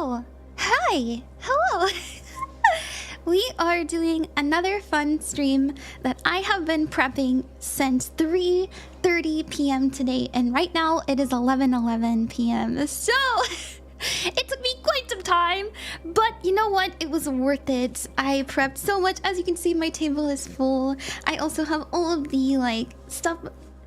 Oh, hi. Hello. We are doing another fun stream that I have been prepping since 3:30 p.m. today, and right now it is 11:11 p.m. So it took me quite some time, but you know what? It was worth it. I prepped so much. As you can see, my table is full. I also have all of the stuff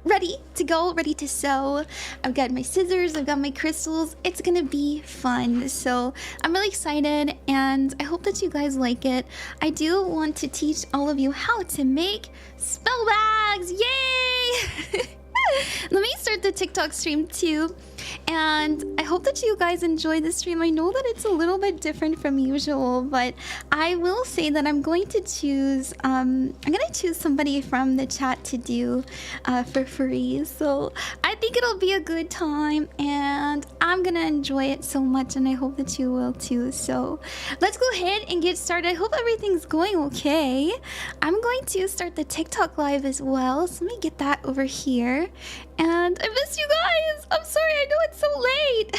ready to go, ready to sew. I've got my scissors, I've got my crystals. It's gonna be fun. So I'm really excited and I hope that you guys like it. I do want to teach all of you how to make spell bags. Yay! Let me start the TikTok stream too. And I hope that you guys enjoy the stream. I know that it's a little bit different from usual, but I will say that I'm going to choose somebody from the chat to do for free. So I think it'll be a good time and I'm gonna enjoy it so much, and I hope that you will too. So let's go ahead and get started. I hope everything's going okay. I'm going to start the TikTok live as well. So let me get that over here. And I miss you guys. I'm sorry, I know it's so late.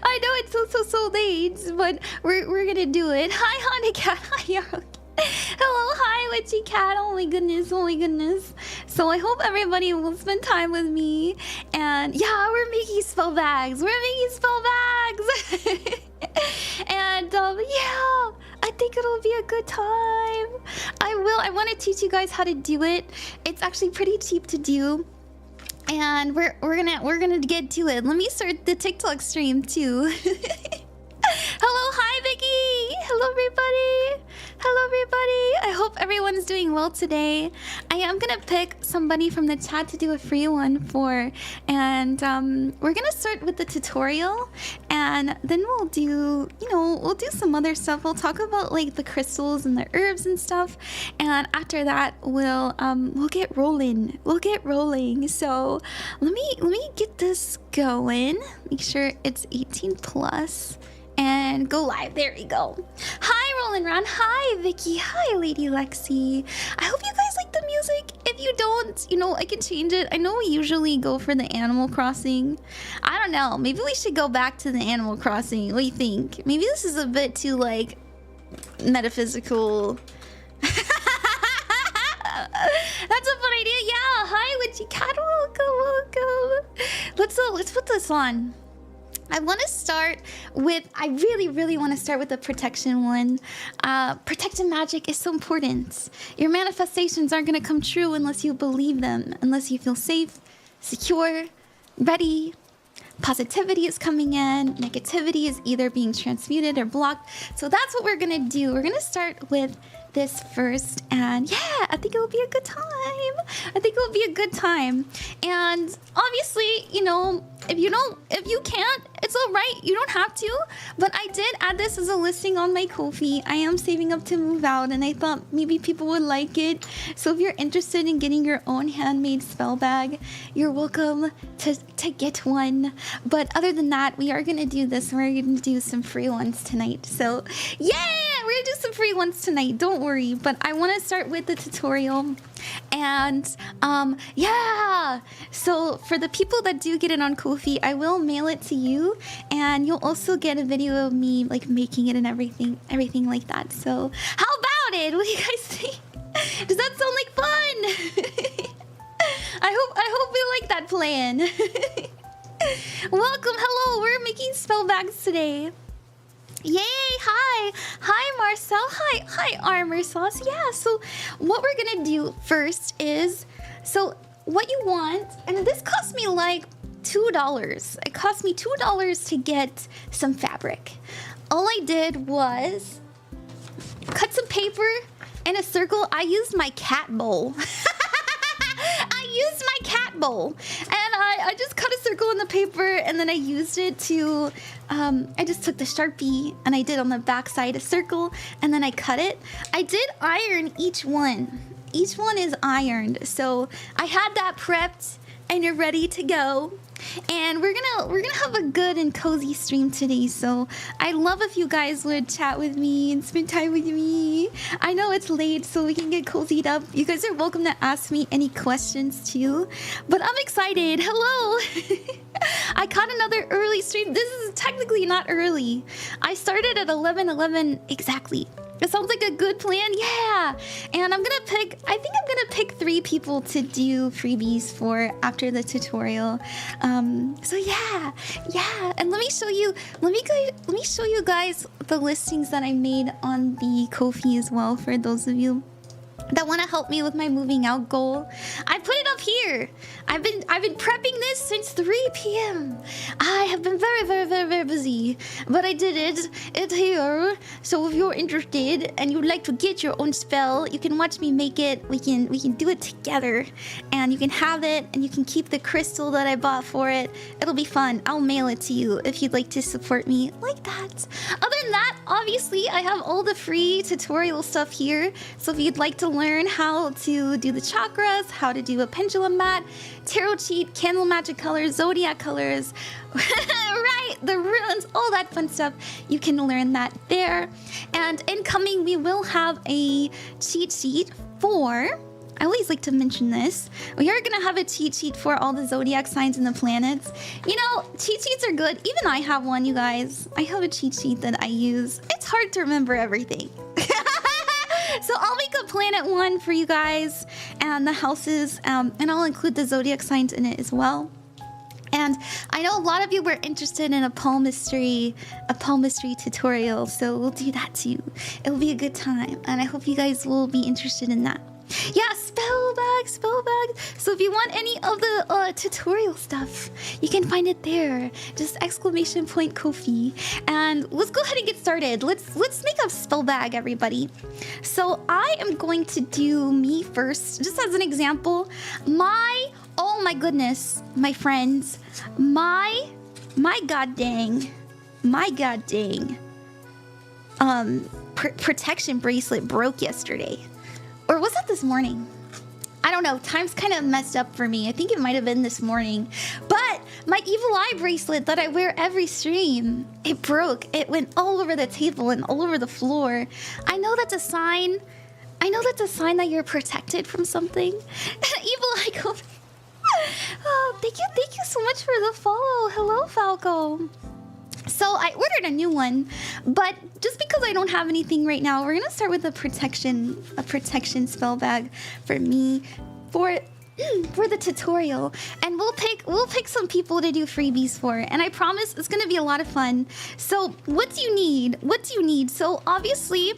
I know it's so late, but we're gonna do it. Hi, Honey Cat. Hi, Yaro. Hello, hi, Witchy Cat. Oh my goodness, oh my goodness. So I hope everybody will spend time with me. And yeah, we're making spell bags. We're making spell bags. And yeah, I think it'll be a good time. I want to teach you guys how to do it. It's actually pretty cheap to do. And we're gonna get to it. Let me start the TikTok stream too. Hello, hi Vicky. Hello everybody. Hello everybody. I hope everyone's doing well today. I am gonna pick somebody from the chat to do a free one for, and we're gonna start with the tutorial, and then we'll do, we'll do some other stuff. We'll talk about like the crystals and the herbs and stuff, and after that we'll get rolling. We'll get rolling. So let me get this going. Make sure it's 18 plus. And go live. There we go. Hi, Roland Ron. Hi, Vicky. Hi, Lady Lexi. I hope you guys like the music. If you don't, I can change it. I know we usually go for the Animal Crossing. I don't know. Maybe we should go back to the Animal Crossing. What do you think? Maybe this is a bit too, metaphysical. That's a fun idea. Yeah. Hi, Witchy Cat. Welcome. Let's put this on. I want to start with, I really want to start with the protection one. Protection magic is so important. Your manifestations aren't going to come true unless you believe them, unless you feel safe, secure, ready. Positivity is coming in. Negativity is either being transmuted or blocked. So that's what we're going to do. We're going to start with this first, and yeah, I think it'll be a good time. And obviously, if you can't, it's all right. You don't have to, but I did add this as a listing on my Ko-fi. I am saving up to move out, and I thought maybe people would like it. So if you're interested in getting your own handmade spell bag, you're welcome to get one. But other than that, we are gonna do this. We're gonna do some free ones tonight. So yeah, we're gonna do some free ones tonight. Don't worry. But I want to start with the tutorial. And yeah, so for the people that do get it on Ko-fi, I will mail it to you, and you'll also get a video of me making it and everything like that. So how about it? What do you guys think? Does that sound like fun? I hope we like that plan. Welcome. Hello, we're making spell bags today. Yay! Hi Marcel. Hi Armor Sauce. Yeah, so what we're gonna do first is, so what you want, and this cost me like $2. It cost me $2 to get some fabric. All I did was cut some paper in a circle. I used my cat bowl. And I just cut a circle in the paper, and then I used it to I just took the Sharpie and I did on the back side a circle, and then I cut it. I did iron each one. Each one is ironed, so I had that prepped and you're ready to go. And we're gonna have a good and cozy stream today, so I'd love if you guys would chat with me and spend time with me. I know it's late, so we can get cozied up. You guys are welcome to ask me any questions too. But I'm excited. Hello! I caught another early stream. This is technically not early. I started at 11:11 exactly. It sounds like a good plan, yeah. And I think I'm gonna pick 3 people to do freebies for after the tutorial. So yeah. And let me show you guys the listings that I made on the Ko-fi as well for those of you that want to help me with my moving out goal. I put it up here. I've been prepping this since 3 p.m. I have been very busy, but I did it. It's here. So if you're interested and you'd like to get your own spell, you can watch me make it. We can do it together, and you can have it, and you can keep the crystal that I bought for it. It'll be fun. I'll mail it to you if you'd like to support me like that. Other than that, obviously I have all the free tutorial stuff here. So if you'd like to learn how to do the chakras, how to do a pendulum mat, tarot cheat, candle magic colors, zodiac colors, right, the runes, all that fun stuff, you can learn that there. And incoming, we will have a cheat sheet for, I always like to mention this, we are going to have a cheat sheet for all the zodiac signs and the planets. You know, cheat sheets are good. Even I have one, you guys. I have a cheat sheet that I use. It's hard to remember everything. So I'll make a planet one for you guys and the houses, and I'll include the zodiac signs in it as well. And I know a lot of you were interested in a palmistry tutorial, so we'll do that too. It'll be a good time, and I hope you guys will be interested in that. Yeah, spell bag. So if you want any of the tutorial stuff, you can find it there. Just ! Ko-fi. And let's go ahead and get started. Let's make a spell bag, everybody. So I am going to do me first, just as an example. Oh my goodness, my friends, my god dang, protection bracelet broke yesterday. Or was that this morning? I don't know. Time's kind of messed up for me. I think it might have been this morning. But my evil eye bracelet that I wear every stream, it broke. It went all over the table and all over the floor. I know that's a sign. That you're protected from something. Evil eye go. Oh, thank you so much for the follow. Hello, Falco. So I ordered a new one, but just because I don't have anything right now, we're gonna start with a protection spell bag for me for the tutorial, and we'll pick some people to do freebies for, and I promise it's gonna be a lot of fun. So what do you need? So obviously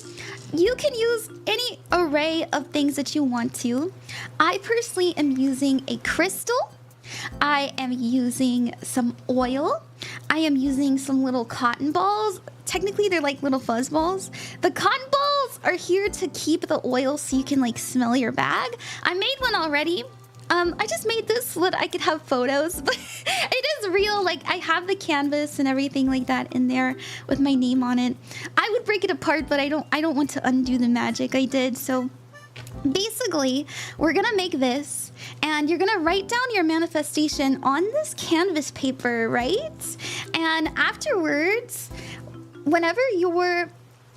you can use any array of things that you want to. I personally am using a crystal. I am using some oil. I am using some little cotton balls. Technically, they're like little fuzz balls. The cotton balls are here to keep the oil so you can like smell your bag. I made one already. I just made this so that I could have photos, but it is real. Like, I have the canvas and everything like that in there with my name on it. I would break it apart, but I don't want to undo the magic I did. So basically, we're gonna make this, and you're gonna write down your manifestation on this canvas paper, right? And afterwards, whenever you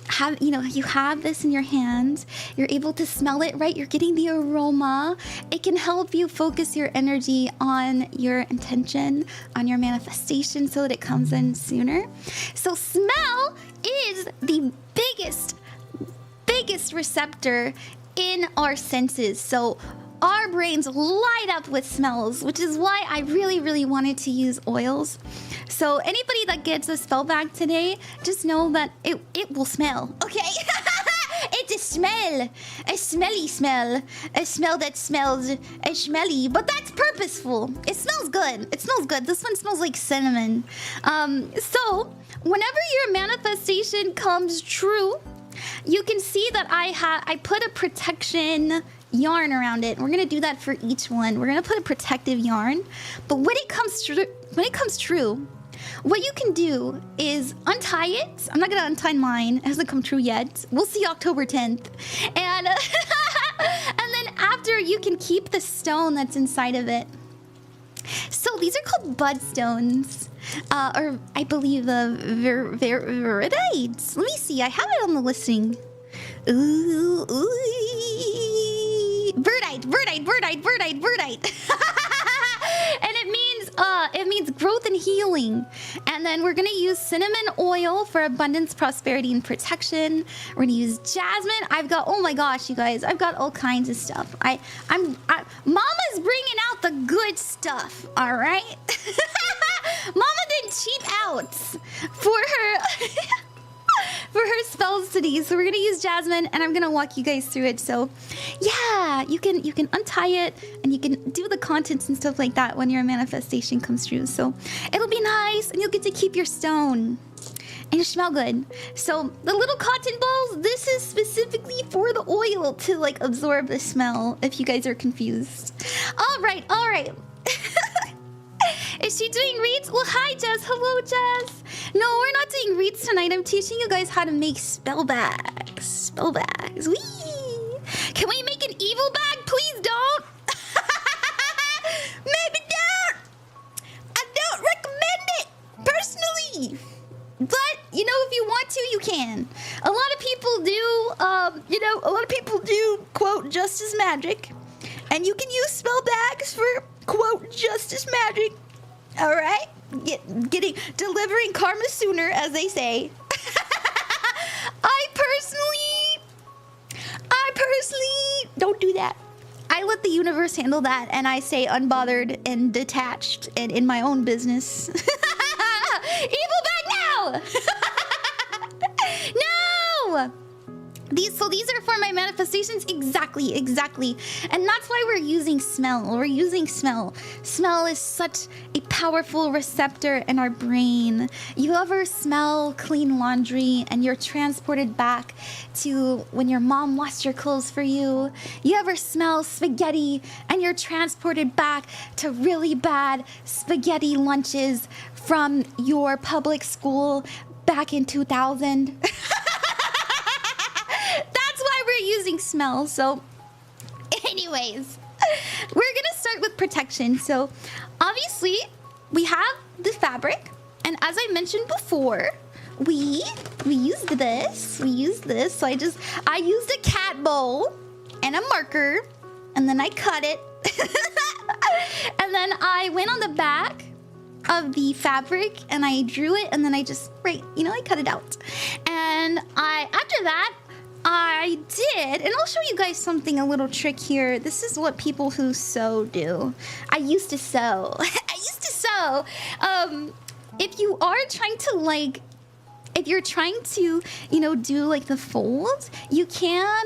have this in your hand, you're able to smell it, right? You're getting the aroma. It can help you focus your energy on your intention, on your manifestation, so that it comes in sooner. So smell is the biggest receptor in our senses. So our brains light up with smells, which is why I really wanted to use oils. So anybody that gets a spell bag today, just know that it will smell, okay? It's a smell, a smelly smell, a smell that smells smelly, but that's purposeful. It smells good. This one smells like cinnamon. So whenever your manifestation comes true, you can see that I put a protection yarn around it. We're gonna do that for each one. We're gonna put a protective yarn. But when it comes true, what you can do is untie it. I'm not gonna untie mine. It hasn't come true yet. We'll see October 10th. And and then after, you can keep the stone that's inside of it. So these are called budstones. Or I believe viridites. Let me see, I have it on the listing. Ooh, verdite. And it means growth and healing. And then we're gonna use cinnamon oil for abundance, prosperity, and protection. We're gonna use jasmine. I've got, oh my gosh, you guys, I've got all kinds of stuff. Mama's bringing out the good stuff, all right? Mama didn't cheap out for her for her spells today. So we're gonna use jasmine, and I'm gonna walk you guys through it. So yeah, you can untie it, and you can do the contents and stuff like that when your manifestation comes true. So it'll be nice, and you'll get to keep your stone, and you smell good. So the little cotton balls, this is specifically for the oil to like absorb the smell, if you guys are confused. All right. Is she doing reads? Well, hi, Jess. Hello, Jess. No, we're not doing reads tonight. I'm teaching you guys how to make spell bags. Spell bags. Whee! Can we make an evil bag? Please don't. Maybe don't. I don't recommend it, personally. But, you know, if you want to, you can. A lot of people do, quote, just as magic. And you can use spell bags for, quote, just as magic. All right? Delivering karma sooner, as they say. I personally don't do that. I let the universe handle that, and I stay unbothered and detached and in my own business. Evil bag now! No! These are for my manifestations. Exactly. And that's why we're using smell. Smell is such a powerful receptor in our brain. You ever smell clean laundry and you're transported back to when your mom washed your clothes for you? You ever smell spaghetti and you're transported back to really bad spaghetti lunches from your public school back in 2000? Using smell. So anyways, we're gonna start with protection. So obviously we have the fabric, and as I mentioned before, we used this. So I used a cat bowl and a marker, and then I cut it. And then I went on the back of the fabric and I drew it, and then I just I cut it out. And after that I did, and I'll show you guys a little trick here. This is what people who sew do. I used to sew. If you are trying to if you're trying to, do like the folds, you can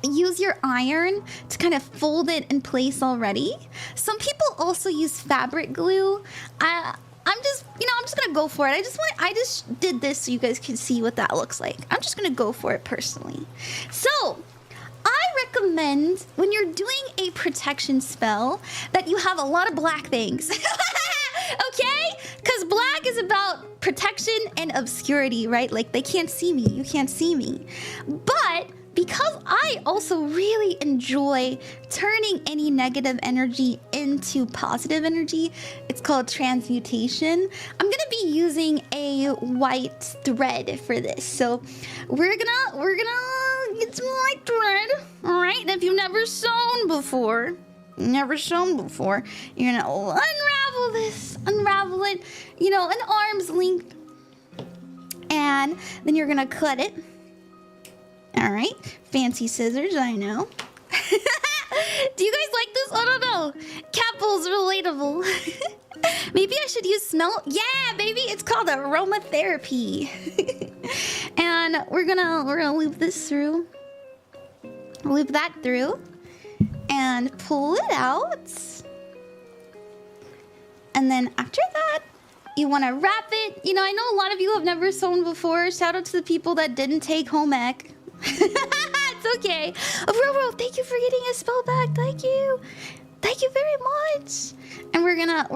use your iron to kind of fold it in place already. Some people also use fabric glue. I'm just gonna go for it. I just did this so you guys can see what that looks like. I'm just gonna go for it personally. So I recommend when you're doing a protection spell that you have a lot of black things. Okay? Because black is about protection and obscurity, right? Like, they can't see me. You can't see me. But because I also really enjoy turning any negative energy into positive energy, it's called transmutation. I'm gonna be using a white thread for this. So we're gonna get some white thread, all right? And if you've never sewn before, you're gonna unravel it, an arm's length, and then you're gonna cut it. All right, fancy scissors, I know. Do you guys like this? I don't know. Capel's relatable. Maybe I should use smell. Yeah, baby, it's called aromatherapy. And we're gonna loop this through. Loop that through, and pull it out. And then after that, you want to wrap it. I know a lot of you have never sewn before. Shout out to the people that didn't take home ec. It's okay. Roro, thank you for getting a spell back. Thank you very much. And we're gonna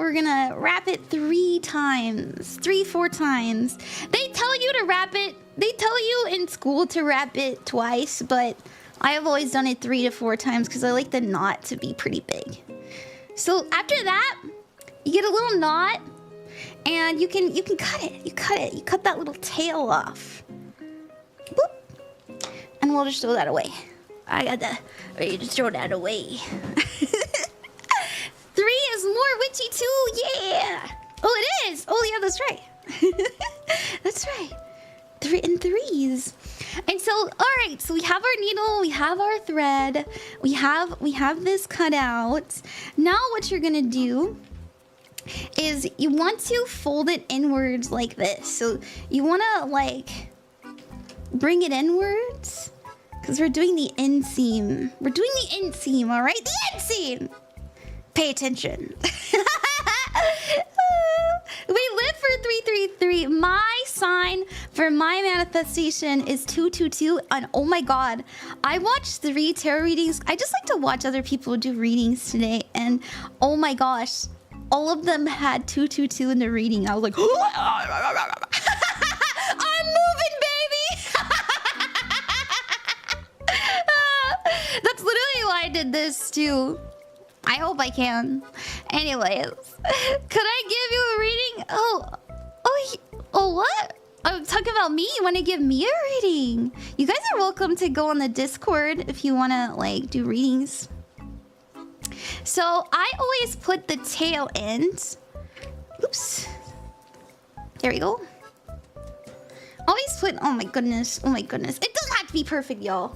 wrap it 4 times. They tell you to wrap it. They tell you in school to wrap it twice, but I have always done it 3 to 4 times because I like the knot to be pretty big. So after that, You get a little knot, and you can cut it. You cut that little tail off. Boop. And we'll just throw that away. You just throw that away. 3 is more witchy too, yeah! Oh, it is! Oh, yeah, that's right. That's right. 3 and 3s. And so, alright, so we have our needle, we have our thread, we have this cut out. Now what you're gonna do is you want to fold it inwards like this. So you wanna like bring it inwards because we're doing the inseam. We're doing the inseam, alright? The inseam! Pay attention. We live for 333. My sign for my manifestation is 222. And oh my god, I watched 3 tarot readings. I just like to watch other people do readings today. And oh my gosh, all of them had 222 in the reading. I was like, I'm moving, baby. That's literally why I did this too. I hope I can. Anyways, could I give you a reading? Oh, what? I'm talking about me. You want to give me a reading? You guys are welcome to go on the Discord if you want to like do readings. So I always put the tail end. Oops. There we go. Always put. Oh my goodness. Oh my goodness. It doesn't have to be perfect, y'all.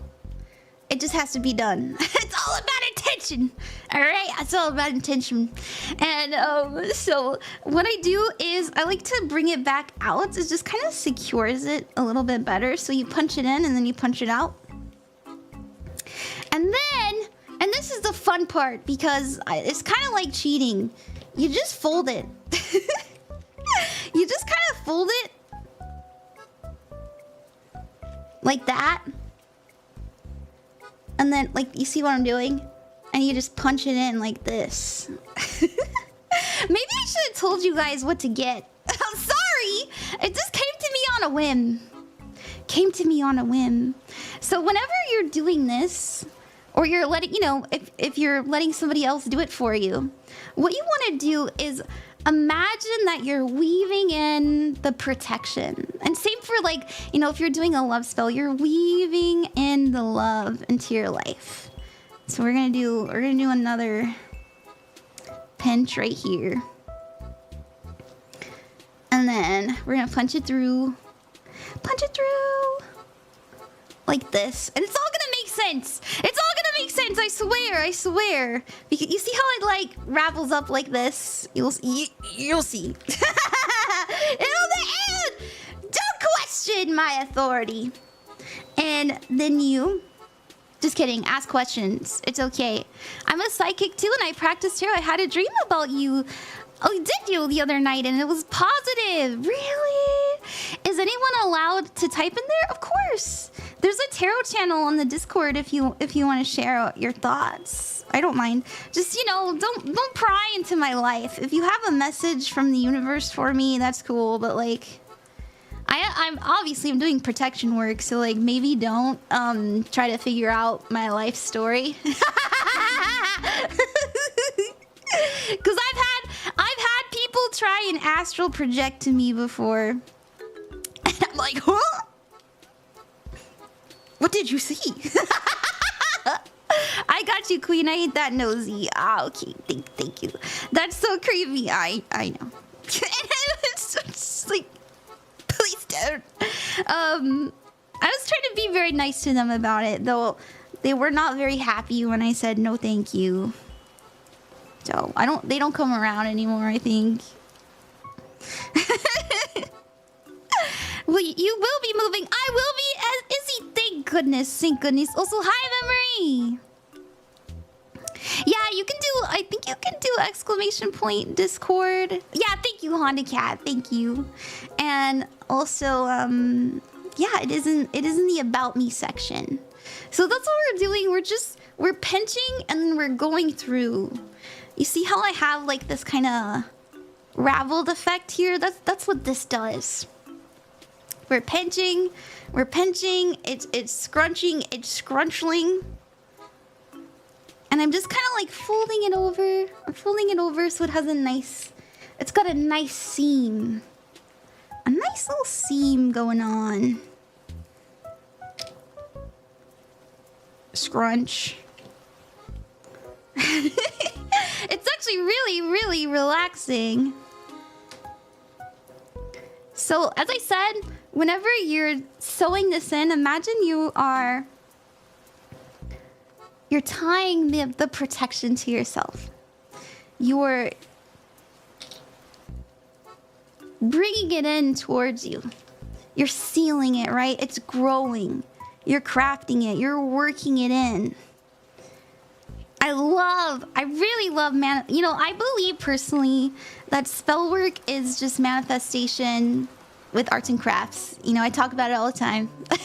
It just has to be done. It's all about intention. All right, it's all about intention. And so what I do is I like to bring it back out. It just kind of secures it a little bit better. So you punch it in and then you punch it out. And then, and this is the fun part because it's kind of like cheating. You just fold it. You just kind of fold it like that. And then, like, you see what I'm doing? And you just punch it in like this. Maybe I should have told you guys what to get. I'm sorry! It just came to me on a whim. Came to me on a whim. So whenever you're doing this, or you're letting, you know, if you're letting somebody else do it for you, what you want to do is imagine that you're weaving in the protection. And same for like, you know, if you're doing a love spell, you're weaving in the love into your life. So we're gonna do another pinch right here. And then we're gonna punch it through. Punch it through. Like this. And it's all gonna make sense. It's all gonna make sense, I swear, I swear. Because you see how it like ravels up like this? You'll see. It'll the end! Don't question my authority. And then you... Just kidding, ask questions. It's okay. I'm a psychic too and I practiced tarot. I had a dream about you. Oh, you did you the other night and it was positive. Really? Is anyone allowed to type in there? Of course. There's a tarot channel on the Discord if you want to share your thoughts. I don't mind. Just, you know, don't pry into my life. If you have a message from the universe for me, that's cool, but like I'm obviously doing protection work, so like maybe don't try to figure out my life story. Because I've had people try and astral project to me before. And I'm like, huh? What did you see? I got you, Queen. I ain't that nosy. Ah, okay. Thank you. That's so creepy. I know. It's just like, please don't. I was trying to be very nice to them about it, though they were not very happy when I said no thank you. So they don't come around anymore, I think. Well, you will be moving. I will be as Izzy. Thank goodness. Thank goodness. Also, hi, Memory. Yeah, you can do, I think you can do exclamation point Discord. Yeah, thank you, Honda Cat. Thank you. And also, yeah, it is in the About Me section. So that's what we're doing. We're pinching and then we're going through. You see how I have like this kind of raveled effect here? That's what this does. We're pinching, it's scrunching, it's scrunchling. And I'm just kind of like folding it over. I'm folding it over so it has a nice It's got a nice seam. A nice little seam going on. Scrunch. It's actually really, really relaxing. So, as I said, whenever you're sewing this in, imagine you're tying the protection to yourself. You're bringing it in towards you. You're sealing it, right? It's growing. You're crafting it. You're working it in. I really love you know, I believe personally that spell work is just manifestation with arts and crafts. You know, I talk about it all the time. I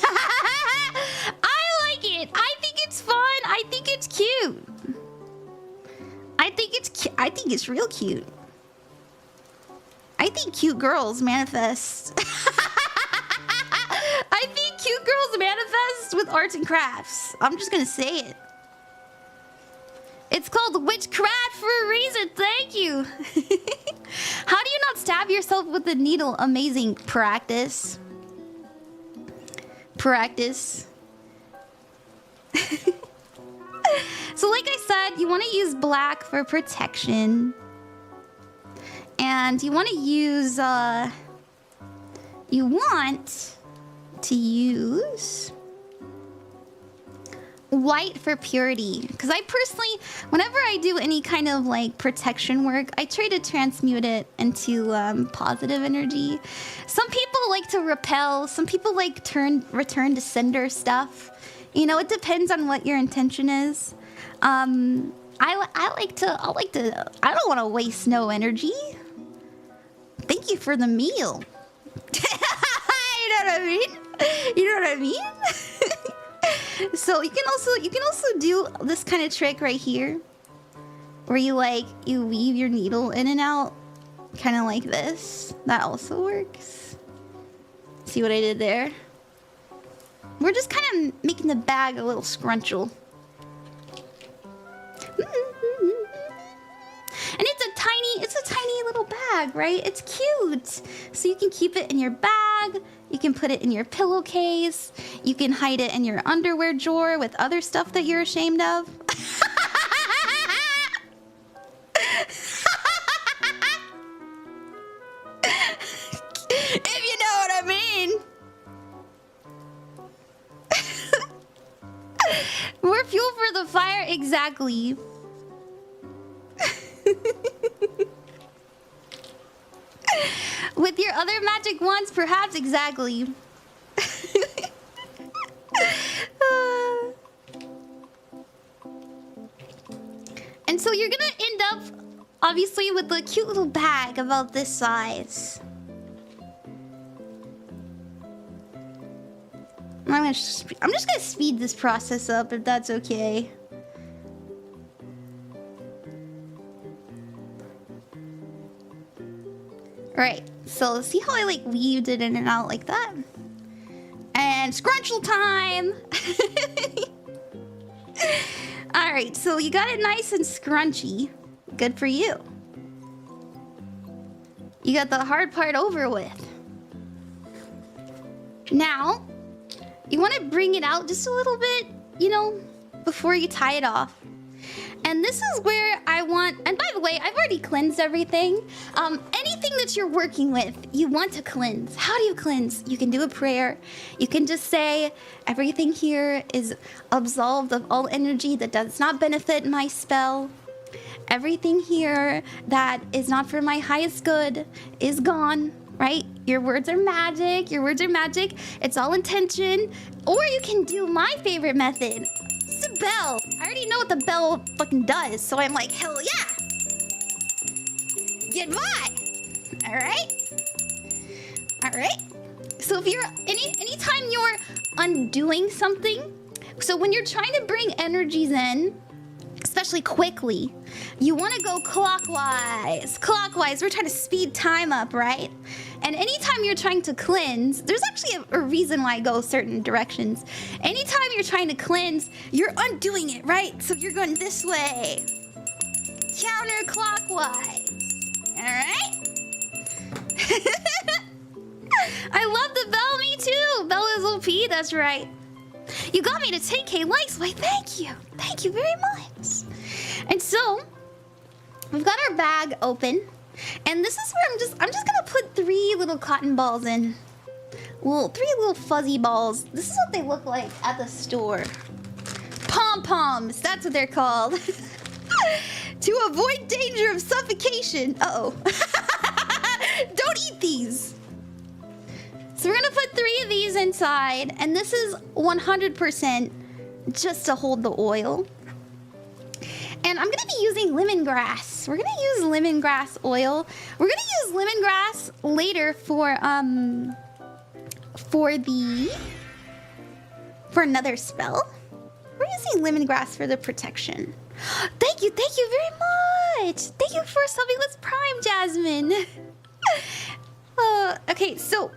like it. I think it's fun. I think it's cute. I think it's real cute. I think cute girls manifest. I think cute girls manifest with arts and crafts. I'm just gonna say it. It's called witchcraft for a reason. Thank you. How do you not stab yourself with a needle? Amazing. Practice. Practice. So like I said, you want to use black for protection. And you want to use, white for purity. Because I personally, whenever I do any kind of like protection work, I try to transmute it into positive energy. Some people like to repel. Some people like return to sender stuff. You know, it depends on what your intention is. I don't want to waste no energy. Thank you for the meal. You know what I mean? You know what I mean? So you can also do this kind of trick right here, where you weave your needle in and out, kind of like this. That also works. See what I did there? We're just kind of making the bag a little scrunchel. And it's a tiny little bag, right? It's cute. So you can keep it in your bag. You can put it in your pillowcase. You can hide it in your underwear drawer with other stuff that you're ashamed of. If you know what I mean. More fuel for the fire, exactly. With your other magic wands, perhaps, exactly. And so you're gonna end up, obviously, with a cute little bag about this size. I'm just gonna speed this process up, if that's okay. Right, so see how I weaved it in and out like that? And scrunchel time! Alright, so you got it nice and scrunchy. Good for you. You got the hard part over with. Now, you want to bring it out just a little bit, you know, before you tie it off. And this is where I want, and by the way, I've already cleansed everything. Anything that you're working with, you want to cleanse. How do you cleanse? You can do a prayer. You can just say, everything here is absolved of all energy that does not benefit my spell. Everything here that is not for my highest good is gone, right? Your words are magic. Your words are magic. It's all intention. Or you can do my favorite method. It's a bell. I already know what the bell fucking does, so I'm like, hell yeah. Goodbye. All right. All right. So if you're anytime you're undoing something, so when you're trying to bring energies in, especially quickly, you want to go clockwise. Clockwise. We're trying to speed time up, right? And anytime you're trying to cleanse, there's actually a reason why I go certain directions. Anytime you're trying to cleanse, you're undoing it, right? So you're going this way. Counterclockwise. All right? I love the bell, me too. Bell is OP, that's right. You got me to 10K likes. Why, thank you. Thank you very much. And so, we've got our bag open. And this is where I'm just gonna put 3 little cotton balls in. 3 little fuzzy balls. This is what they look like at the store. Pom-poms, that's what they're called. To avoid danger of suffocation. Uh-oh. Don't eat these. So we're gonna put 3 of these inside, and this is 100% just to hold the oil. And I'm gonna be using lemongrass. We're gonna use lemongrass oil. We're gonna use lemongrass later for another spell. We're using lemongrass for the protection. Thank you very much. Thank you for subbing with Prime, Jasmine. Okay, so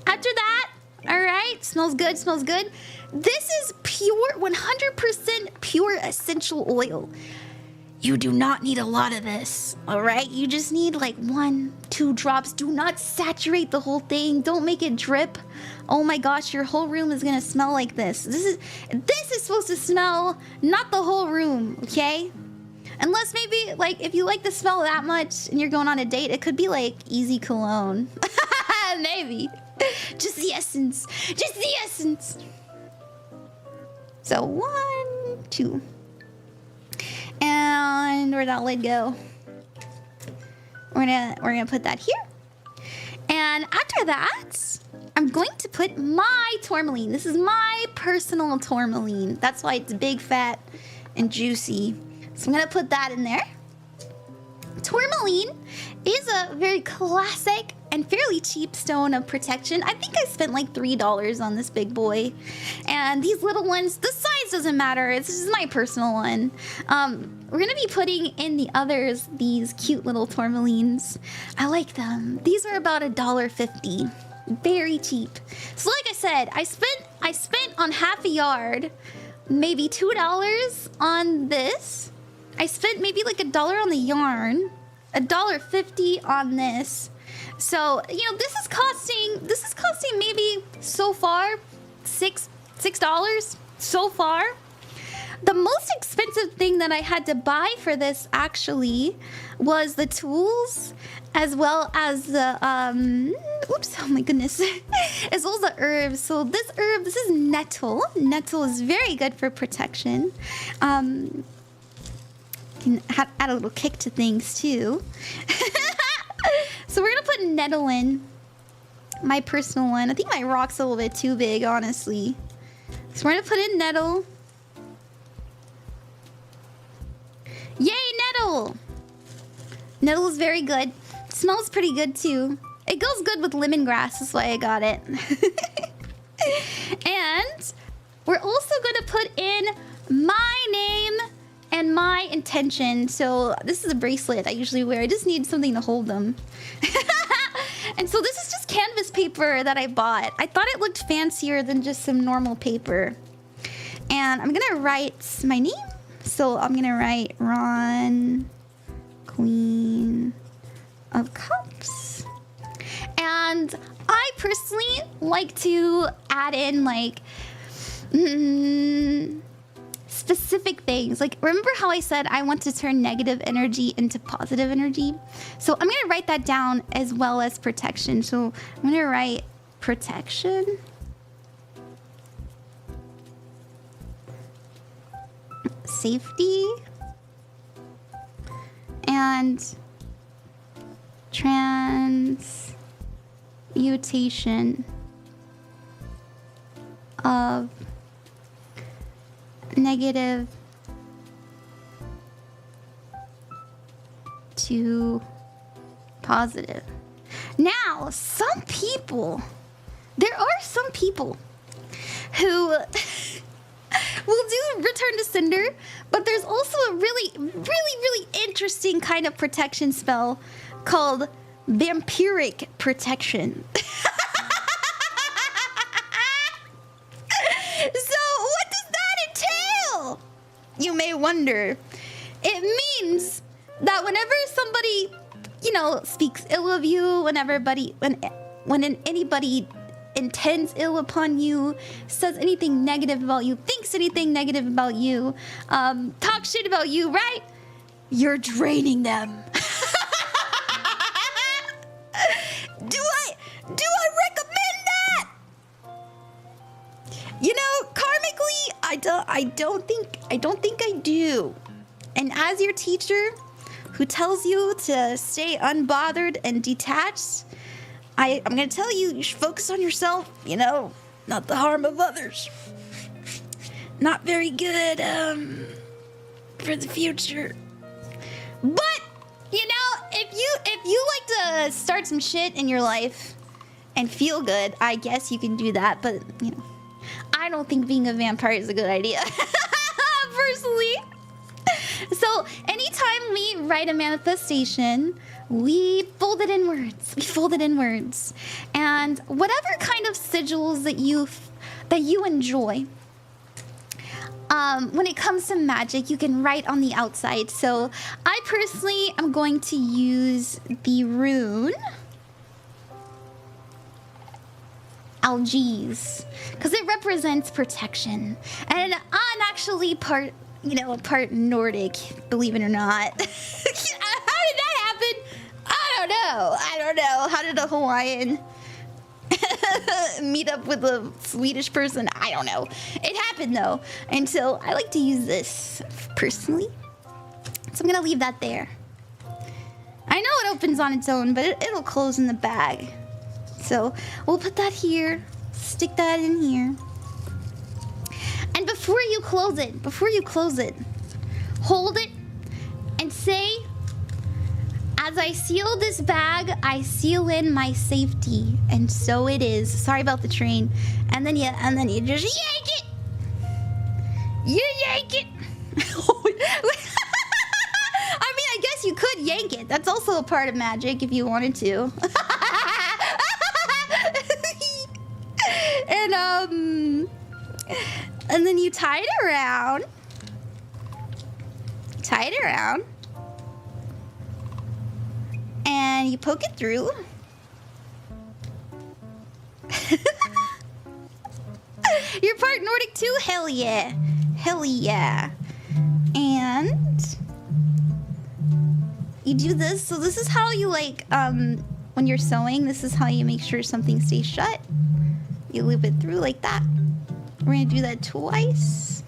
after that, all right, smells good, smells good. This is pure, 100% pure essential oil. You do not need a lot of this, all right? You just need like 1-2 drops. Do not saturate the whole thing. Don't make it drip. Oh my gosh, your whole room is gonna smell like this. This is supposed to smell, not the whole room, okay? Unless maybe, like, if you like the smell that much and you're going on a date, it could be like easy cologne. Maybe. Just the essence. Just the essence. So 1, 2. And where'd that lid go? We're gonna put that here. And after that, I'm going to put my tourmaline. This is my personal tourmaline. That's why it's big, fat, and juicy. So I'm gonna put that in there. Tourmaline is a very classic and fairly cheap stone of protection. I think I spent like $3 on this big boy. And these little ones, the size doesn't matter. This is my personal one. We're gonna be putting in the others these cute little tourmalines. I like them. These are about $1.50. Very cheap. So like I said, I spent on half a yard, maybe $2 on this. I spent maybe like $1 on the yarn, $1.50 on this. So, you know, this is costing maybe so far $6 so far. The most expensive thing that I had to buy for this actually was the tools, as well as the oops, oh my goodness, as well as the herbs. So this herb, this is nettle. Nettle is very good for protection. Can add a little kick to things too. So we're gonna put nettle in, my personal one. I think my rock's a little bit too big, honestly. So we're gonna put in nettle. Yay, nettle! Nettle is very good. It smells pretty good too. It goes good with lemongrass, that's why I got it. And we're also gonna put in my name and my intention. So this is a bracelet I usually wear. I just need something to hold them. And so this is just canvas paper that I bought. I thought it looked fancier than just some normal paper. And I'm gonna write my name. So I'm gonna write Ron, Queen of Cups. And I personally like to add in like specific things. Like, remember how I said I want to turn negative energy into positive energy? So I'm gonna write that down as well as protection. So I'm gonna write protection. Safety. And transmutation of negative to positive. Now, there are some people who will do Return to Cinder, but there's also a really interesting kind of protection spell called Vampiric Protection. So what does that entail? You may wonder. It means that whenever somebody, you know, speaks ill of you when anybody intends ill upon you, says anything negative about you, thinks anything negative about you, talks shit about you, right? You're draining them. Do I recommend that? You know, karmically, I don't think I do. And as your teacher, who tells you to stay unbothered and detached, I'm gonna tell you, you should focus on yourself, you know, not the harm of others. Not very good, for the future. But, you know, if you like to start some shit in your life and feel good, I guess you can do that. But, you know, I don't think being a vampire is a good idea, personally. So anytime we write a manifestation, we fold it inwards. We fold it inwards. And whatever kind of sigils that you enjoy, when it comes to magic, you can write on the outside. So I personally am going to use the rune Algiz, because it represents protection. And I'm actually part Nordic, believe it or not. How did that happen? I don't know. How did a Hawaiian meet up with a Swedish person? I don't know. It happened though. And so I like to use this personally. So I'm gonna leave that there. I know it opens on its own, but it'll close in the bag. So we'll put that here, stick that in here. And before you close it, hold it and say, as I seal this bag, I seal in my safety. And so it is. Sorry about the train. And then you just yank it. You yank it. I mean, I guess you could yank it. That's also a part of magic if you wanted to. And then you tie it around. And you poke it through. You're part Nordic too? Hell yeah. And you do this. So this is how you when you're sewing, this is how you make sure something stays shut. You loop it through like that. We're gonna do that twice.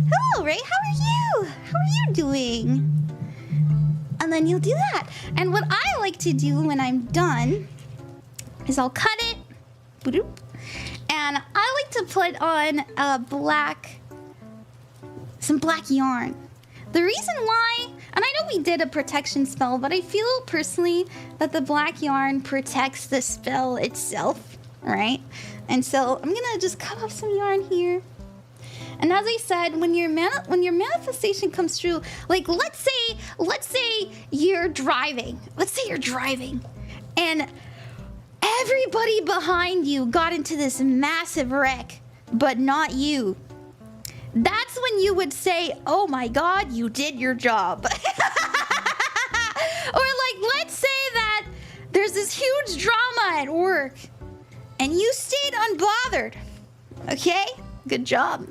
Hello, Ray. How are you doing? And then you'll do that. And what I like to do when I'm done is I'll cut it. And I like to put on some black yarn. The reason why, and I know we did a protection spell, but I feel personally that the black yarn protects the spell itself, right? And so I'm gonna just cut off some yarn here. And as I said, when your manifestation comes true, like let's say you're driving. And everybody behind you got into this massive wreck, but not you. That's when you would say, oh my God, you did your job. Or let's say that there's this huge drama at work and you stayed unbothered. Okay? Good job.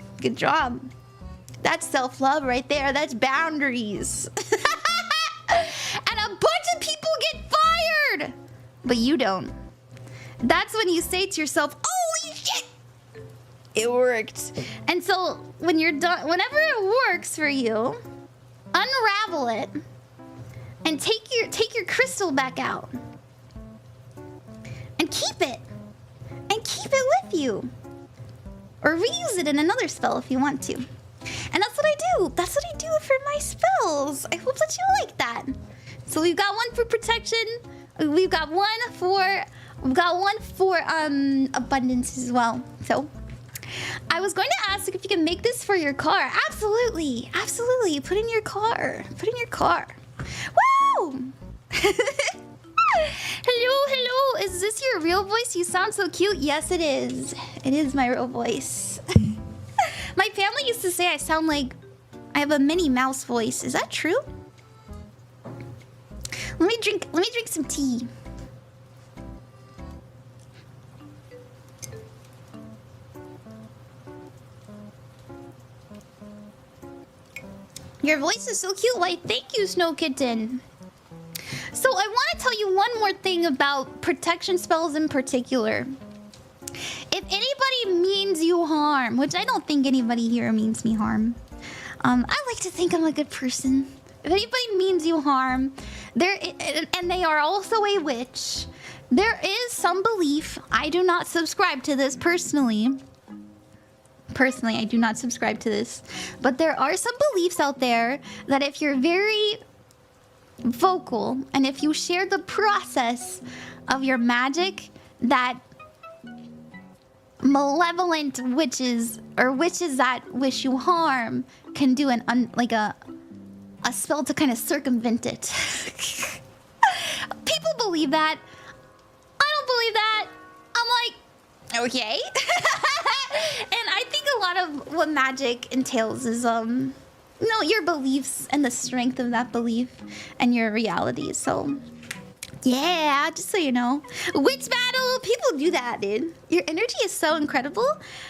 That's self-love right there. That's boundaries. And a bunch of people get fired, but you don't. That's when you say to yourself, holy shit, it worked. And so when you're done, whenever it works for you, unravel it and take your crystal back out and keep it with you, or reuse it in another spell if you want to. And that's what I do. That's what I do for my spells. I hope that you like that. So we've got one for protection. We've got one for abundance as well. So I was going to ask if you can make this for your car. Absolutely. Put in your car. Woo! Hello. Is this your real voice? You sound so cute. Yes, it is. It is my real voice. My family used to say I sound like I have a Minnie Mouse voice. Is that true? Let me drink some tea. Your voice is so cute. Why, thank you, Snow Kitten. So I want to tell you one more thing about protection spells in particular. If anybody means you harm, which I don't think anybody here means me harm. I like to think I'm a good person. If anybody means you harm, and they are also a witch, there is some belief. I do not subscribe to this personally. Personally, I do not subscribe to this. But there are some beliefs out there that if you're very vocal and if you share the process of your magic, that malevolent witches or witches that wish you harm can do a spell to kind of circumvent it. People believe that. I don't believe that. I'm like, okay. And I think a lot of what magic entails is your beliefs and the strength of that belief and your reality. So yeah, just so you know. Witch battle! People do that, dude. Your energy is so incredible.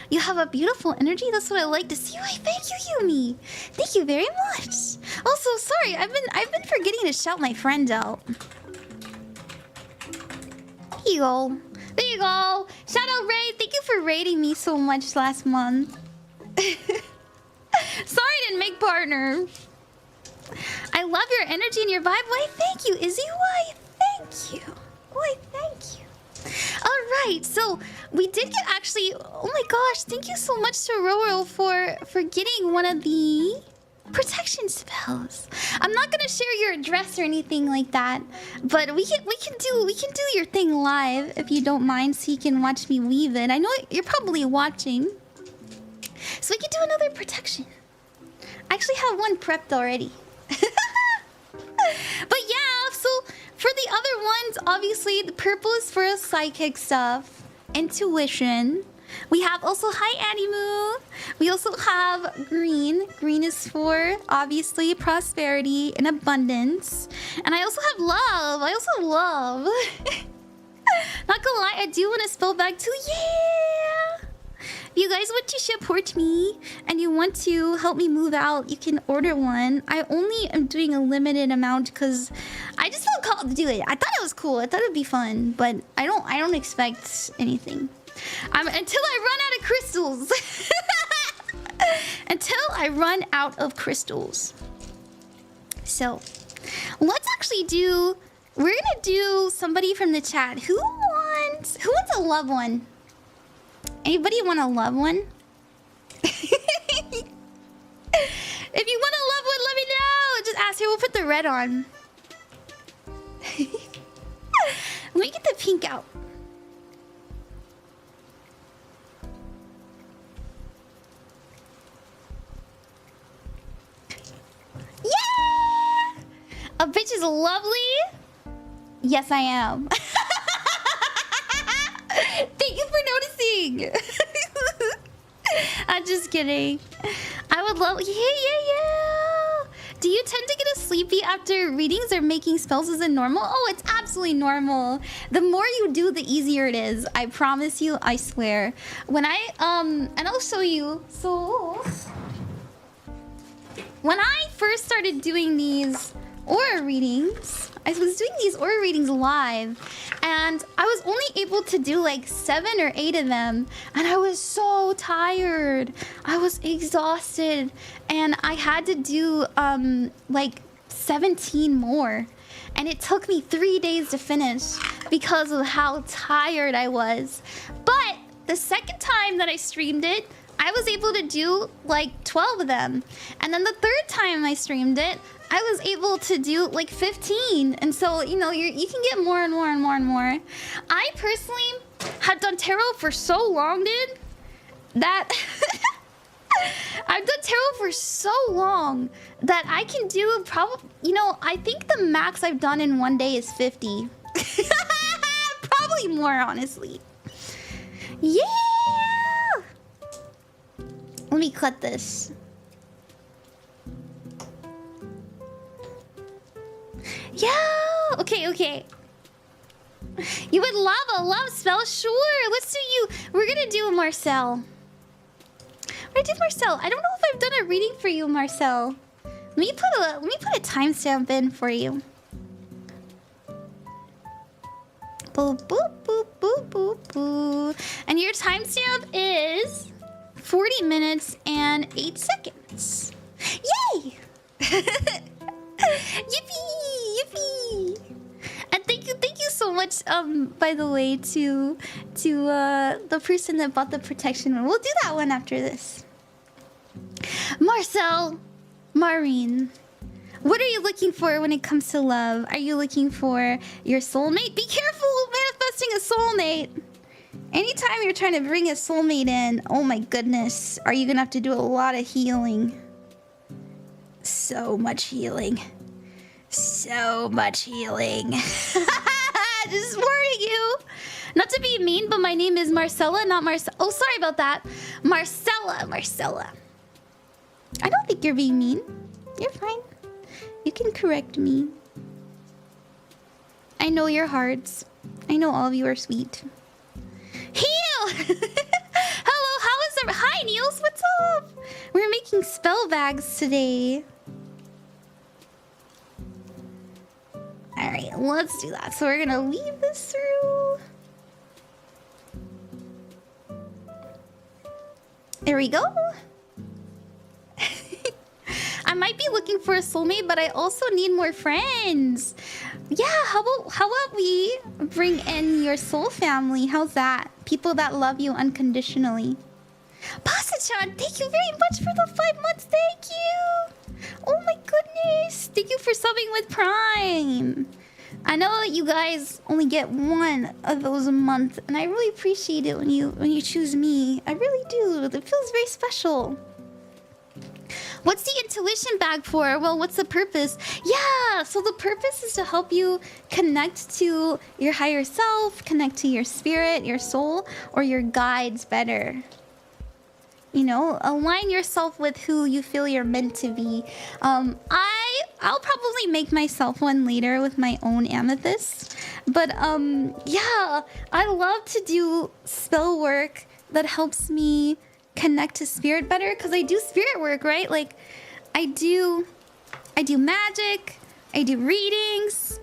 You have a beautiful energy. That's what I like to see. Why, thank you, Yumi. Thank you very much. Also, sorry, I've been forgetting to shout my friends out. There you go. There you go. Shout out Ray. Thank you for raiding me so much last month. Sorry I didn't make partner. I love your energy and your vibe. Why, thank you, Izzy. Why, thank you. Why, thank you. All right, so we did get actually. Oh my gosh! Thank you so much to Roro for getting one of the protection spells. I'm not gonna share your address or anything like that, but we can do your thing live if you don't mind, so you can watch me weave it. I know you're probably watching, so we can do another protection. I actually have one prepped already. But yeah, so for the other ones, obviously the purple is for psychic stuff, intuition. We have also Animu. We also have green. Green is for obviously prosperity and abundance. And I also have love. I also have love. Not gonna lie, I do want a spell bag too. Yeah. If you guys want to support me and you want to help me move out, you can order one. I only am doing a limited amount because I just felt called to do it. I thought it was cool. I thought it'd be fun, but I don't expect anything. Until I run out of crystals. Until I run out of crystals. So, let's actually do. We're gonna do somebody from the chat. Who wants a loved one? Anybody want a loved one? If you want a loved one, let me know. Just ask me. We'll put the red on. Let me get the pink out. Yeah! A bitch is lovely? Yes, I am. Thank you for noticing. I'm just kidding. I would love... Yeah. Do you tend to get sleepy after readings or making spells? Is it normal? Oh, it's absolutely normal. The more you do, the easier it is. I promise you, I swear. When I... And I'll show you. So... When I first started doing these aura readings, I was doing these aura readings live, and I was only able to do like 7 or 8 of them, and I was so tired. I was exhausted, and I had to do like 17 more, and it took me 3 days to finish because of how tired I was. But the second time that I streamed it, I was able to do like 12 of them. And then the third time I streamed it, I was able to do like 15. And so, you know, you can get more and more and more and more. I personally have done tarot for so long, dude, that I've done tarot for so long that I can do probably, you know, I think the max I've done in one day is 50. Probably more, honestly. Yeah! Let me cut this. Yeah. Okay, okay. You would love a love spell? Sure. Let's do you. We're gonna do Marcel. We're gonna do Marcel. I don't know if I've done a reading for you, Marcel. Let me put a timestamp in for you. Boop boop boop boop boop boop. And your timestamp is 40 minutes and 8 seconds. Yay! Yippee! Yippee! And thank you so much, by the way, to the person that bought the protection one. We'll do that one after this. Marcelamarinnn, what are you looking for when it comes to love? Are you looking for your soulmate? Be careful manifesting a soulmate. Anytime you're trying to bring a soulmate in, oh my goodness, are you gonna have to do a lot of healing? So much healing. So much healing. Just warning you. Not to be mean, but my name is Marcella, not Marcella. Oh, sorry about that. Marcella. I don't think you're being mean. You're fine. You can correct me. I know your hearts. I know all of you are sweet. Heal! Hello, how is it? Hi, Niels, what's up? We're making spell bags today. Alright, let's do that. So we're gonna weave this through. There we go. I might be looking for a soulmate, but I also need more friends. Yeah, how about we bring in your soul family? How's that? People that love you unconditionally. Pasta-chan, thank you very much for the 5 months. Thank you. Oh my goodness. Thank you for subbing with Prime. I know that you guys only get one of those a month, and I really appreciate it when you choose me. I really do. It feels very special. What's the intuition bag for? Well, what's the purpose? Yeah, so the purpose is to help you connect to your higher self, connect to your spirit, your soul, or your guides better. You know, align yourself with who you feel you're meant to be. I'll probably make myself one later with my own amethyst. But yeah, I love to do spell work that helps me connect to spirit better, because I do spirit work, right? Like I do magic, I do readings,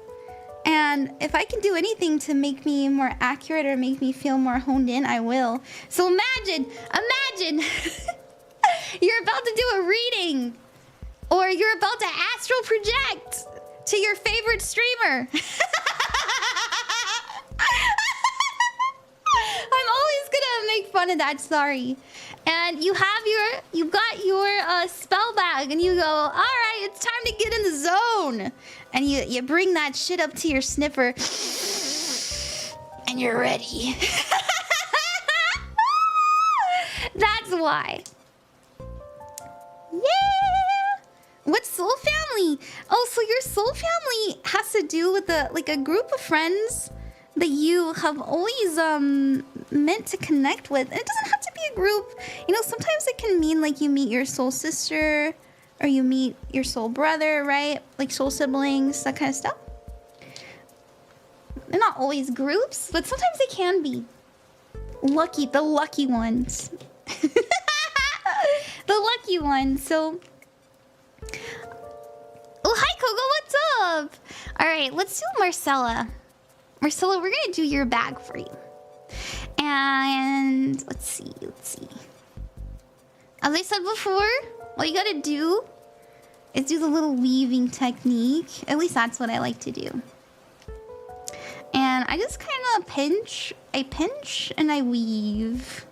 and if I can do anything to make me more accurate or make me feel more honed in, I will. So imagine you're about to do a reading, or you're about to astral project to your favorite streamer. I'm always gonna make fun of that, sorry. And you got your spell bag, and you go, all right, it's time to get in the zone. And you bring that shit up to your sniffer, and you're ready. That's why. Yeah. What soul family? Oh, so your soul family has to do with a group of friends that you have always meant to connect with. And it doesn't have to be a group. You know, sometimes it can mean like you meet your soul sister, or you meet your soul brother, right? Like soul siblings, that kind of stuff. They're not always groups, but sometimes they can be. The lucky ones. The lucky ones. So, oh, hi Kogo, what's up? All right, let's do Marcella. Marcella, we're gonna do your bag for you. And let's see. As I said before, all you gotta do is do the little weaving technique. At least that's what I like to do. And I just kind of pinch, and I weave.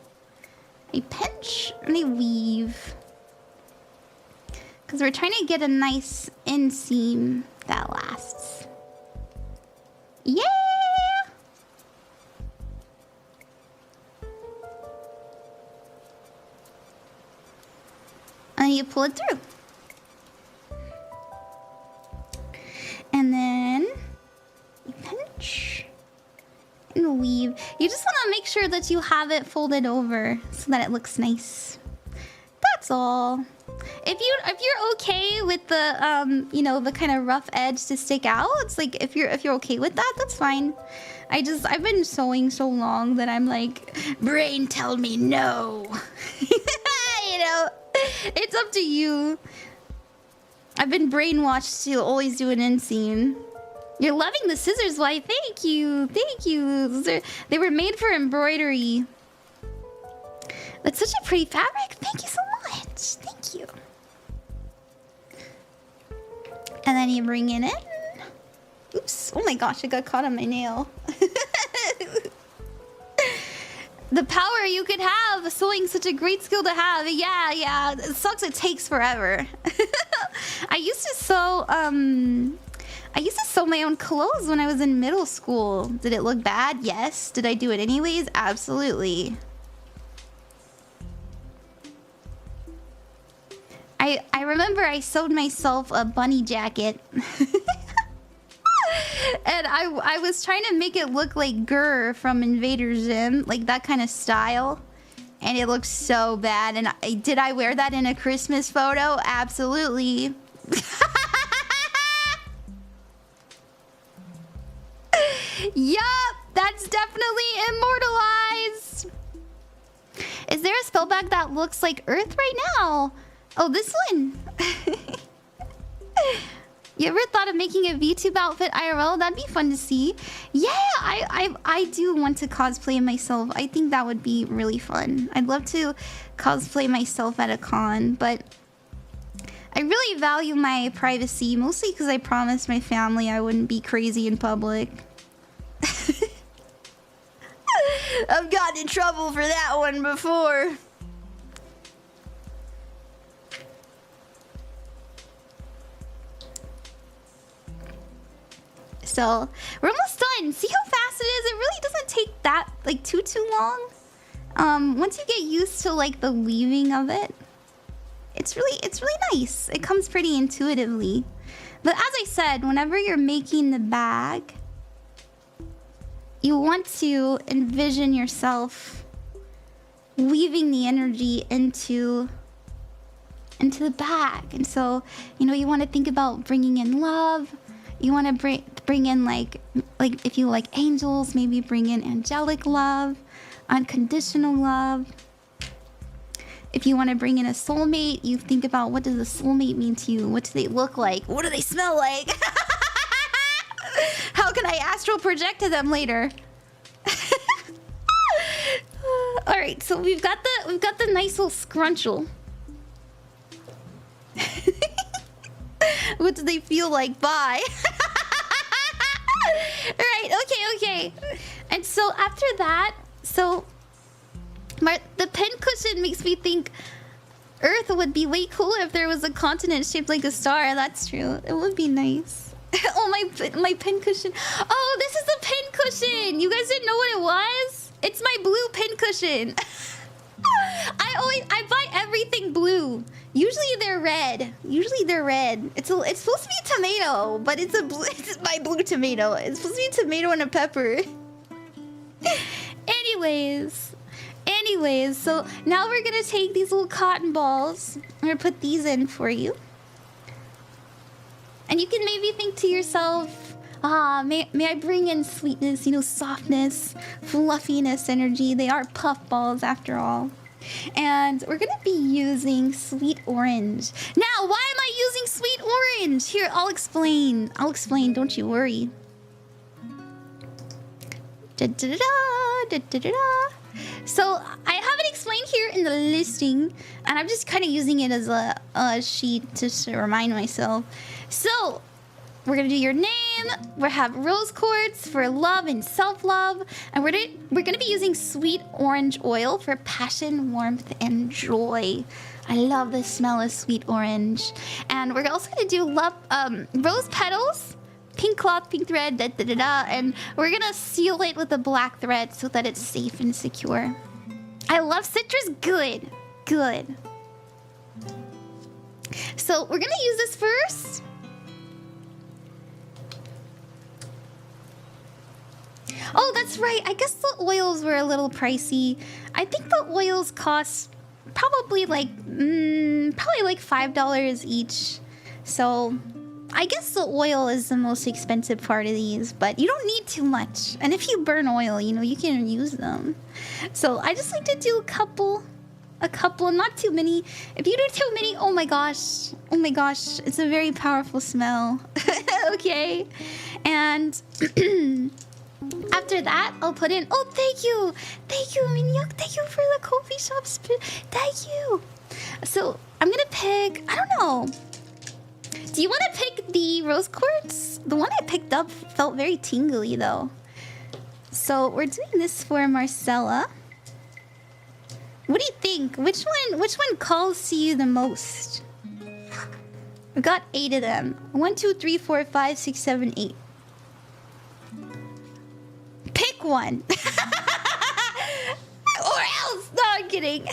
I pinch and I weave. Because we're trying to get a nice inseam that lasts. Yeah! And you pull it through. And then you pinch and weave. You just want to make sure that you have it folded over so that it looks nice. That's all. if you're okay with the you know, the kind of rough edge to stick out, it's like if you're okay with that, that's fine. I've been sewing so long that I'm like, brain tell me no. You know, it's up to you. I've been brainwashed to always do an inseam. You're loving the scissors, why? Thank you, thank you. They were made for embroidery. That's such a pretty fabric. Thank you so much. Thank you. And then you bring it in. Oops. Oh my gosh, I got caught on my nail. The power you could have. Sewing's such a great skill to have. Yeah. It sucks it takes forever. I used to sew my own clothes when I was in middle school. Did it look bad? Yes. Did I do it anyways? Absolutely. I remember I sewed myself a bunny jacket. And I was trying to make it look like Gawr from Invader Zim, like that kind of style. And it looked so bad. And did I wear that in a Christmas photo? Absolutely. Yup, that's definitely immortalized. Is there a spell bag that looks like Earth right now? Oh, this one. You ever thought of making a VTube outfit IRL? That'd be fun to see. Yeah, I do want to cosplay myself. I think that would be really fun. I'd love to cosplay myself at a con, but I really value my privacy, mostly because I promised my family I wouldn't be crazy in public. I've gotten in trouble for that one before. So we're almost done. See how fast it is? It really doesn't take that like too long. Once you get used to like the weaving of it, it's really nice. It comes pretty intuitively. But as I said, whenever you're making the bag, you want to envision yourself weaving the energy into the bag. And so, you know, you want to think about bringing in love. You want to bring in like if you like angels, maybe bring in angelic love, unconditional love. If you want to bring in a soulmate, you think about, what does a soulmate mean to you? What do they look like? What do they smell like? How can I astral project to them later? All right, so we've got the nice little scrunchel. What do they feel like? Bye. All right, okay. And so after that, the pin cushion makes me think Earth would be way cooler if there was a continent shaped like a star. That's true. It would be nice. Oh, my pin cushion. Oh, this is the pin cushion. You guys didn't know what it was? It's my blue pin cushion. I buy everything blue. Usually they're red. It's supposed to be tomato, but it's my blue tomato. It's supposed to be tomato and a pepper. Anyways, so now we're gonna take these little cotton balls. I'm gonna put these in for you. And you can maybe think to yourself, may I bring in sweetness, you know, softness, fluffiness, energy. They are puff balls after all. And we're gonna be using sweet orange. Now, why am I using sweet orange? Here, I'll explain, don't you worry. So I have it explained here in the listing, and I'm just kind of using it as a sheet just to remind myself. So we're gonna do your name. We have rose quartz for love and self-love, and we're gonna be using sweet orange oil for passion, warmth, and joy. I love the smell of sweet orange. And we're also gonna do rose petals, pink cloth, pink thread, and we're gonna seal it with a black thread so that it's safe and secure. I love citrus. Good. So we're gonna use this first. Oh, that's right. I guess the oils were a little pricey. I think the oils cost probably like probably like $5 each. So I guess the oil is the most expensive part of these, but you don't need too much. And if you burn oil, you know, you can use them. So I just like to do a couple, not too many. If you do too many, oh my gosh, it's a very powerful smell. Okay. And after that, I'll put in, oh, thank you, Minhyuk, thank you for the coffee shop thank you. So I'm gonna pick, I don't know. Do you want to pick the rose quartz? The one I picked up felt very tingly though. So we're doing this for Marcella. What do you think? Which one calls to you the most? We got 8 of them. 1, 2, 3, 4, 5, 6, 7, 8. Pick one. Or else. No, I'm kidding.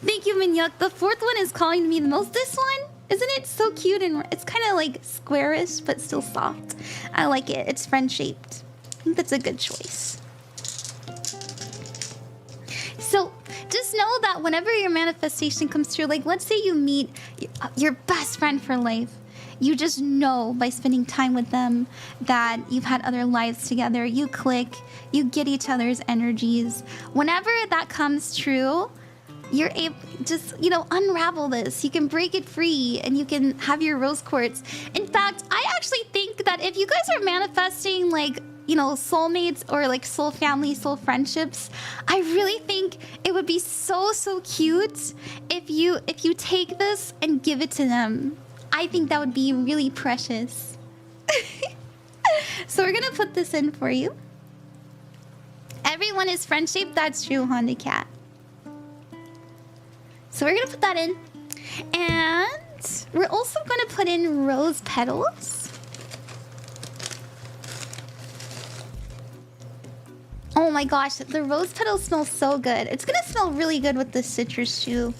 Thank you, Minhyuk. The 4th one is calling to me the most. This one, isn't it so cute? And it's kind of like squarish, but still soft. I like it. It's friend-shaped. I think that's a good choice. So just know that whenever your manifestation comes true, like let's say you meet your best friend for life, you just know by spending time with them that you've had other lives together. You click, you get each other's energies. Whenever that comes true, you're able just, you know, unravel this. You can break it free and you can have your rose quartz. In fact, I actually think that if you guys are manifesting like, you know, soulmates or like soul family, soul friendships, I really think it would be so cute if you take this and give it to them. I think that would be really precious. So we're gonna put this in for you. Everyone is friend-shaped. That's true, Honda Cat. So we're gonna put that in. And we're also gonna put in rose petals. Oh my gosh, the rose petals smell so good. It's gonna smell really good with the citrus too.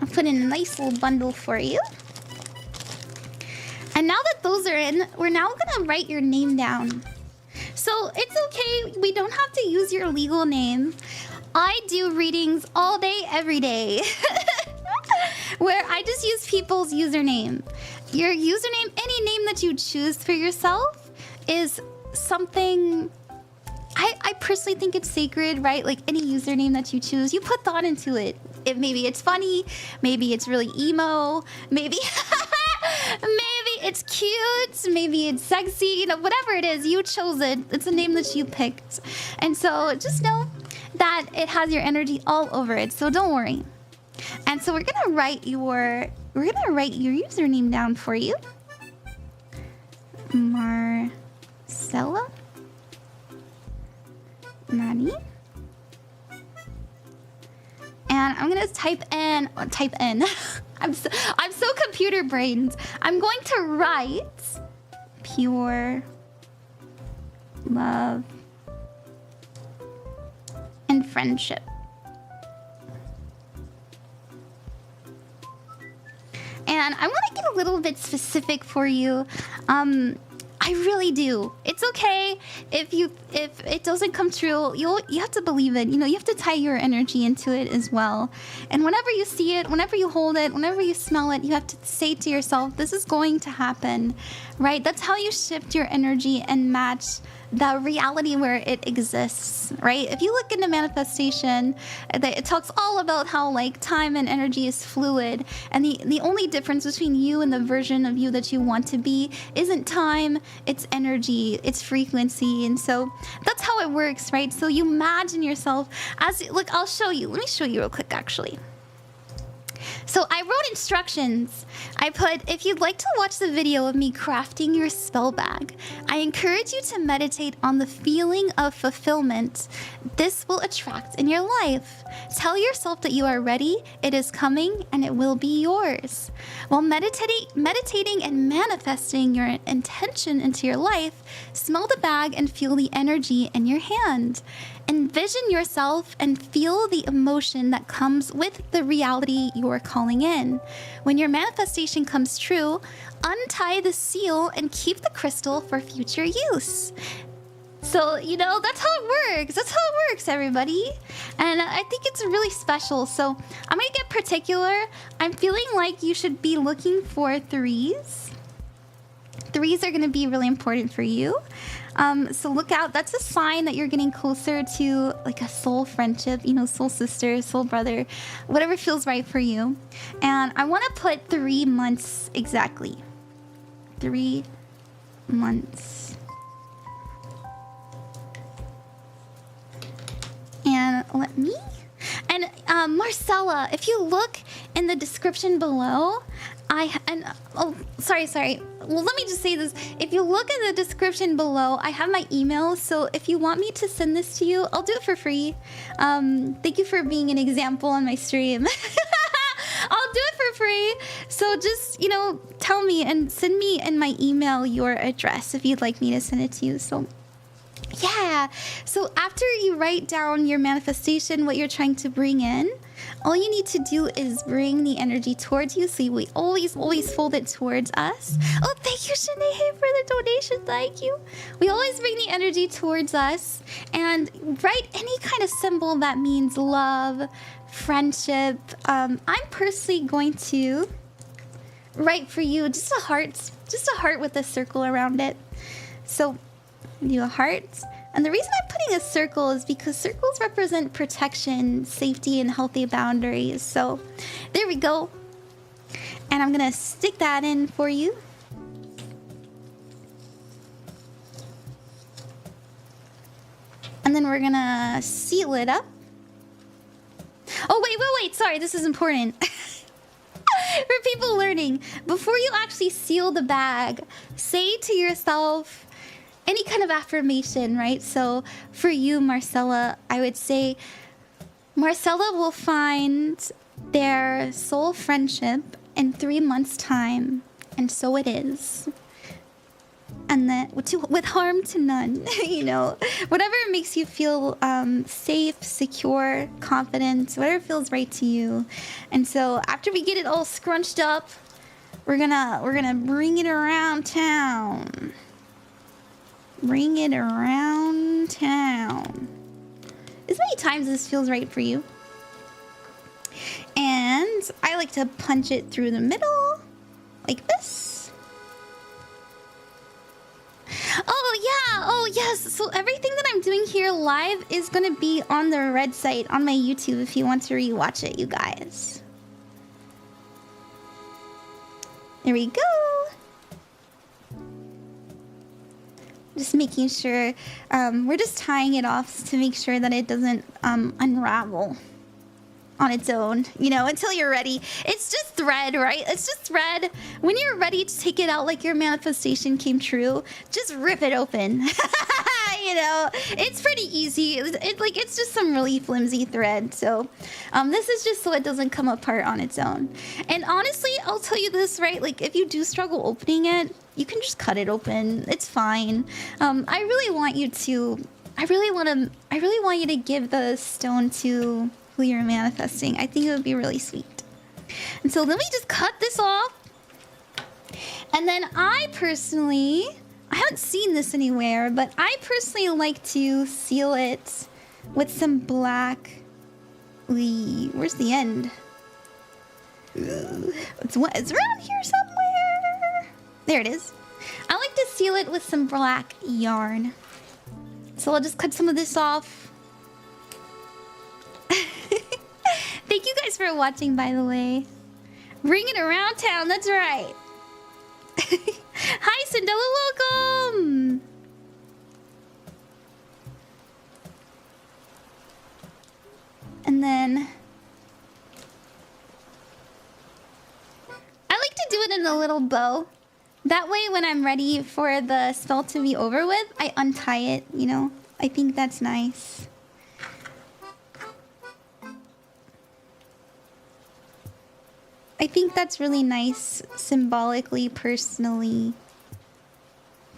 I'll put in a nice little bundle for you. And now that those are in, we're now gonna write your name down. So it's okay, we don't have to use your legal name. I do readings all day, every day. Where I just use people's username. Your username, any name that you choose for yourself is something... I personally think it's sacred, right? Like any username that you choose, you put thought into it. Maybe it's funny, maybe it's really emo, maybe... maybe it's cute, maybe it's sexy, you know, whatever it is, you chose it. It's a name that you picked. And so just know that it has your energy all over it, so don't worry. And so we're gonna write your username down for you. Marcella Nani. And I'm gonna type in. I'm so computer brained. I'm going to write pure love and friendship. And I want to get a little bit specific for you. I really do. It's okay if it doesn't come true. You have to believe it. You know, you have to tie your energy into it as well. And whenever you see it, whenever you hold it, whenever you smell it, you have to say to yourself, this is going to happen, right? That's how you shift your energy and match the reality where it exists, right? If you look into manifestation, it talks all about how like time and energy is fluid, and the only difference between you and the version of you that you want to be isn't time, it's energy, it's frequency. And so that's how it works, right? So you imagine yourself as, look, I'll show you. Let me show you real quick, actually. So I wrote instructions. I put, if you'd like to watch the video of me crafting your spell bag, I encourage you to meditate on the feeling of fulfillment this will attract in your life. Tell yourself that you are ready, it is coming, and it will be yours. While meditating and manifesting your intention into your life, smell the bag and feel the energy in your hand. Envision yourself and feel the emotion that comes with the reality you're calling in. When your manifestation comes true, untie the seal and keep the crystal for future use. So, you know, that's how it works. That's how it works, everybody. And I think it's really special. So I'm going to get particular. I'm feeling like you should be looking for threes. Threes are going to be really important for you. So look out. That's a sign that you're getting closer to like a soul friendship, you know, soul sister, soul brother, whatever feels right for you. And I want to put 3 months exactly. 3 months. And let me... And Marcella, if you look in the description below, sorry. Well, let me just say this. If you look in the description below, I have my email. So if you want me to send this to you, I'll do it for free. Thank you for being an example on my stream. I'll do it for free. So just, you know, tell me and send me in my email your address if you'd like me to send it to you. So yeah. So after you write down your manifestation, what you're trying to bring in, all you need to do is bring the energy towards you. So we always fold it towards us. Oh, thank you, Shenayhey, for the donation. Thank you. We always bring the energy towards us and write any kind of symbol that means love, friendship. I'm personally going to write for you just a heart with a circle around it. So do a heart. And the reason I'm putting a circle is because circles represent protection, safety, and healthy boundaries. So there we go. And I'm going to stick that in for you. And then we're going to seal it up. Oh, wait. Sorry, this is important. For people learning, before you actually seal the bag, say to yourself any kind of affirmation, right? So for you, Marcella, I would say Marcella will find their soul friendship in 3 months' time, and so it is. And then with harm to none, you know, whatever makes you feel safe, secure, confident, whatever feels right to you. And so after we get it all scrunched up, we're gonna bring it around town. Bring it around town. As many times as feels right for you. And I like to punch it through the middle, like this. Oh, yeah. Oh, yes. So everything that I'm doing here live is going to be on the red site on my YouTube if you want to rewatch it, you guys. There we go. Just making sure, we're just tying it off to make sure that it doesn't unravel on its own, you know, until you're ready. It's just thread, right? It's just thread. When you're ready to take it out like your manifestation came true, just rip it open. You know, it's pretty easy. It's just some really flimsy thread. So this is just so it doesn't come apart on its own. And honestly, I'll tell you this, right? Like if you do struggle opening it, you can just cut it open. It's fine. I really want you to give the stone to who you're manifesting. I think it would be really sweet. And so let me just cut this off. And then I haven't seen this anywhere, but I personally like to seal it with some black. Where's the end? It's around here somewhere. There it is. I like to seal it with some black yarn. So I'll just cut some of this off. Thank you guys for watching, by the way. Bring it around town, that's right. Hi, Cinderella, welcome. And then I like to do it in a little bow. That way, when I'm ready for the spell to be over with, I untie it, you know? I think that's nice. I think that's really nice, symbolically, personally,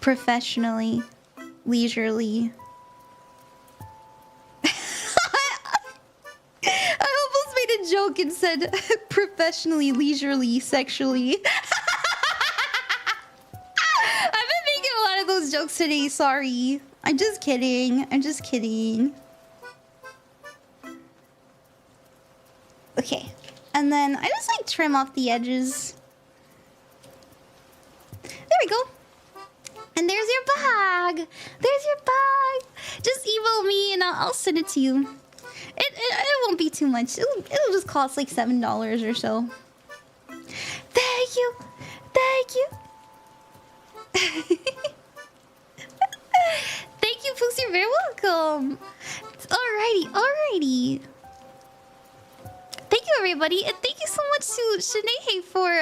professionally, leisurely. I almost made a joke and said professionally, leisurely, sexually. I've been making a lot of those jokes today, sorry. I'm just kidding. I'm just kidding. Okay. And then I just like trim off the edges. There we go. And there's your bag. There's your bag. Just email me and I'll send it to you. It won't be too much. It'll just cost like $7 or so. Thank you. Thank you. Thank you, Pooks. You're very welcome. Alrighty, alrighty. Thank you, everybody, and thank you so much to Shenayhey for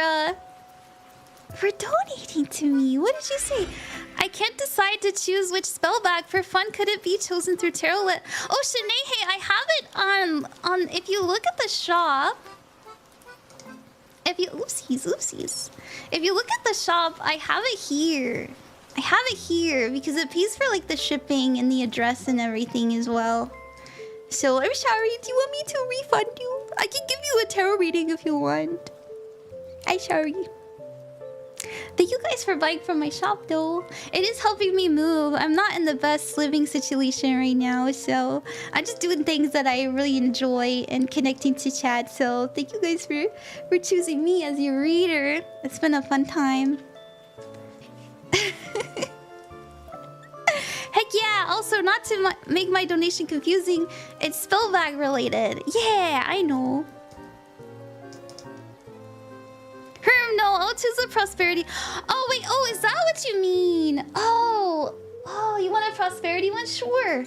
donating to me. What did you say? I can't decide to choose which spell bag. For fun, could it be chosen through tarot lit? Oh, Shenayhey, I have it on. If you look at the shop. If you oopsies. If you look at the shop, I have it here. I have it here because it pays for like the shipping and the address and everything as well. So I'm sorry. Do you want me to refund you? I can give you a tarot reading if you want. I'm sorry. Thank you guys for buying from my shop though. It is helping me move. I'm not in the best living situation right now, so I'm just doing things that I really enjoy and connecting to chat. So thank you guys for choosing me as your reader. It's been a fun time. Heck yeah! Also, not to make my donation confusing, it's spell bag related. Yeah, I know. No, I'll choose a prosperity. Oh wait, oh, is that what you mean? Oh, you want a prosperity one? Sure.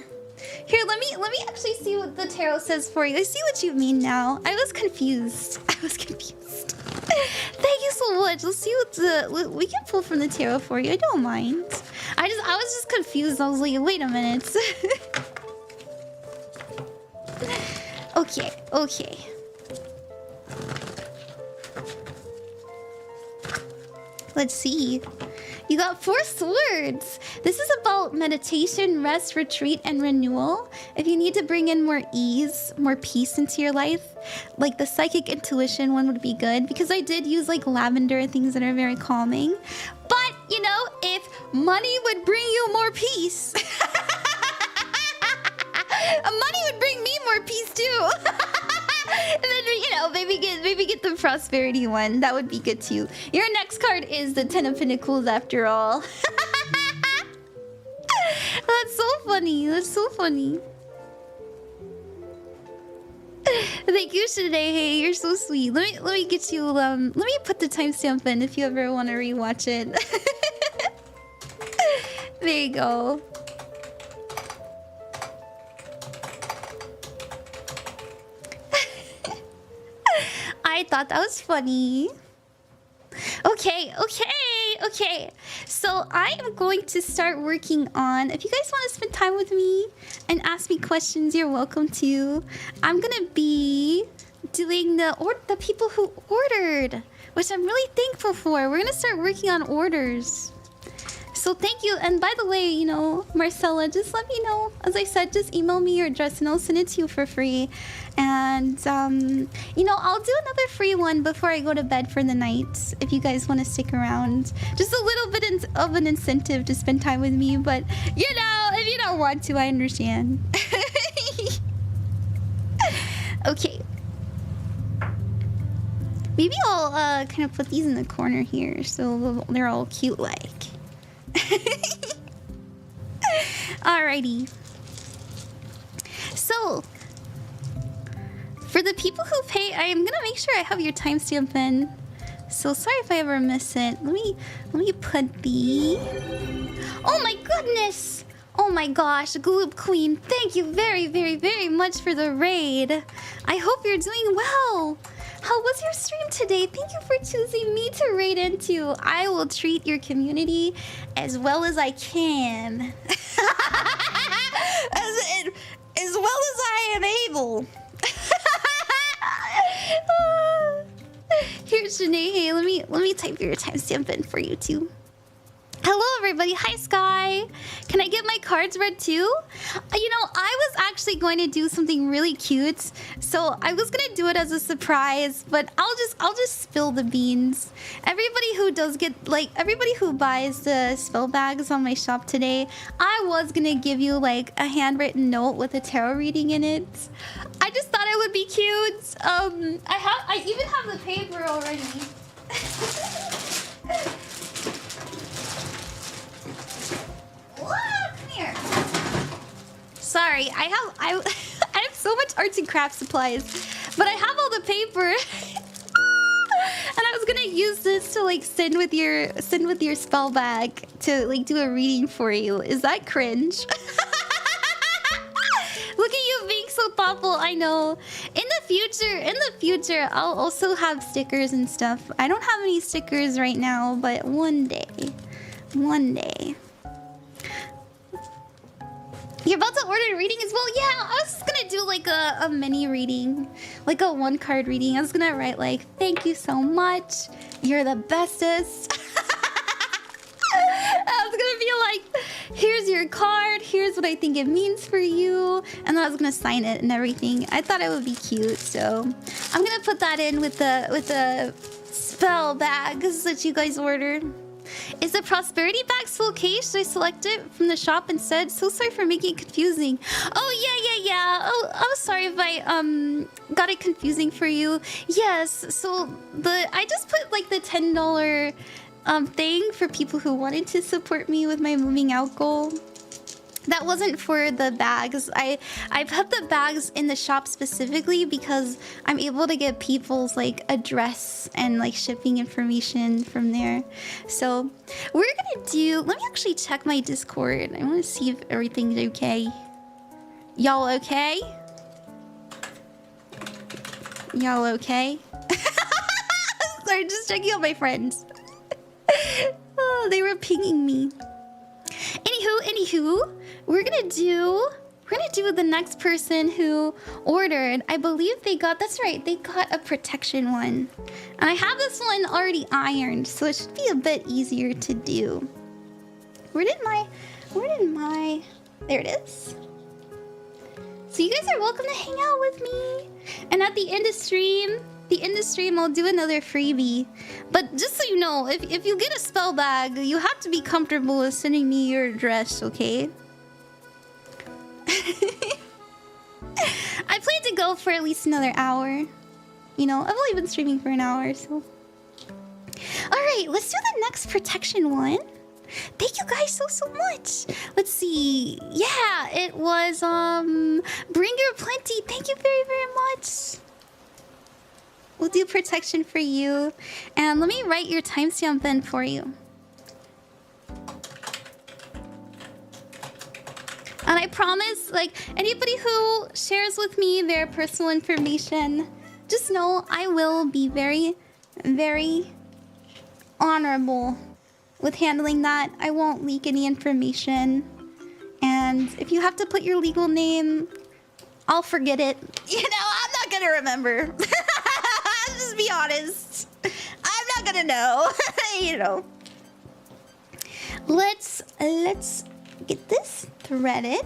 Here, let me actually see what the tarot says for you. I see what you mean now. I was confused. Thank you so much. Let's see what we can pull from the tarot for you. I don't mind. I was just confused. I was like, wait a minute. Okay. Let's see. You got 4 swords. This is about meditation, rest, retreat, and renewal. If you need to bring in more ease, more peace into your life, like the psychic intuition one would be good, because I did use like lavender, things that are very calming. But, you know, if money would bring you more peace, money would bring me more peace too. And then, you know, maybe get the prosperity one. That would be good too. Your next card is the Ten of Pentacles after all. That's so funny. That's so funny. Thank you, Shenayhey. You're so sweet. Let me get you let me put the timestamp in if you ever want to rewatch it. There you go. I thought that was funny. Okay. So I am going to start working on... If you guys want to spend time with me and ask me questions, you're welcome to. I'm going to be doing the people who ordered, which I'm really thankful for. We're going to start working on orders. So thank you. And by the way, you know, Marcella, just let me know. As I said, just email me your address and I'll send it to you for free. And, you know, I'll do another free one before I go to bed for the night. If you guys want to stick around. Just a little bit of an incentive to spend time with me. But, you know, if you don't want to, I understand. Okay. Maybe I'll kind of put these in the corner here so they're all cute like. Alrighty. So, for the people who pay, I am gonna make sure I have your timestamp in. So sorry if I ever miss it. Let me put the... Oh my goodness! Oh my gosh, Gloop Queen, thank you very, very, very much for the raid. I hope you're doing well. How was your stream today? Thank you for choosing me to raid into. I will treat your community as well as I can. as well as I am able. Here's Shenayhey. Let me type your timestamp in for you too. Hello everybody. Hi, Sky. Can I get my cards read too? You know, I was actually going to do something really cute. So I was gonna do it as a surprise, but I'll just spill the beans. Everybody who does get, like, everybody who buys the spell bags on my shop today, I was gonna give you like a handwritten note with a tarot reading in it. I just thought it would be cute. I even have the paper already. Come here. Sorry, I have so much arts and crafts supplies, but I have all the paper. And I was gonna use this to like send with your spell bag to like do a reading for you. Is that cringe? Look at you being so thoughtful. I know. In the future, I'll also have stickers and stuff. I don't have any stickers right now, but one day. You're about to order a reading as well? Yeah, I was just gonna do like a mini reading, like a one card reading. I was gonna write like, thank you so much. You're the bestest. I was gonna be like, here's your card. Here's what I think it means for you. And then I was gonna sign it and everything. I thought it would be cute. So I'm gonna put that in with the spell bags that you guys ordered. Is the prosperity bag still okay? Should I select it from the shop instead? So sorry for making it confusing. Oh yeah. Oh, I'm sorry if I got it confusing for you. Yes. So I just put like the $10 thing for people who wanted to support me with my moving out goal. That wasn't for the bags. I put the bags in the shop specifically because I'm able to get people's like address and like shipping information from there. So we're gonna do, let me actually check my Discord. I want to see if everything's okay. Y'all okay? Y'all okay? Sorry, just checking out my friends. Oh, they were pinging me. Anywho, we're gonna do the next person who ordered. I believe they got, that's right, they got a protection one. And I have this one already ironed, so it should be a bit easier to do. Where did my, there it is. So you guys are welcome to hang out with me. And at the end of stream, I'll do another freebie. But just so you know, if you get a spell bag, you have to be comfortable with sending me your address, okay? I plan to go for at least another hour. You know, I've only been streaming for an hour, so. Alright, let's do the next protection one. Thank you guys so much. Let's see. Yeah, it was BringerOfPlenty. Thank you very much. We'll do protection for you. And let me write your timestamp in for you. And I promise, like, anybody who shares with me their personal information, just know I will be very, very honorable with handling that. I won't leak any information. And if you have to put your legal name, I'll forget it. You know, I'm not gonna remember. Just be honest. I'm not gonna know. You know. Let's get this threaded.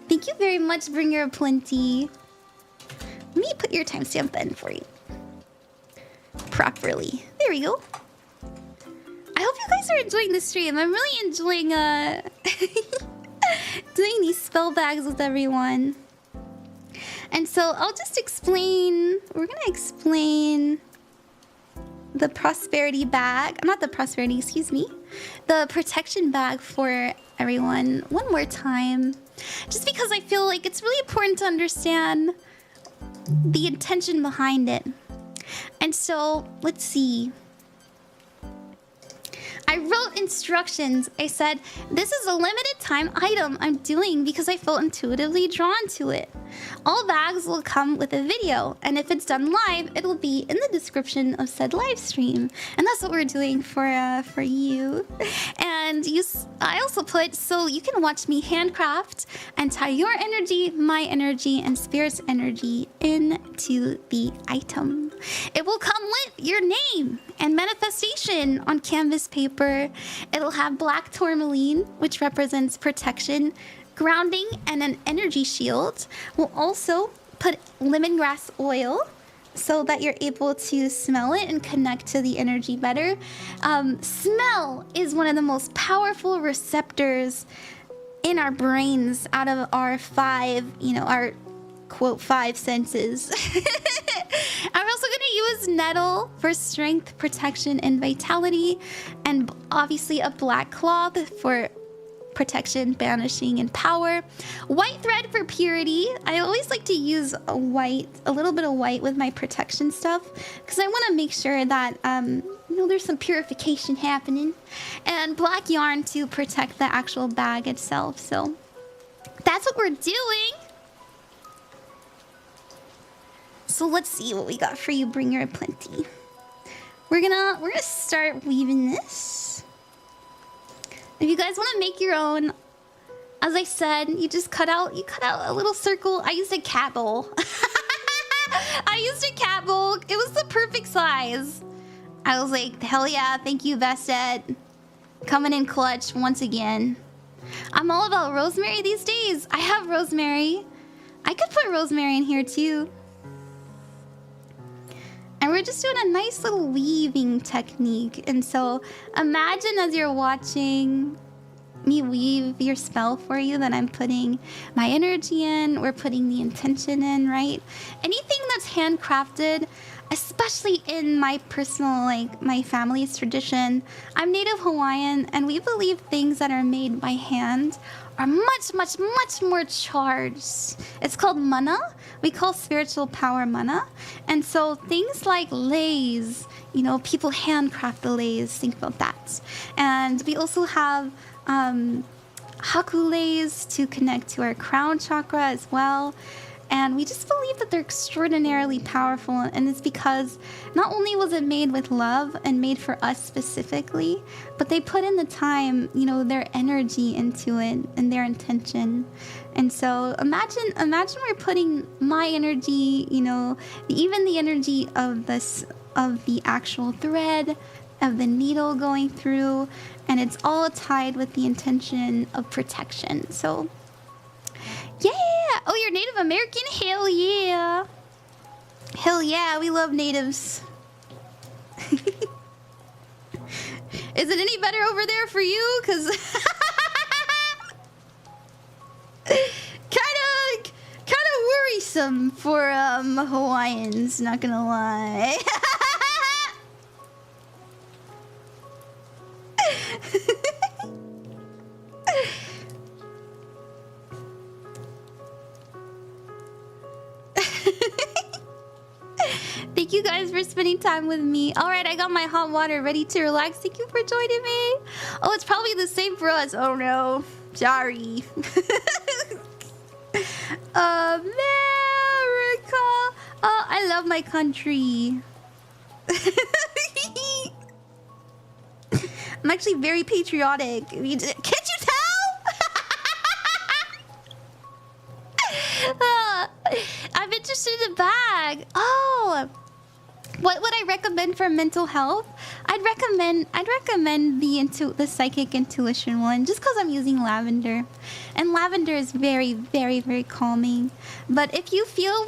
Thank you very much, BringerOfPlenty. Let me put your timestamp in for you. Properly. There we go. I hope you guys are enjoying the stream. I'm really enjoying doing these spell bags with everyone. And so I'll just explain, we're gonna explain the prosperity bag, not the prosperity, excuse me, the protection bag for everyone one more time. Just because I feel like it's really important to understand the intention behind it. And so, let's see. I wrote instructions. I said, this is a limited time item I'm doing because I felt intuitively drawn to it. All bags will come with a video, and if it's done live, it will be in the description of said live stream. And that's what we're doing for you. And I also put, so you can watch me handcraft and tie your energy, my energy, and spirit's energy into the item. It will come with your name and manifestation on canvas paper. It'll have black tourmaline, which represents protection, grounding, and an energy shield. We'll also put lemongrass oil so that you're able to smell it and connect to the energy better. Smell is one of the most powerful receptors in our brains out of our five, our quote, five senses. I'm also going to use nettle for strength, protection, and vitality, and obviously a black cloth for protection, banishing, and power. White thread for purity. I always like to use a little bit of white with my protection stuff because I want to make sure that there's some purification happening. And black yarn to protect the actual bag itself. So that's what we're doing. So let's see what we got for you, BringerOfPlenty. We're gonna start weaving this. If you guys want to make your own, as I said, you cut out a little circle. I used a cat bowl. I used a cat bowl. It was the perfect size. I was like, hell yeah, thank you, Vestet. Coming in clutch once again. I'm all about rosemary these days. I have rosemary. I could put rosemary in here too. And we're just doing a nice little weaving technique. And so imagine as you're watching me weave your spell for you that I'm putting my energy in, we're putting the intention in, right? Anything that's handcrafted, especially in my personal, my family's tradition. I'm Native Hawaiian, and we believe things that are made by hand are much, much, much more charged. It's called mana. We call spiritual power mana. And so things like leis, people handcraft the leis. Think about that. And we also have haku leis to connect to our crown chakra as well. And we just believe that they're extraordinarily powerful. And it's because not only was it made with love and made for us specifically, but they put in the time, their energy into it and their intention. And so imagine we're putting my energy, even the energy of the actual thread, of the needle going through, and it's all tied with the intention of protection. So yeah! Oh, you're Native American? Hell yeah! Hell yeah, we love natives. Is it any better over there for you? Cause kinda worrisome for Hawaiians, not gonna lie. Thank you guys for spending time with me. All right, I got my hot water ready to relax. Thank you for joining me. Oh, it's probably the same for us. Oh no, sorry. America. Oh, I love my country. I'm actually very patriotic. Can't you tell? I'm interested in the bag. Oh, what would I recommend for mental health? I'd recommend the psychic intuition one, just because I'm using lavender, and lavender is very, very, very calming. But if you feel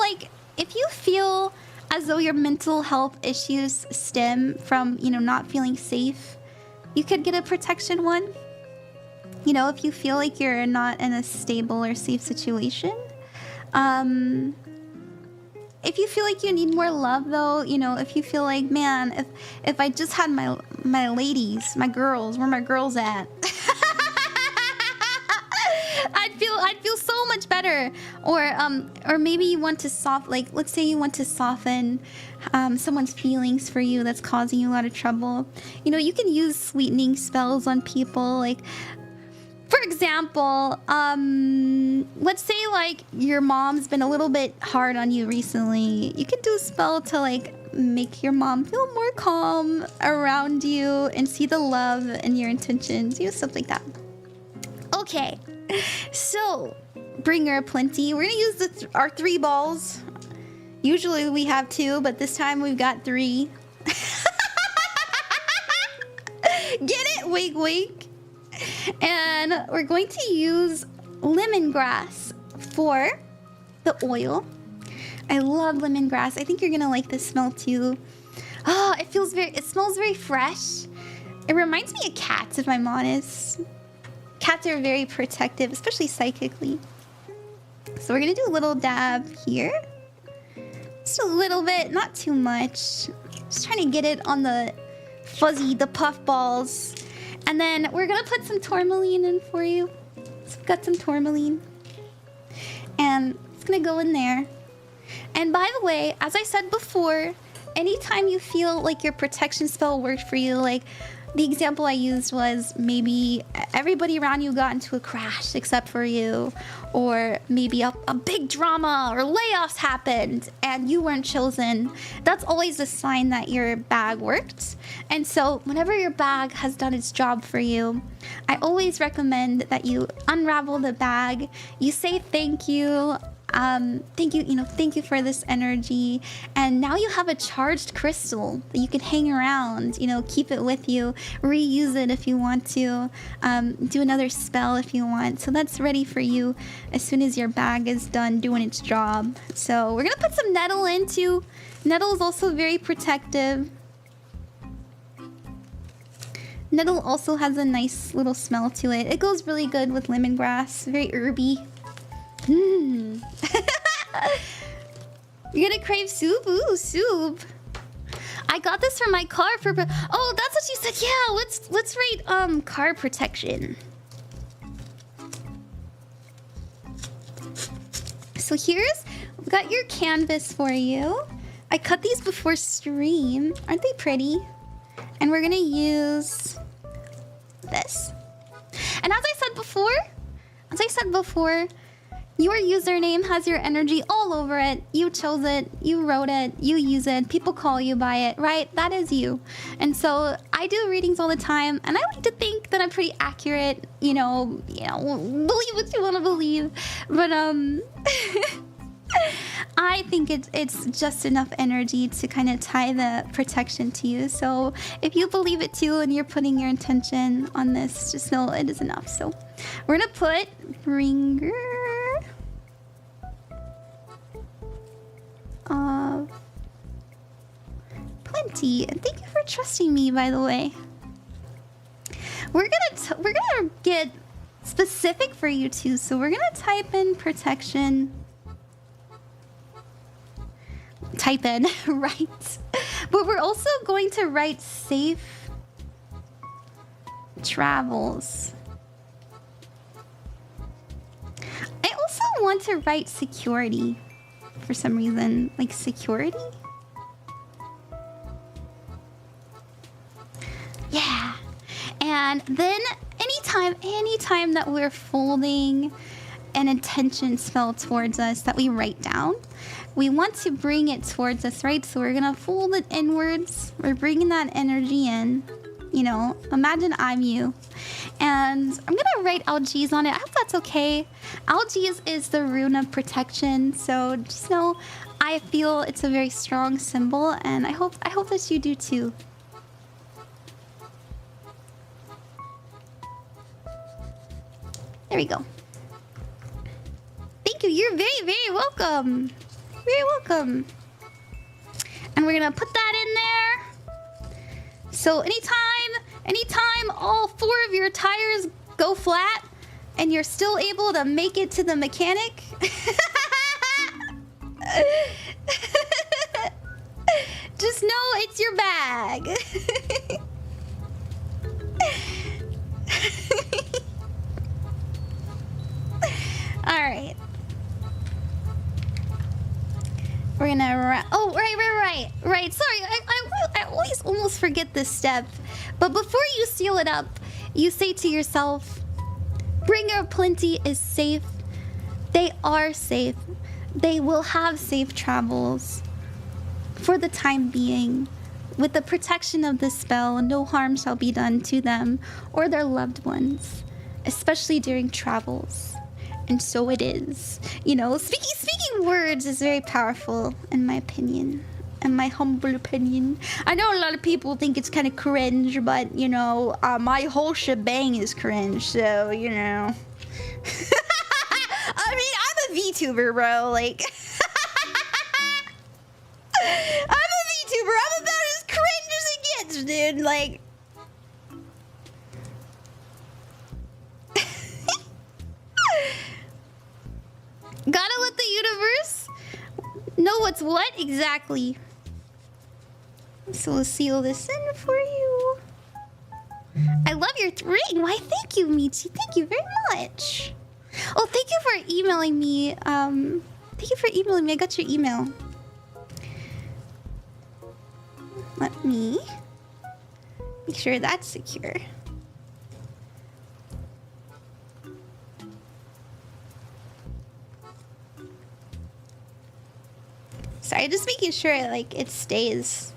as though your mental health issues stem from not feeling safe, you could get a protection one. If you feel like you're not in a stable or safe situation. If you feel like you need more love, though, if you feel like, man, if I just had my ladies, my girls, where my girls at? I'd feel so much better. Or maybe you want to let's say you want to soften someone's feelings for you that's causing you a lot of trouble. You can use sweetening spells on people, for example, let's say your mom's been a little bit hard on you recently. You can do a spell to make your mom feel more calm around you and see the love and your intentions, stuff like that. Okay, so BringerOfPlenty, we're gonna use our 3 balls. Usually we have 2, but this time we've got 3. Get it? Wink, wink. And we're going to use lemongrass for the oil. I love lemongrass. I think you're gonna like this smell too. Oh, it smells very fresh. It reminds me of cats, if I'm honest. Cats are very protective, especially psychically. So we're gonna do a little dab here. Just a little bit, not too much. Just trying to get it on the puff balls. And then we're gonna put some tourmaline in for you. So we've got some tourmaline. And it's gonna go in there. And by the way, as I said before, anytime you feel like your protection spell worked for you, like the example I used was maybe everybody around you got into a crash except for you, or maybe a big drama or layoffs happened and you weren't chosen. That's always a sign that your bag worked. And so whenever your bag has done its job for you, I always recommend that you unravel the bag, you say thank you, thank you for this energy, and now you have a charged crystal that you can hang around, keep it with you, reuse it if you want to, do another spell if you want. So that's ready for you as soon as your bag is done doing its job. So we're gonna put some nettle in too. Nettle is also very protective. Nettle also has a nice little smell to it. It goes really good with lemongrass, very herby. You're gonna crave soup? Ooh, soup. I got this from my car for... Oh, that's what you said. Yeah, let's rate car protection. So we've got your canvas for you. I cut these before stream. Aren't they pretty? And we're gonna use this. And as I said before, your username has your energy all over it. You chose it, you wrote it, you use it, people call you by it, right? That is you. And so I do readings all the time, and I like to think that I'm pretty accurate, believe what you want to believe. But I think it's just enough energy to kind of tie the protection to you. So if you believe it too and you're putting your intention on this, just know it is enough. So we're gonna put Bringer of Plenty. And thank you for trusting me, by the way. We're gonna get specific for you too. So we're gonna type in protection. Type in, right? But we're also going to write safe travels. I also want to write security for some reason, like security. Yeah. And then anytime that we're folding an intention spell towards us that we write down, we want to bring it towards us, right? So we're gonna fold it inwards. We're bringing that energy in. Imagine I'm you. And I'm gonna write Algiz on it. I hope that's okay. Algiz is the rune of protection. So just know I feel it's a very strong symbol, and I hope that you do too. There we go. Thank you. You're very, very welcome. Very welcome. And we're gonna put that in there. So anytime all 4 of your tires go flat and you're still able to make it to the mechanic, just know it's your bag. All right. We're gonna... Oh, right. Sorry, I always almost forget this step. But before you seal it up, you say to yourself, BringerOfPlenty is safe. They are safe. They will have safe travels. For the time being, with the protection of this spell, no harm shall be done to them or their loved ones, especially during travels. And so it is. Speaking words is very powerful, in my opinion. in my humble opinion. I know a lot of people think it's kind of cringe, but, you know, my whole shebang is cringe, so, you know. I mean, I'm a VTuber, bro, like... I'm a VTuber, I'm about as cringe as it gets, dude, like... Gotta let the universe know what's what exactly. So we'll seal this in for you. I love your ring. Why, thank you, Michi. Thank you very much. Oh, thank you for emailing me. Thank you for emailing me. I got your email. Let me make sure that's secure. Sorry, just making sure like it stays.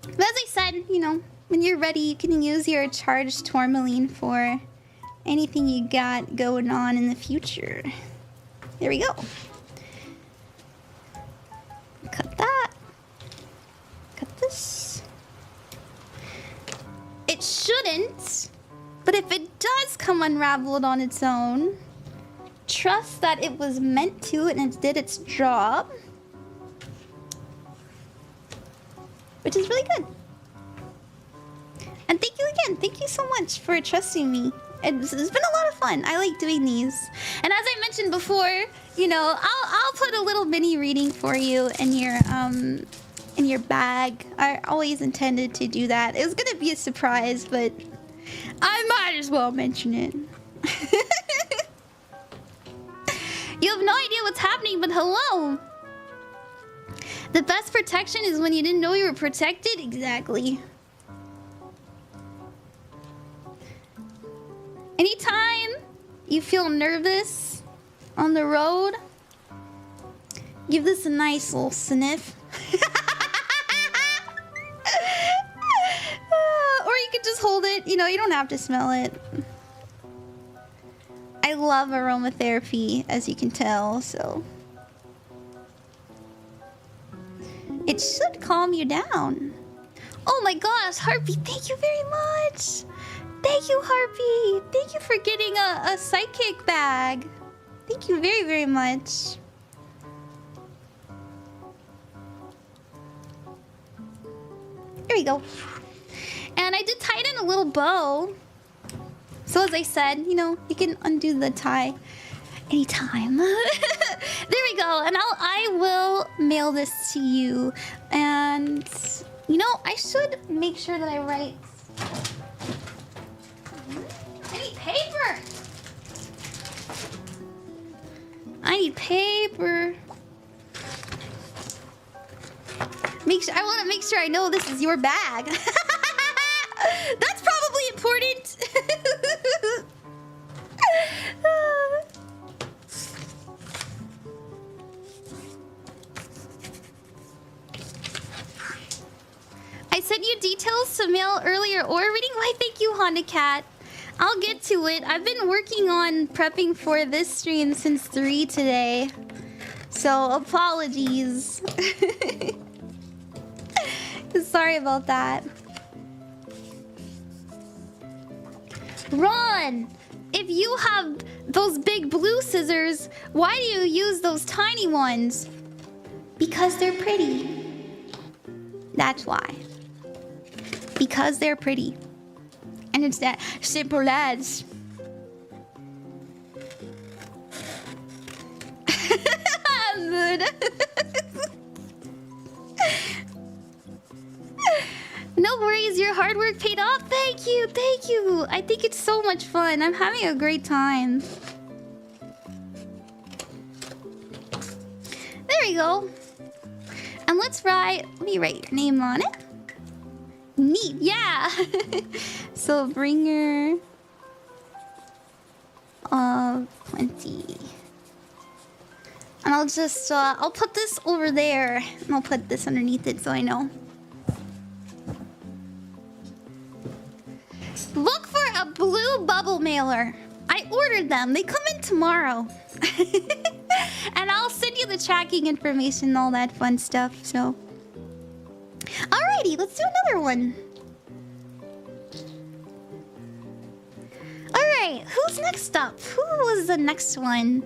But as I said, you know, when you're ready, you can use your charged tourmaline for anything you got going on in the future. There we go. Cut that. Cut this. It shouldn't, but if it does come unraveled on its own, trust that it was meant to and it did its job. Which is really good. And thank you again. Thank you so much for trusting me. It's been a lot of fun. I like doing these. And as I mentioned before, you know, I'll put a little mini reading for you in your bag. I always intended to do that. It was gonna be a surprise, but I might as well mention it. You have no idea what's happening, but hello. The best protection is when you didn't know you were protected. Exactly. Anytime you feel nervous on the road, give this a nice little sniff. Or you could just hold it. You know, you don't have to smell it. I love aromatherapy, as you can tell, so... It should calm you down. Oh my gosh, Harpy, thank you very much! Thank you, Harpy! Thank you for getting a psychic bag. Thank you very, very much. There we go. And I did tie it in a little bow. So as I said, you know, you can undo the tie anytime. There we go. And I will mail this to you. And, you know, I should make sure that I write... I need paper! I need paper. I want to make sure I know this is your bag. That's probably important. I sent you details to mail earlier or reading. Why, thank you, Honda Cat. I'll get to it. I've been working on prepping for this stream since 3 today. So, apologies. Sorry about that. Ron! If you have those big blue scissors, why do you use those tiny ones? Because they're pretty. That's why. Because they're pretty. And it's that simple, lads. Mood. No worries, your hard work paid off. Thank you, thank you. I think it's so much fun. I'm having a great time. There we go. And let me write your name on it. Neat, yeah. So bringer of plenty. And I'll just, I'll put this over there. And I'll put this underneath it so I know. Look for a blue bubble mailer. I ordered them. They come in tomorrow. And I'll send you the tracking information and all that fun stuff, so. Alrighty, let's do another one. Alright, who's next up? Who was the next one?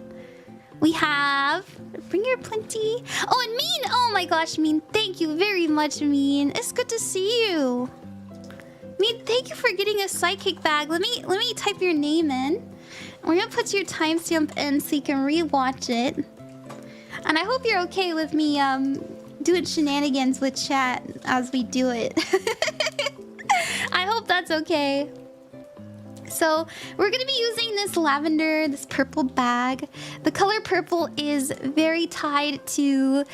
We have BringerOfPlenty. Oh, and Mean! Oh my gosh, Mean. Thank you very much, Mean. It's good to see you. Mean, thank you for getting a psychic bag. Let me type your name in. We're gonna put your timestamp in so you can rewatch it. And I hope you're okay with me doing shenanigans with chat as we do it. I hope that's okay. So we're gonna be using this lavender, this purple bag. The color purple is very tied to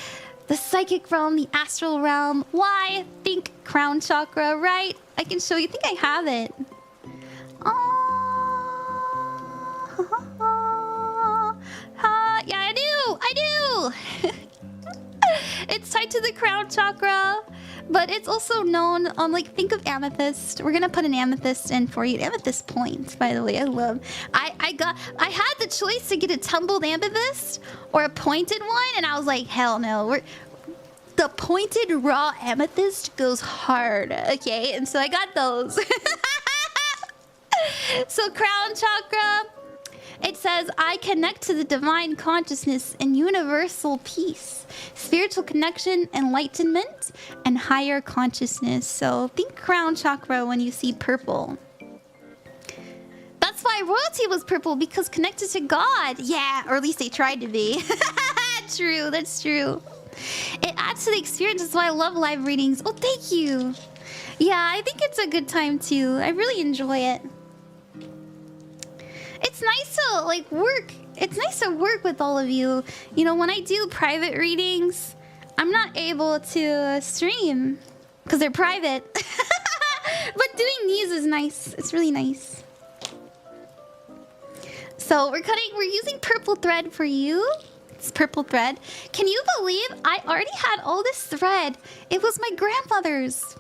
the psychic realm, the astral realm. Why? Think crown chakra, right? I can show you. I think I have it. Yeah, I do. It's tied to the crown chakra, but it's also known on, like, think of amethyst. We're gonna put an amethyst in for you. Amethyst points, by the way. I had the choice to get a tumbled amethyst or a pointed one, and I was like, hell no. The pointed raw amethyst goes hard, okay? And so I got those. So crown chakra, it says, I connect to the divine consciousness and universal peace, spiritual connection, enlightenment, and higher consciousness. So think crown chakra when you see purple. That's why royalty was purple, because connected to God. Yeah, or at least they tried to be. True, that's true. It adds to the experience. That's why I love live readings. Oh, thank you. Yeah, I think it's a good time too. I really enjoy it. It's nice to, like, work. It's nice to work with all of you. You know, when I do private readings, I'm not able to stream because they're private. But doing these is nice. It's really nice. So we're using purple thread for you. It's purple thread. Can you believe I already had all this thread? It was my grandmother's.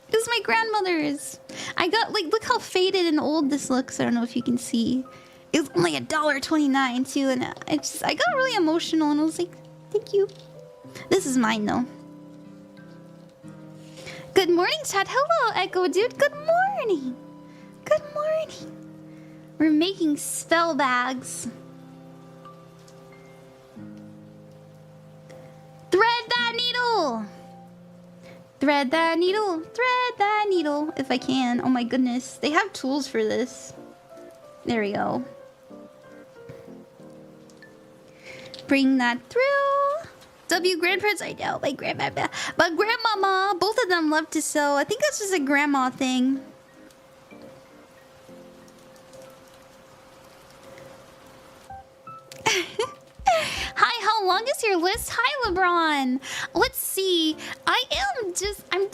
It was my grandmother's. I got, like, look how faded and old this looks. I don't know if you can see. It was only $1.29 too, and I got really emotional, and I was like, thank you. This is mine though. Good morning, chat. Hello, Echo Dude. Good morning. Good morning. We're making spell bags. Thread that needle. Thread that needle. Thread that needle. If I can. Oh my goodness. They have tools for this. There we go. Bring that through. W grandparents, I know. My grandmama. My grandmama. Both of them love to sew. I think that's just a grandma thing. Hi, how long is your list? Hi, LeBron. Let's see. I'm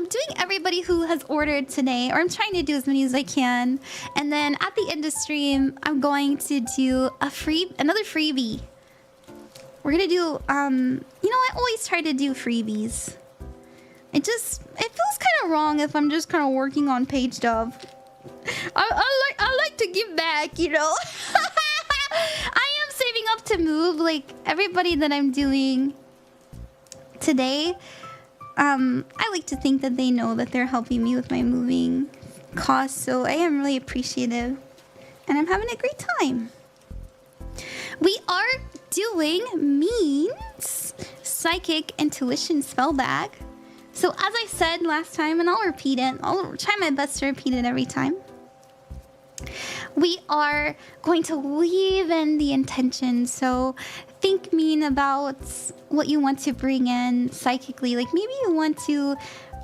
doing everybody who has ordered today, or I'm trying to do as many as I can. And then at the end of stream, I'm going to do another freebie. We're gonna do, you know, I always try to do freebies. It feels kind of wrong if I'm just kind of working on page stuff. I like to give back, you know. I am saving up to move, like, everybody that I'm doing today. I like to think that they know that they're helping me with my moving costs, so I am really appreciative. And I'm having a great time. We are doing Mean's Psychic Intuition Spell Bag. So as I said last time, and I'll repeat it, I'll try my best to repeat it every time. We are going to weave in the intention. So think, Mean, about what you want to bring in psychically. Like maybe you want to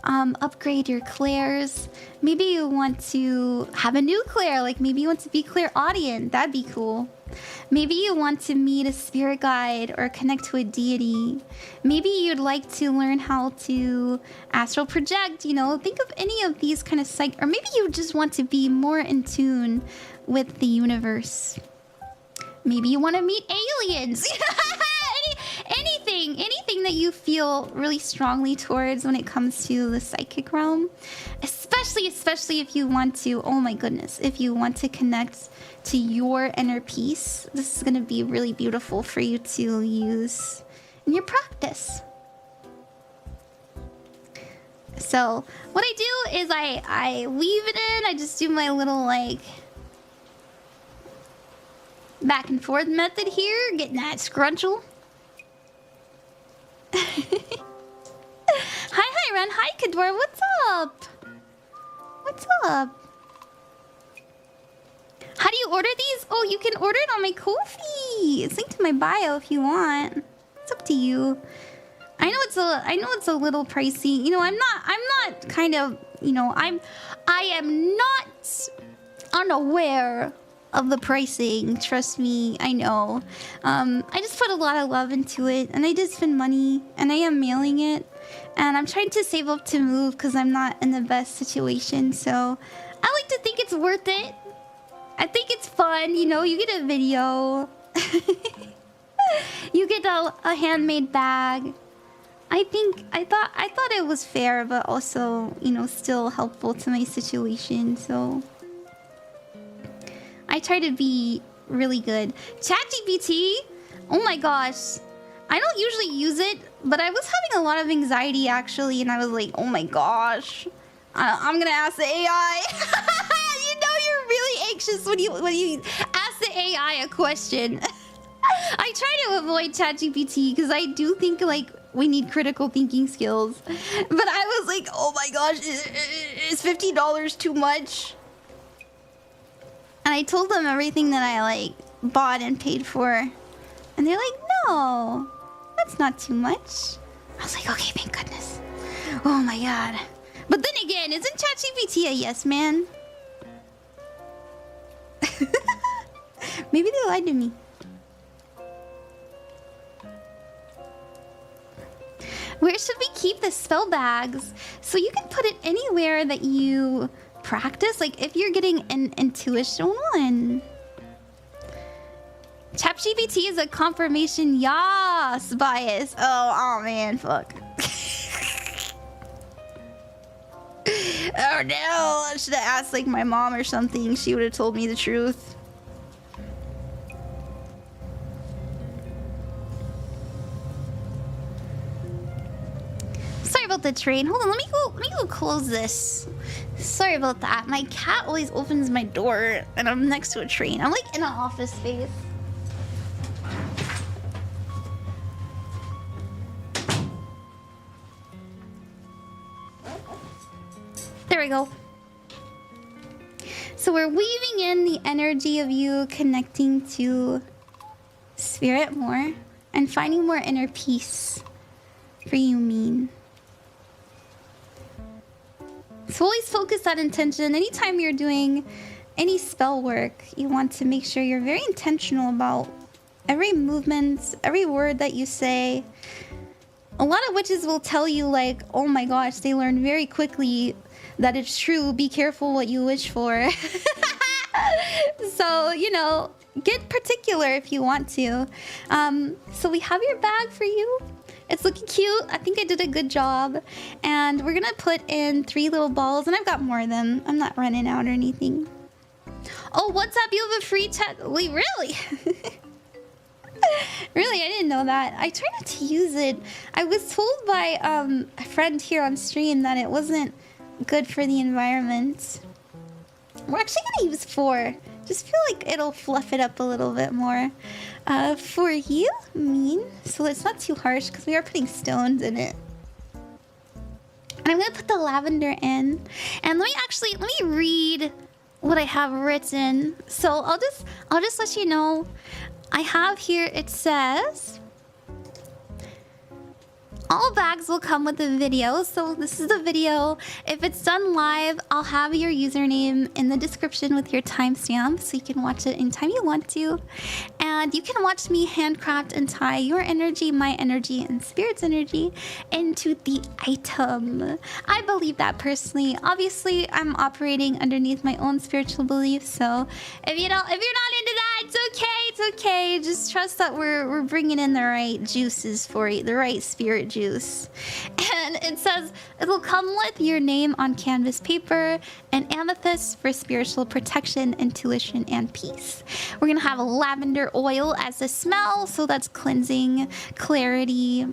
upgrade your clairs. Maybe you want to have a new clair. Like maybe you want to be clairaudient. That'd be cool. Maybe you want to meet a spirit guide or connect to a deity. Maybe you'd like to learn how to astral project, you know, think of any of these kind of or maybe you just want to be more in tune with the universe. Maybe you want to meet aliens. Anything. anything that you feel really strongly towards when it comes to the psychic realm, especially if you want to, oh my goodness, if you want to connect to your inner peace, this is going to be really beautiful for you to use in your practice. So what I do is I weave it in. I just do my little like back and forth method here, getting that scrunchel. Hi Ren, hi Kador, what's up? What's up? How do you order these? Oh, you can order it on my Ko-fi. It's linked to my bio if you want. It's up to you. I know it's a little pricey. You know, I'm not kind of, you know, I am not unaware of the pricing. Trust me, I know. I just put a lot of love into it, and I did spend money, and I am mailing it, and I'm trying to save up to move because I'm not in the best situation. So I like to think it's worth it. I think it's fun, you know. You get a video, you get a handmade bag. I thought it was fair, but also, you know, still helpful to my situation. So I try to be really good. ChatGPT, oh my gosh, I don't usually use it, but I was having a lot of anxiety actually, and I was like, oh my gosh, I'm gonna ask the AI. You know, you're really anxious when you ask the AI a question. I try to avoid ChatGPT because I do think like we need critical thinking skills, but I was like, oh my gosh, is $50 too much? And I told them everything that I like bought and paid for, and they're like, no, that's not too much. I was like, okay, thank goodness. Oh my god. But then again, isn't ChatGPT a yes man? Maybe they lied to me. Where should we keep the spell bags? So you can put it anywhere that you practice. Like if you're getting an intuition one. ChatGPT is a confirmation yas bias. Oh man, fuck. Oh no, I should have asked like my mom or something. She would have told me the truth. Sorry about the train. Hold on, let me go close this. Sorry about that. My cat always opens my door and I'm next to a train. I'm like in an office space. There we go. So we're weaving in the energy of you connecting to spirit more and finding more inner peace for you, Mean. So always focus that intention. Anytime you're doing any spell work, you want to make sure you're very intentional about every movement, every word that you say. A lot of witches will tell you like, oh my gosh, they learn very quickly that it's true. Be careful what you wish for. So, you know, get particular if you want to. So we have your bag for you. It's looking cute. I think I did a good job. And we're gonna put in 3 little balls, and I've got more of them. I'm not running out or anything. Oh, what's up? You have a free chat. Wait, really? Really, I didn't know that. I try not to use it. I was told by a friend here on stream that it wasn't good for the environment. We're actually gonna use 4. Just feel like it'll fluff it up a little bit more. For you, Mean. So it's not too harsh because we are putting stones in it. And I'm gonna put the lavender in. And let me read what I have written. So I'll just let you know. I have here, it says, All bags will come with a video, so this is the video. If it's done live, I'll have your username in the description with your timestamp, so you can watch it anytime you want to. And you can watch me handcraft and tie your energy, my energy, and spirit's energy into the item. I believe that personally. Obviously, I'm operating underneath my own spiritual beliefs, so if you're not into that, it's okay. It's okay. Just trust that we're bringing in the right juices for you, the right spirit juice. And it says it'll come with your name on canvas paper and amethyst for spiritual protection, intuition, and peace. We're gonna have a lavender oil as a smell, so that's cleansing, clarity,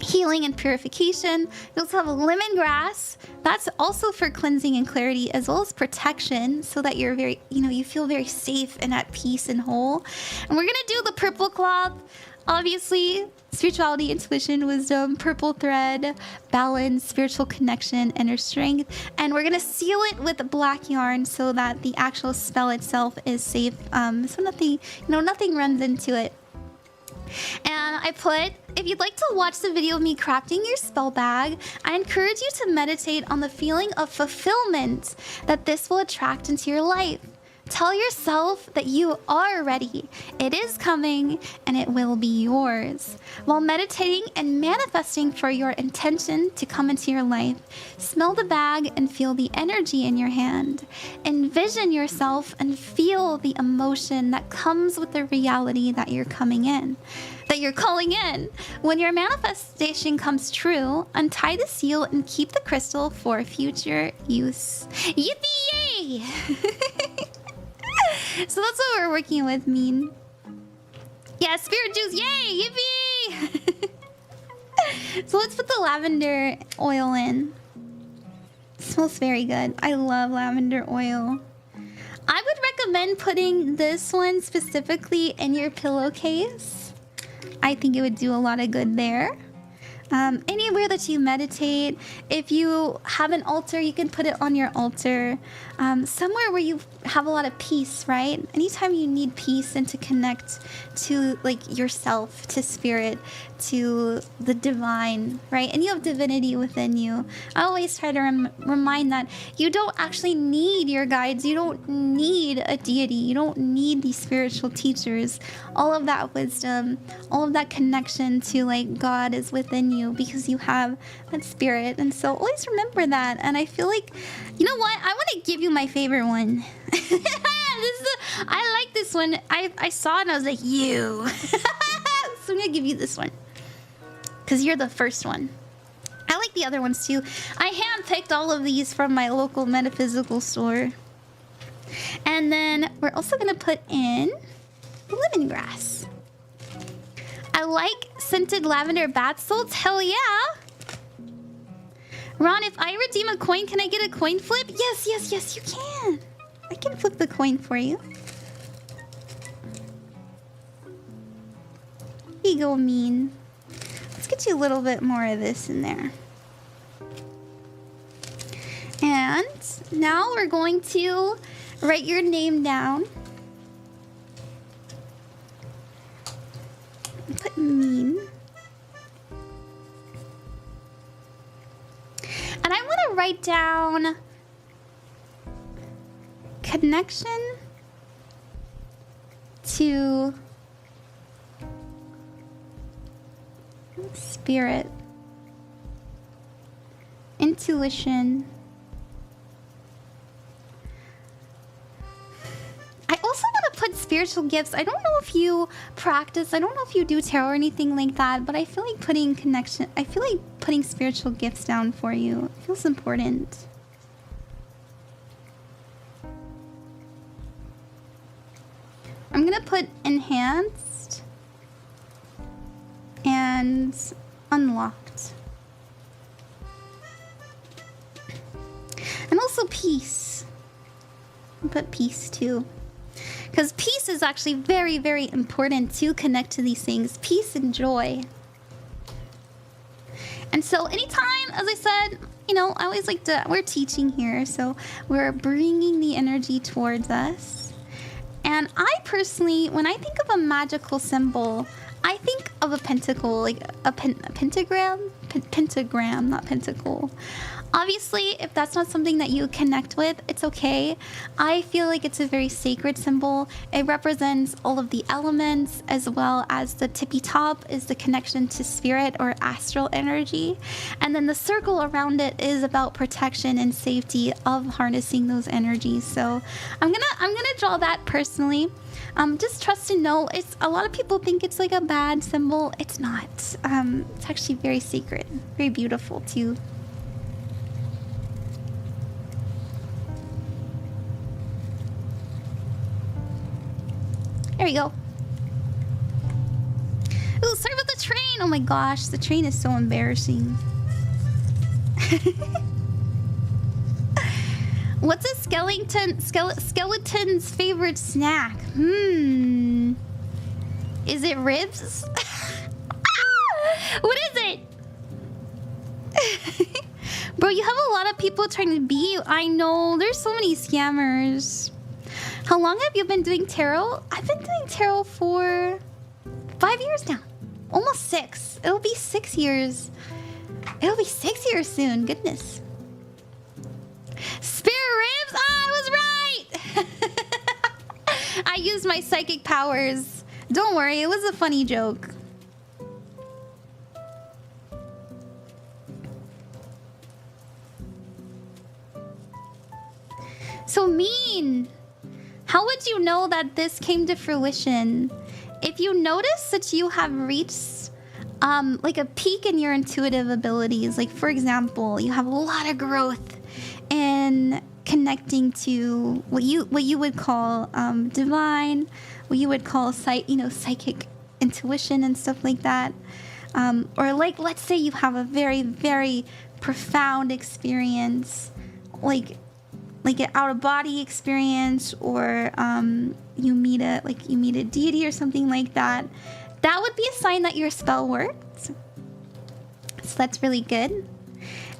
healing, and purification. You also have a lemongrass. That's also for cleansing and clarity, as well as protection, so that you're very, you feel very safe and at peace and whole. And we're gonna do the purple cloth. Obviously, spirituality, intuition, wisdom, purple thread, balance, spiritual connection, inner strength. And we're gonna seal it with black yarn so that the actual spell itself is safe. So nothing runs into it. And I put, if you'd like to watch the video of me crafting your spell bag, I encourage you to meditate on the feeling of fulfillment that this will attract into your life. Tell yourself that you are ready. It is coming and it will be yours. While meditating and manifesting for your intention to come into your life, smell the bag and feel the energy in your hand. Envision yourself and feel the emotion that comes with the reality that you're calling in. When your manifestation comes true, untie the seal and keep the crystal for future use. Yippee! So that's what we're working with, Mean. Yeah, spirit juice, yay! Yippee! So let's put the lavender oil in. It smells very good. I love lavender oil. I would recommend putting this one specifically in your pillowcase. I think it would do a lot of good there. Anywhere that you meditate, if you have an altar, you can put it on your altar. Somewhere where you have a lot of peace, right? Anytime you need peace and to connect to yourself, to spirit, to the divine, right? And you have divinity within you. I always try to remind that you don't actually need your guides. You don't need a deity. You don't need these spiritual teachers. All of that wisdom, all of that connection to God is within you, because you have that spirit. And so always remember that. And I feel like, you know what? I want to give you my favorite one. I like this one. I saw it and I was like, you. So I'm going to give you this one, because you're the first one. I like the other ones too. I handpicked all of these from my local metaphysical store. And then we're also going to put in lemongrass. I like scented lavender bath salts. Hell yeah. Ron, if I redeem a coin, can I get a coin flip? Yes, you can. I can flip the coin for you. Here you go, Mean. Let's get you a little bit more of this in there. And now we're going to write your name down. Put Mean. And I want to write down connection to spirit, intuition. I also want to put spiritual gifts. I don't know if you practice, I don't know if you do tarot or anything like that, but I feel like putting spiritual gifts down for you. It feels important. I'm gonna put enhanced and unlocked. And also peace. I'll put peace too. Because peace is actually very, very important to connect to these things. Peace and joy. And so anytime, as I said, I always like to, we're teaching here, so we're bringing the energy towards us. And I personally, when I think of a magical symbol, I think of a pentacle, like a pentagram? Pentagram, not pentacle. Obviously, if that's not something that you connect with, it's okay. I feel like it's a very sacred symbol. It represents all of the elements, as well as the tippy top is the connection to spirit or astral energy. And then the circle around it is about protection and safety of harnessing those energies. So I'm gonna draw that personally. Just trust and know, it's a lot of people think it's like a bad symbol. It's not. It's actually very sacred, very beautiful too. There we go. Ooh, sorry about the train. Oh my gosh, the train is so embarrassing. What's a skeleton's favorite snack? Is it ribs? What is it? Bro, you have a lot of people trying to be you. I know, there's so many scammers. How long have you been doing tarot? I've been doing tarot for 5 years now. Almost 6. It'll be 6 years. It'll be 6 years soon. Goodness. Spare ribs? Ah, I was right! I used my psychic powers. Don't worry, it was a funny joke. So mean! How would you know that this came to fruition? If you notice that you have reached like a peak in your intuitive abilities, like for example, you have a lot of growth in connecting to what you would call divine, what you would call psychic intuition and stuff like that, or like let's say you have a very, very profound experience, like an out-of-body experience, or you meet a deity or something like that. That would be a sign that your spell worked. So that's really good.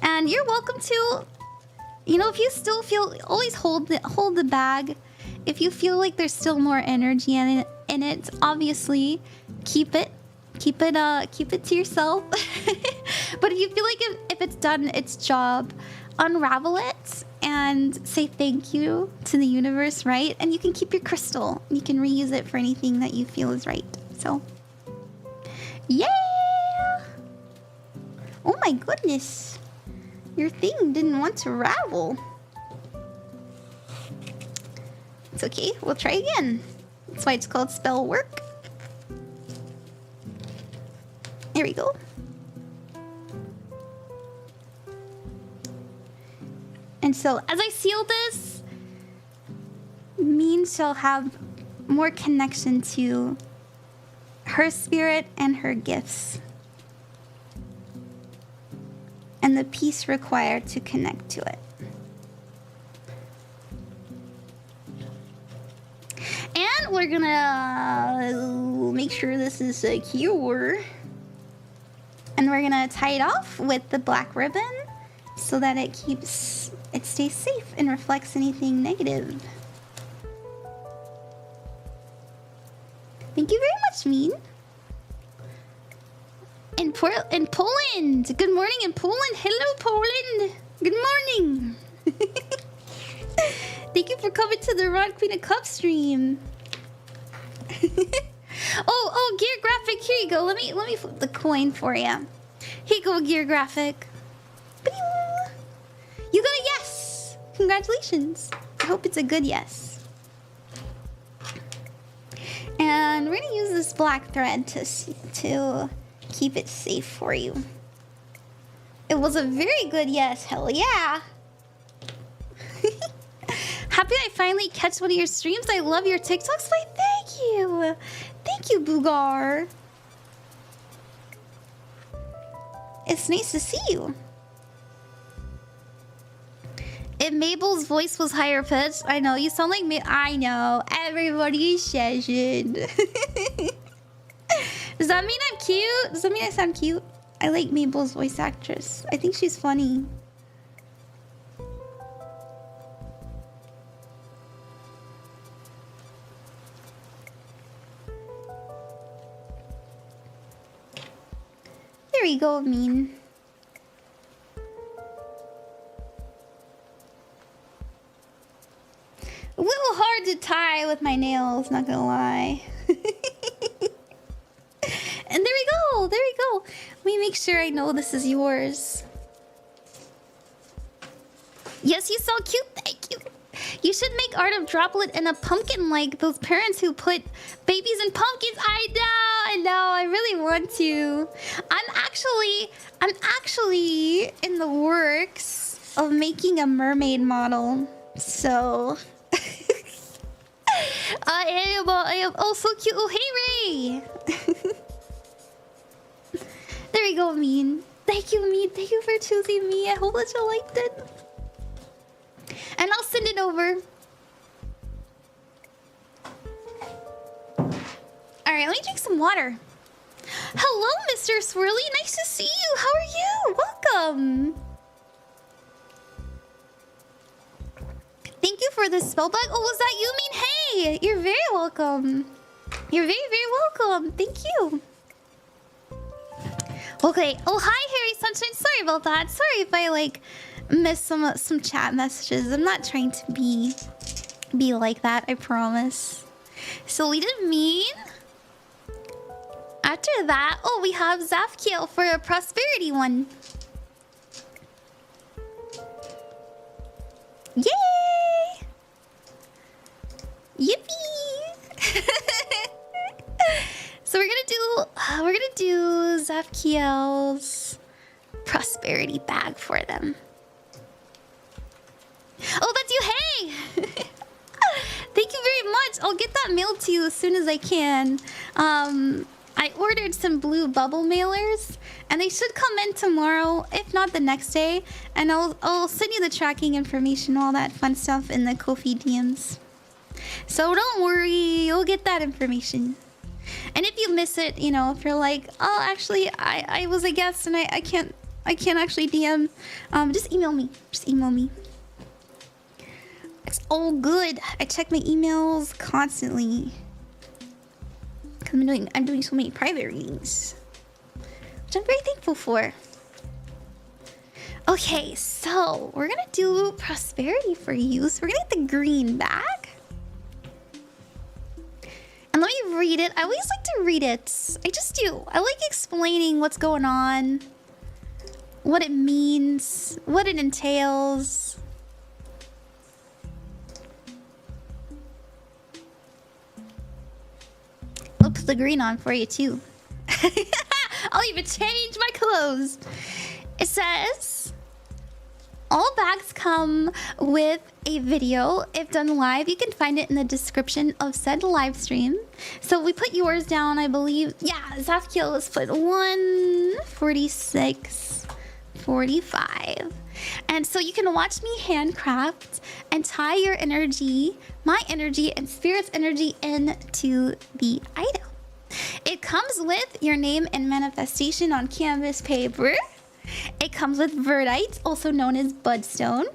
And you're welcome to, if you still feel, always hold the bag. If you feel like there's still more energy in it, obviously keep it to yourself. But if you feel like if it's done its job, unravel it and say thank you to the universe, right? And you can keep your crystal. You can reuse it for anything that you feel is right. So, yeah! Oh my goodness. Your thing didn't want to ravel. It's okay, we'll try again. That's why it's called spell work. There we go. And so, as I seal this, Mean shall have more connection to her spirit and her gifts, and the peace required to connect to it. And we're gonna make sure this is secure. And we're gonna tie it off with the black ribbon so that it stays safe and reflects anything negative. Thank you very much, Mean. In Poland. Good morning in Poland. Hello, Poland. Good morning. Thank you for coming to the Ron Queen of Cups stream. oh, Gear Graphic. Here you go. Let me flip the coin for you. Here you go, Gear Graphic. You got a yes. Congratulations. I hope it's a good yes. And we're gonna use this black thread to keep it safe for you. It was a very good yes. Hell yeah. Happy I finally catch one of your streams. I love your TikToks. Why, thank you. Thank you, Bugar. It's nice to see you. If Mabel's voice was higher pitched, I know, you sound like me. I know, everybody says it. Does that mean I'm cute? Does that mean I sound cute? I like Mabel's voice actress. I think she's funny. you go, Mean. A little hard to tie with my nails, not gonna lie. And there we go, there we go. Let me make sure I know this is yours. Yes, you so cute, thank you. You should make art of Droplet and a pumpkin like those parents who put babies in pumpkins. I know, I really want to. I'm actually in the works of making a mermaid model. So I am oh so cute. Oh hey Ray. There we go, Mean. Thank you, Mean. Thank you for choosing me. I hope that you liked it. And I'll send it over. Alright, let me drink some water. Hello, Mr. Swirly. Nice to see you. How are you? Welcome. Thank you for the spell bag. Oh, was that you, Mean? Hey, you're very welcome. You're very, very welcome. Thank you. Okay. Oh, hi, Harry Sunshine. Sorry about that. Sorry if I, like, missed some chat messages. I'm not trying to be like that, I promise. So we did Mean. After that, oh, we have Zaphkiel for a prosperity one. Yay! Yippee! So we're gonna do Zaphkiel's prosperity bag for them. Oh, that's you! Hey! Thank you very much. I'll get that mailed to you as soon as I can. I ordered some blue bubble mailers, and they should come in tomorrow, if not the next day. And I'll send you the tracking information, all that fun stuff in the Ko-fi DMs. So don't worry, you'll get that information. And if you miss it, you know, if you're like, oh, actually, I was a guest and I can't actually DM, just email me. Just email me. It's all good. I check my emails constantly. Cause I'm doing so many private readings, which I'm very thankful for. Okay, so we're gonna do prosperity for you. So we're gonna get the green bag. And let me read it. I always like to read it. I just do. I like explaining what's going on, what it means, what it entails. I'll put the green on for you too. I'll even change my clothes. It says, all bags come with a video. If done live, you can find it in the description of said live stream. So we put yours down, I believe. Yeah, Zaphkiel was put 146.45. And so you can watch me handcraft and tie your energy, my energy, and spirit's energy into the item. It comes with your name and manifestation on canvas paper. It comes with verdite, also known as budstone.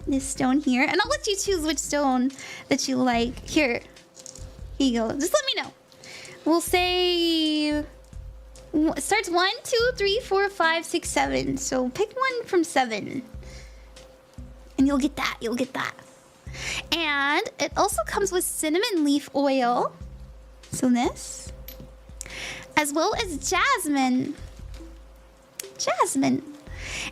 This stone here. And I'll let you choose which stone that you like. Here you go. Just let me know. We'll say... it starts 1, 2, 3, 4, 5, 6, 7. So pick one from 7. And you'll get that. You'll get that. And it also comes with cinnamon leaf oil. So this. As well as jasmine. Jasmine.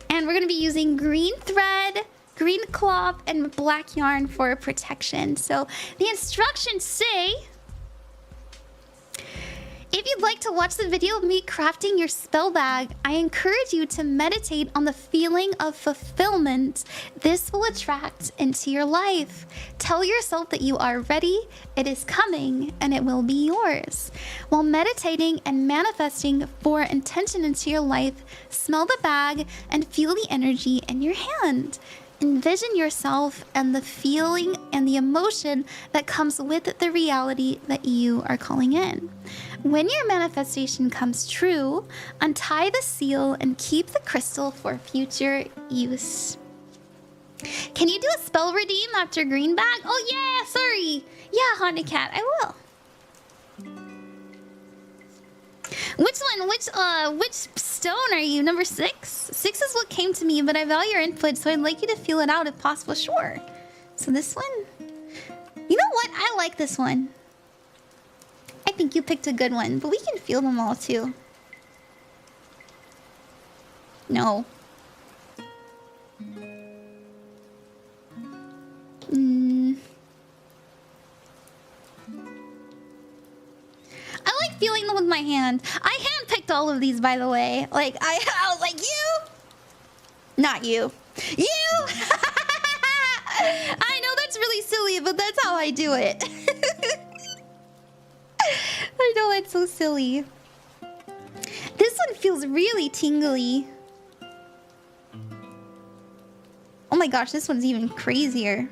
And we're going to be using green thread, green cloth, and black yarn for protection. So the instructions say... if you'd like to watch the video of me crafting your spell bag, I encourage you to meditate on the feeling of fulfillment this will attract into your life. Tell yourself that you are ready, it is coming, and it will be yours. While meditating and manifesting for intention into your life, smell the bag and feel the energy in your hand. Envision yourself and the feeling and the emotion that comes with the reality that you are calling in. When your manifestation comes true, untie the seal and keep the crystal for future use. Can you do a spell redeem after green bag? Oh yeah, sorry. Yeah, Haunted Cat, I will. Which one? Which stone are you? Number 6? 6 is what came to me, but I value your input, so I'd like you to feel it out if possible. Sure. So this one? You know what? I like this one. I think you picked a good one, but we can feel them all too. No. I like feeling them with my hand. I handpicked all of these, by the way. Like, I was like, you? Not you. You! I know that's really silly, but that's how I do it. I know it's so silly. This one feels really tingly. Oh my gosh, this one's even crazier.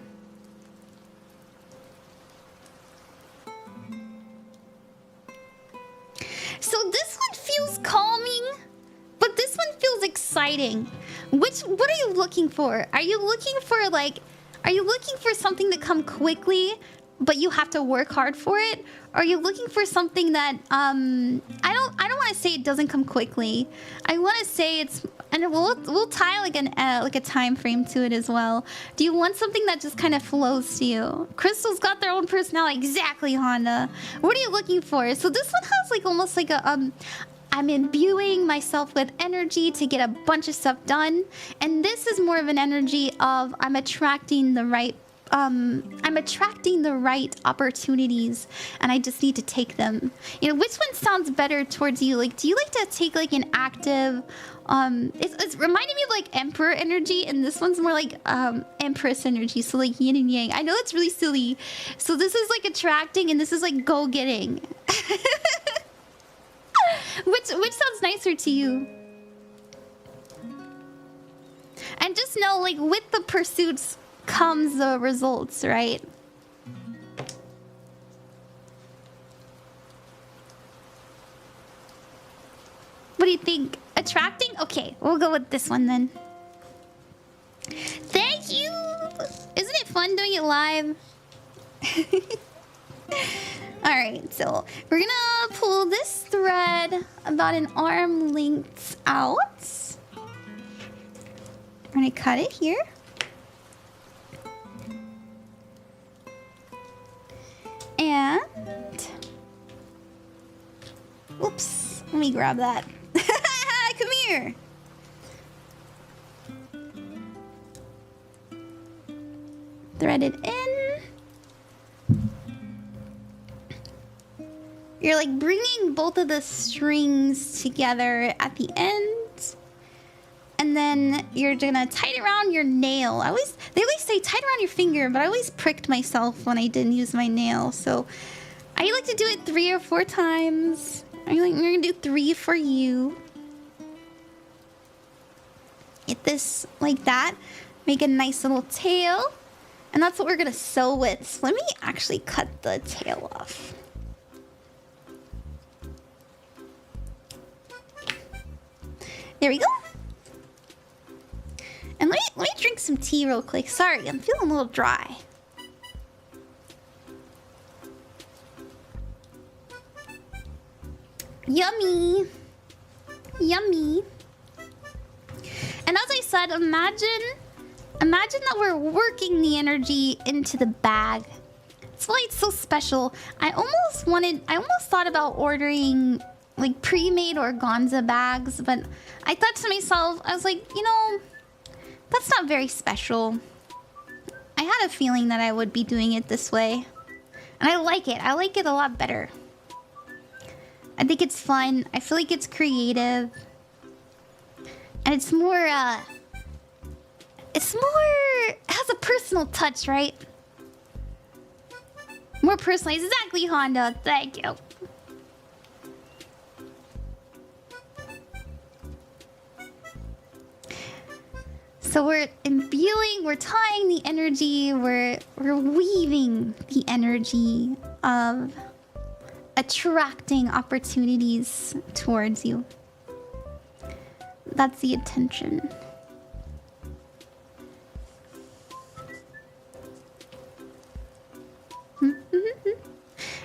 So this one feels calming, but this one feels exciting. What are you looking for? Are you looking for something to come quickly, but you have to work hard for it? Or are you looking for something that I don't want to say it doesn't come quickly. I want to say it's, and we'll tie like a time frame to it as well. Do you want something that just kind of flows to you? Crystals got their own personality. Exactly, Honda. What are you looking for? So this one has like almost like a I'm imbuing myself with energy to get a bunch of stuff done, and this is more of an energy of I'm attracting the right opportunities, and I just need to take them. You know, which one sounds better towards you? Like, do you like to take like an active it's reminding me of like emperor energy, and this one's more like empress energy, so like yin and yang. I know it's really silly. So this is like attracting, and this is like go-getting. Which sounds nicer to you? And just know, like, with the pursuits comes the results, right? What do you think? Attracting? Okay, we'll go with this one then. Thank you! Isn't it fun doing it live? Alright, so we're gonna pull this thread about an arm length out. I'm gonna cut it here. And oops, let me grab that. Come here. Thread it in. You're like bringing both of the strings together at the end. And then you're gonna tie it around your nail. They always say tie it around your finger, but I always pricked myself when I didn't use my nail. So I like to do it 3 or 4 times. We're gonna do 3 for you. Get this like that. Make a nice little tail. And that's what we're gonna sew with. So let me actually cut the tail off. There we go. And let me drink some tea real quick. Sorry, I'm feeling a little dry. Yummy. Yummy. And as I said, imagine that we're working the energy into the bag. That's why it's so special. I almost thought about ordering like pre-made organza bags, but I thought to myself, I was like, you know, that's not very special. I had a feeling that I would be doing it this way. And I like it. I like it a lot better. I think it's fun. I feel like it's creative. And it's more, it has a personal touch, right? More personalized. Exactly, Honda. Thank you. So we're imbuing, we're tying the energy, we're weaving the energy of attracting opportunities towards you. That's the intention. And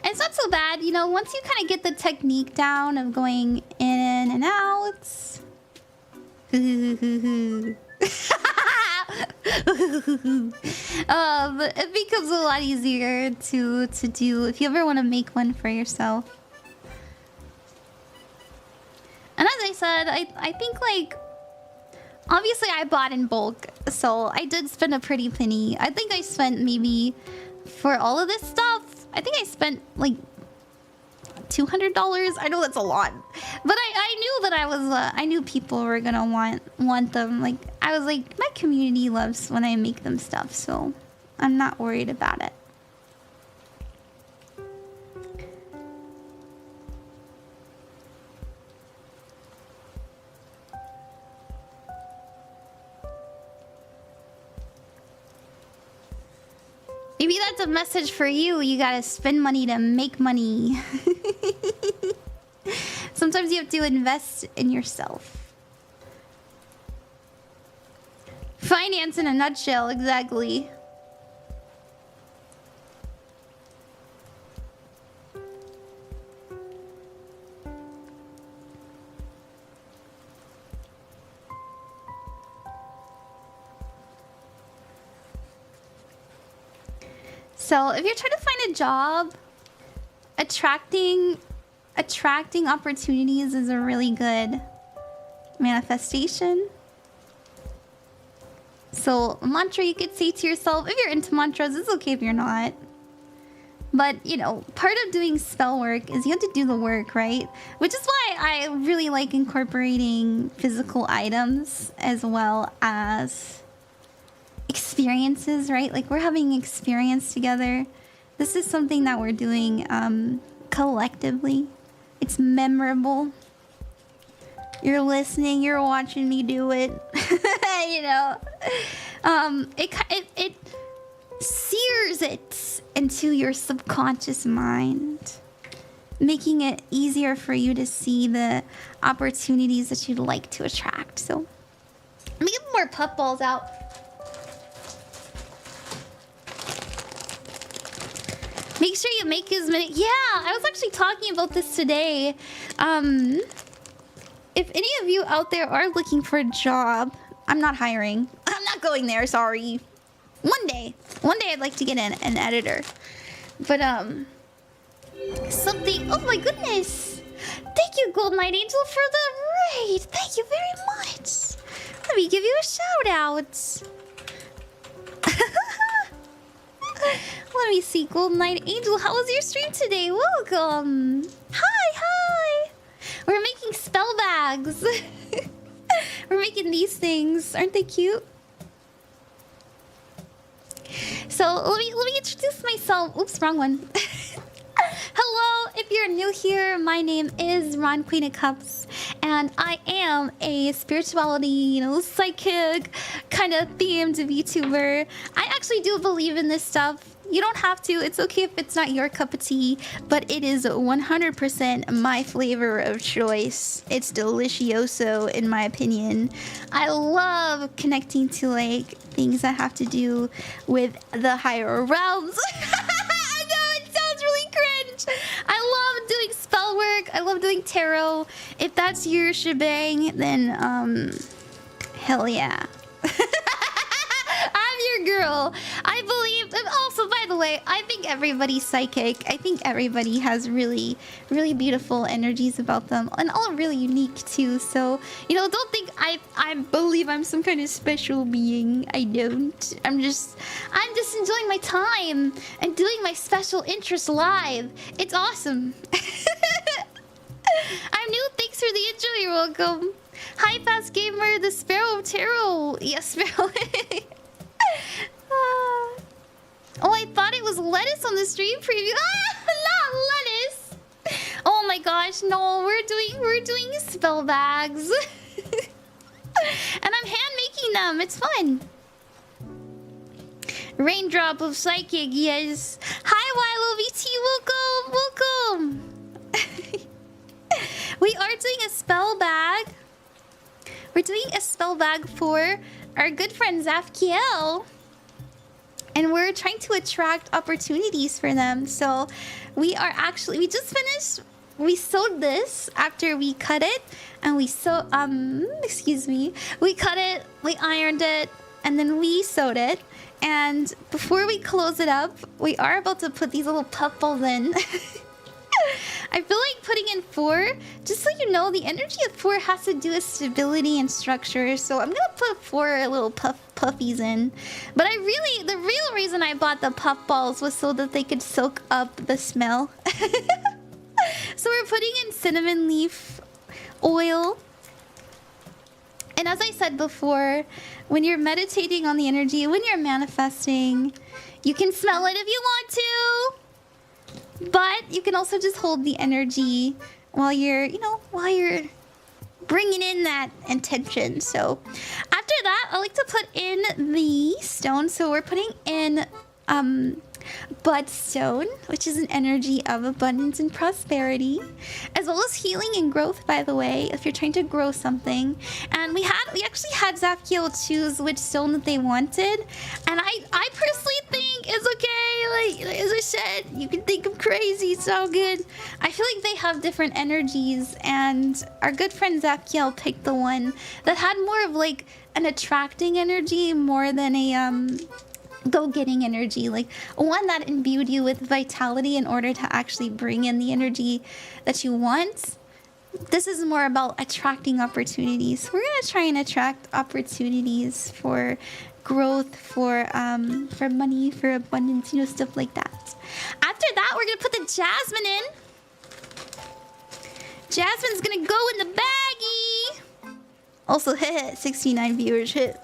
it's not so so bad. You know, once you kind of get the technique down of going in and out. It becomes a lot easier to do if you ever want to make one for yourself. And as I said, I think, like, obviously I bought in bulk, so I did spend a pretty penny. I think I spent maybe, for all of this stuff, I think I spent like $200. I know that's a lot, but I knew that I knew people were gonna want them. Like, I was like, my community loves when I make them stuff, so I'm not worried about it. Maybe that's a message for you. You gotta spend money to make money. Sometimes you have to invest in yourself. Finance in a nutshell, exactly. So if you're trying to find a job, attracting opportunities is a really good manifestation. So a mantra you could say to yourself, if you're into mantras, it's okay if you're not. But, you know, part of doing spell work is you have to do the work, right? Which is why I really like incorporating physical items as well as experiences, right? Like, we're having experience together. This is something that we're doing collectively. It's memorable. You're listening, you're watching me do it. You know, it sears it into your subconscious mind, making it easier for you to see the opportunities that you'd like to attract. So let me get more puffballs out. Make sure you make as many. Yeah, I was actually talking about this today. If any of you out there are looking for a job, I'm not hiring. I'm not going there, sorry. One day I'd like to get an editor. But, something... Oh my goodness! Thank you, Golden Knight Angel, for the raid! Thank you very much! Let me give you a shout out! Let me see, Golden Knight Angel, how was your stream today? Welcome! Hi! We're making spell bags! We're making these things. Aren't they cute? So let me introduce myself. Oops, wrong one. Hello, if you're new here, my name is Ron Queen of Cups, and I am a spirituality, you know, psychic kind of themed VTuber. I actually do believe in this stuff. You don't have to. It's okay if it's not your cup of tea, but it is 100% my flavor of choice. It's delicioso, in my opinion. I love connecting to, like, things that have to do with the higher realms. I know, it sounds really cringe. I love doing spell work. I love doing tarot. If that's your shebang, then, hell yeah. I'm your girl. I believe, and also, by the way, I think everybody's psychic. I think everybody has really, really beautiful energies about them, and all really unique too. So, you know, don't think I believe I'm some kind of special being. I don't. I'm just enjoying my time and doing my special interest live. It's awesome. I'm new. Thanks for the intro. You're welcome. Hi, Fast Gamer, the Sparrow of Tarot. Yes, Sparrow. Oh, I thought it was lettuce on the stream preview. Ah, not lettuce. Oh my gosh, no, we're doing spell bags. And I'm hand making them. It's fun. Raindrop of psychic, yes. Hi, Wilo VT, welcome. We are doing a spell bag. We're doing a spell bag for our good friend Zaphkiel. and we're trying to attract opportunities for them. So we just finished. We sewed this after we cut it, and we cut it, we ironed it, and then we sewed it. And before we close it up, we are about to put these little puffballs in. I feel like putting in 4, just so you know, the energy of 4 has to do with stability and structure. So I'm gonna put 4 little puffies in. But the real reason I bought the puffballs was so that they could soak up the smell. So we're putting in cinnamon leaf oil. And as I said before, when you're meditating on the energy, when you're manifesting, you can smell it if you want to. But you can also just hold the energy while you're bringing in that intention. So after that, I like to put in the stone. So we're putting in Budstone, which is an energy of abundance and prosperity, as well as healing and growth, by the way, if you're trying to grow something. And we actually had Zaphkiel choose which stone that they wanted, and I personally think it's okay. Like as I said, you can think I'm crazy, it's all good. I feel like they have different energies, and our good friend Zaphkiel picked the one that had more of like an attracting energy more than a go-getting energy, like one that imbued you with vitality in order to actually bring in the energy that you want. This is more about attracting opportunities. We're gonna try and attract opportunities for growth, for money, for abundance, stuff like that. After that, we're gonna put the jasmine in. Jasmine's gonna go in the baggie. Also, 69 viewers hit.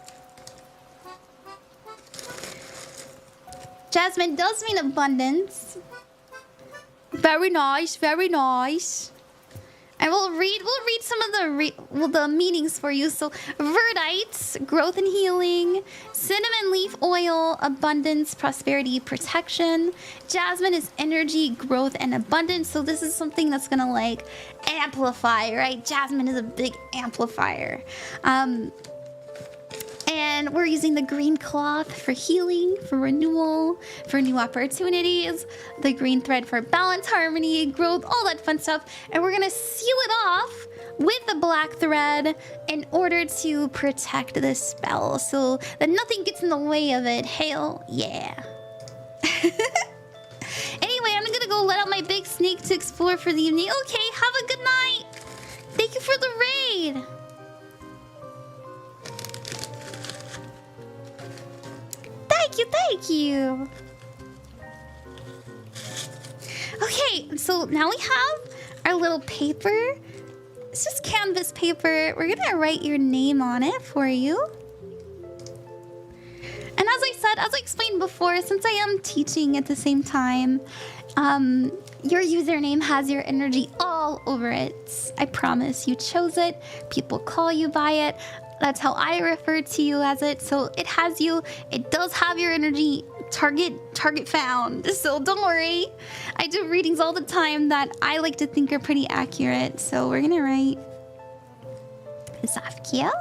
Jasmine does mean abundance. Very nice, very nice. And we'll read some of the meanings for you. So, verdite, growth and healing. Cinnamon leaf oil, abundance, prosperity, protection. Jasmine is energy, growth, and abundance. So this is something that's gonna like amplify, right? Jasmine is a big amplifier. And we're using the green cloth for healing, for renewal, for new opportunities. The green thread for balance, harmony, growth, all that fun stuff. And we're gonna seal it off with the black thread in order to protect this spell so that nothing gets in the way of it. Hell yeah. Anyway, I'm gonna go let out my big snake to explore for the evening. Okay, have a good night. Thank you for the raid. Thank you. Okay, so now we have our little paper. It's just canvas paper. We're gonna write your name on it for you. And as I explained before, since I am teaching at the same time, your username has your energy all over it. I promise. You chose it. People call you by it. That's how I refer to you as it. So it has you. It does have your energy. Target found. So don't worry. I do readings all the time that I like to think are pretty accurate. So we're gonna write Zaphkiel,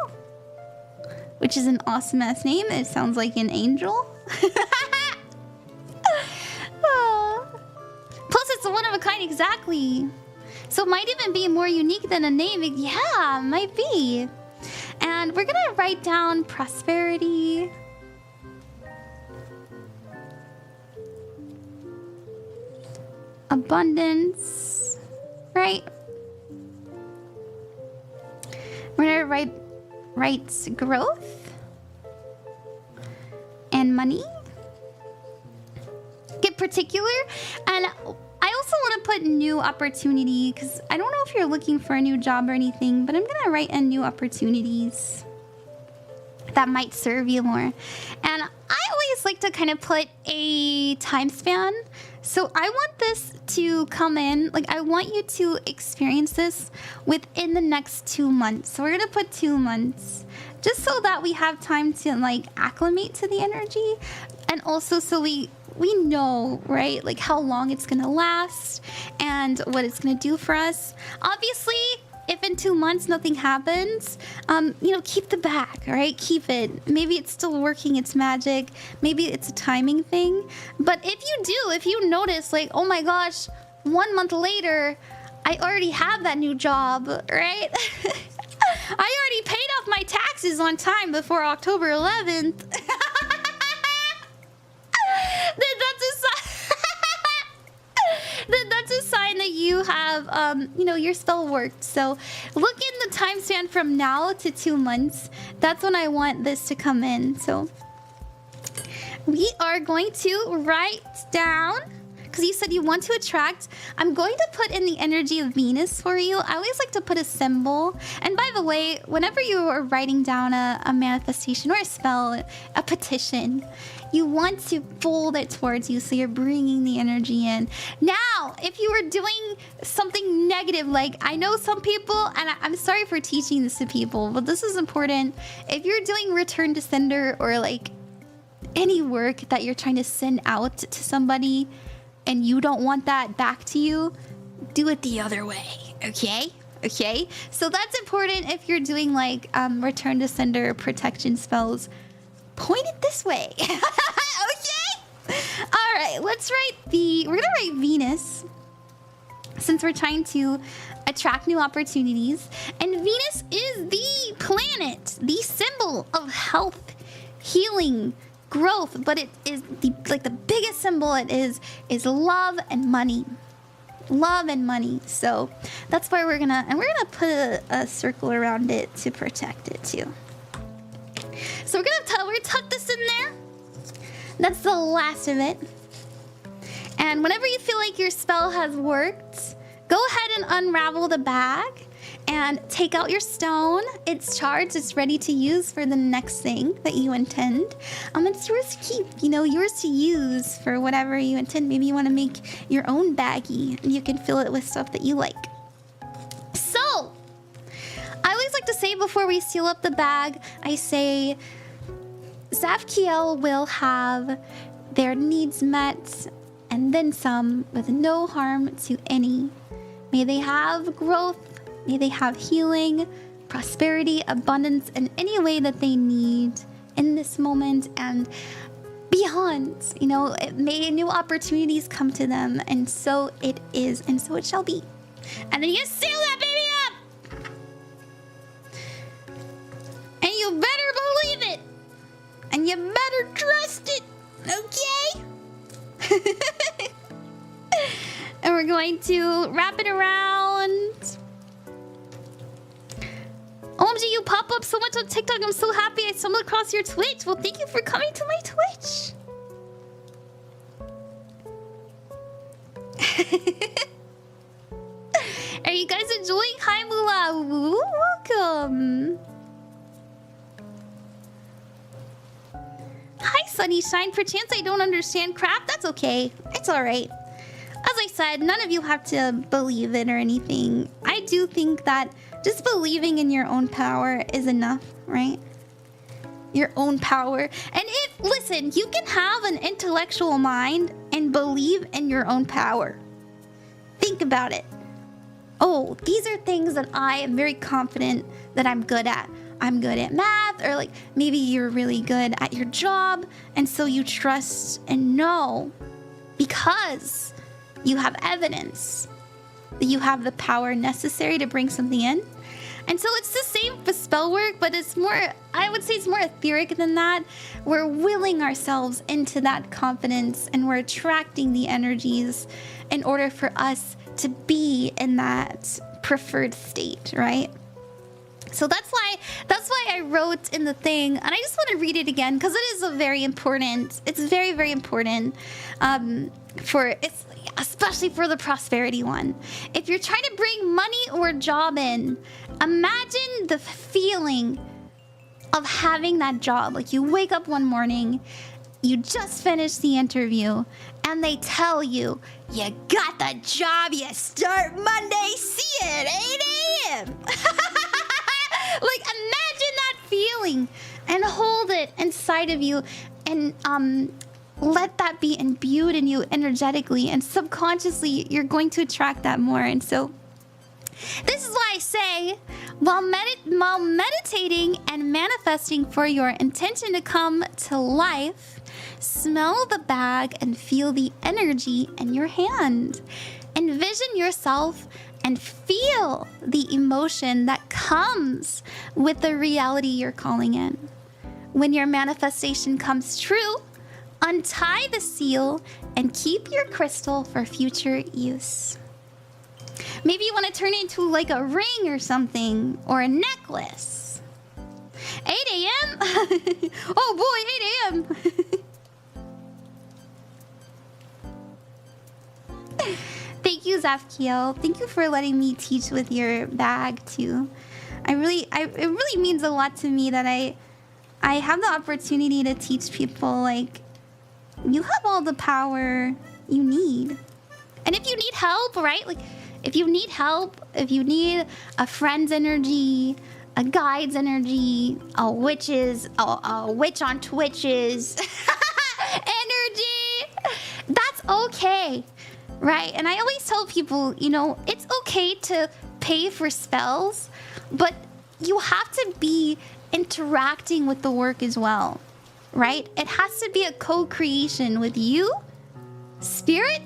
which is an awesome ass name. It sounds like an angel. Plus, it's a one of a kind, exactly. So it might even be more unique than a name. Yeah, might be. And we're gonna write down prosperity. Abundance. Right? We're gonna write growth. And money. Get particular. And I also want to put new opportunity because I don't know if you're looking for a new job or anything, but I'm going to write in new opportunities that might serve you more. And I always like to kind of put a time span. So I want this to come in, like I want you to experience this within the next 2 months. So we're going to put 2 months just so that we have time to like acclimate to the energy. And also so we know, right, like how long it's gonna last and what it's gonna do for us. Obviously, if in 2 months nothing happens, you know, keep the bag, all right? Keep it. Maybe it's still working its magic. Maybe it's a timing thing. But if you notice, like, oh my gosh, 1 month later, I already have that new job, right? I already paid off my taxes on time before October 11th. That's a sign that you have, you know, your spell worked. So look in the time span from now to 2 months. That's when I want this to come in. So we are going to write down, because you said you want to attract. I'm going to put in the energy of Venus for you. I always like to put a symbol. And by the way, whenever you are writing down a manifestation or a spell, a petition, you want to fold it towards you so you're bringing the energy in. Now, if you are doing something negative, like I know some people, and I'm sorry for teaching this to people, but this is important. If you're doing return to sender or like any work that you're trying to send out to somebody and you don't want that back to you, do it the other way, okay? Okay? So that's important if you're doing like return to sender protection spells. Point it this way. Okay? All right, let's write we're gonna write Venus, since we're trying to attract new opportunities. And Venus is the planet, the symbol of health, healing, growth, but it is the biggest symbol it is love and money. Love and money. So that's why we're gonna put a circle around it to protect it too. So we're gonna tuck this in there. That's the last of it. And whenever you feel like your spell has worked, go ahead and unravel the bag and take out your stone. It's charged, it's ready to use for the next thing that you intend. It's yours to keep, you know, yours to use for whatever you intend. Maybe you want to make your own baggie and you can fill it with stuff that you like. So, I always like to say before we seal up the bag, I say Zaphkiel will have their needs met and then some with no harm to any. May they have growth, may they have healing, prosperity, abundance in any way that they need in this moment and beyond. You know, may new opportunities come to them, and so it is, and so it shall be. And then you seal that baby up! And you better believe it! And you better trust it, okay? And we're going to wrap it around. OMG, you pop up so much on TikTok. I'm so happy I stumbled across your Twitch. Well, thank you for coming to my Twitch. Are you guys enjoying? Hi, Mula. Welcome. Hi, Sunnyshine. Perchance I don't understand crap. That's okay. It's all right. As I said, none of you have to believe it or anything. I do think that just believing in your own power is enough, right? Your own power. And listen, you can have an intellectual mind and believe in your own power. Think about it. Oh, these are things that I am very confident that I'm good at. I'm good at math, or like maybe you're really good at your job, and so you trust and know because you have evidence that you have the power necessary to bring something in. And so it's the same for spell work, but it's more, I would say it's more etheric than that. We're willing ourselves into that confidence and we're attracting the energies in order for us to be in that preferred state, right? So that's why I wrote in the thing, and I just want to read it again because it is a very important, it's very, very important especially for the prosperity one. If you're trying to bring money or job in, imagine the feeling of having that job. Like you wake up one morning, you just finished the interview, and they tell you, you got the job, you start Monday, see you at 8 a.m. Like imagine that feeling and hold it inside of you and let that be imbued in you energetically, and subconsciously you're going to attract that more. And so This is why I say, while meditating and manifesting for your intention to come to life, smell the bag and feel the energy in your hand. Envision yourself and feel the emotion that comes with the reality you're calling in. When your manifestation comes true, untie the seal and keep your crystal for future use. Maybe you want to turn it into like a ring or something, or a necklace. 8 a.m.? Oh boy, 8 a.m. Thank you, Zaphkiel. Thank you for letting me teach with your bag too. It really means a lot to me that I have the opportunity to teach people. Like, you have all the power you need. And if you need help, right? Like, if you need help, if you need a friend's energy, a guide's energy, a witch on Twitch's energy, that's okay, right? And I always tell people, you know, it's okay to pay for spells, but you have to be interacting with the work as well, right? It has to be a co-creation with you, spirit,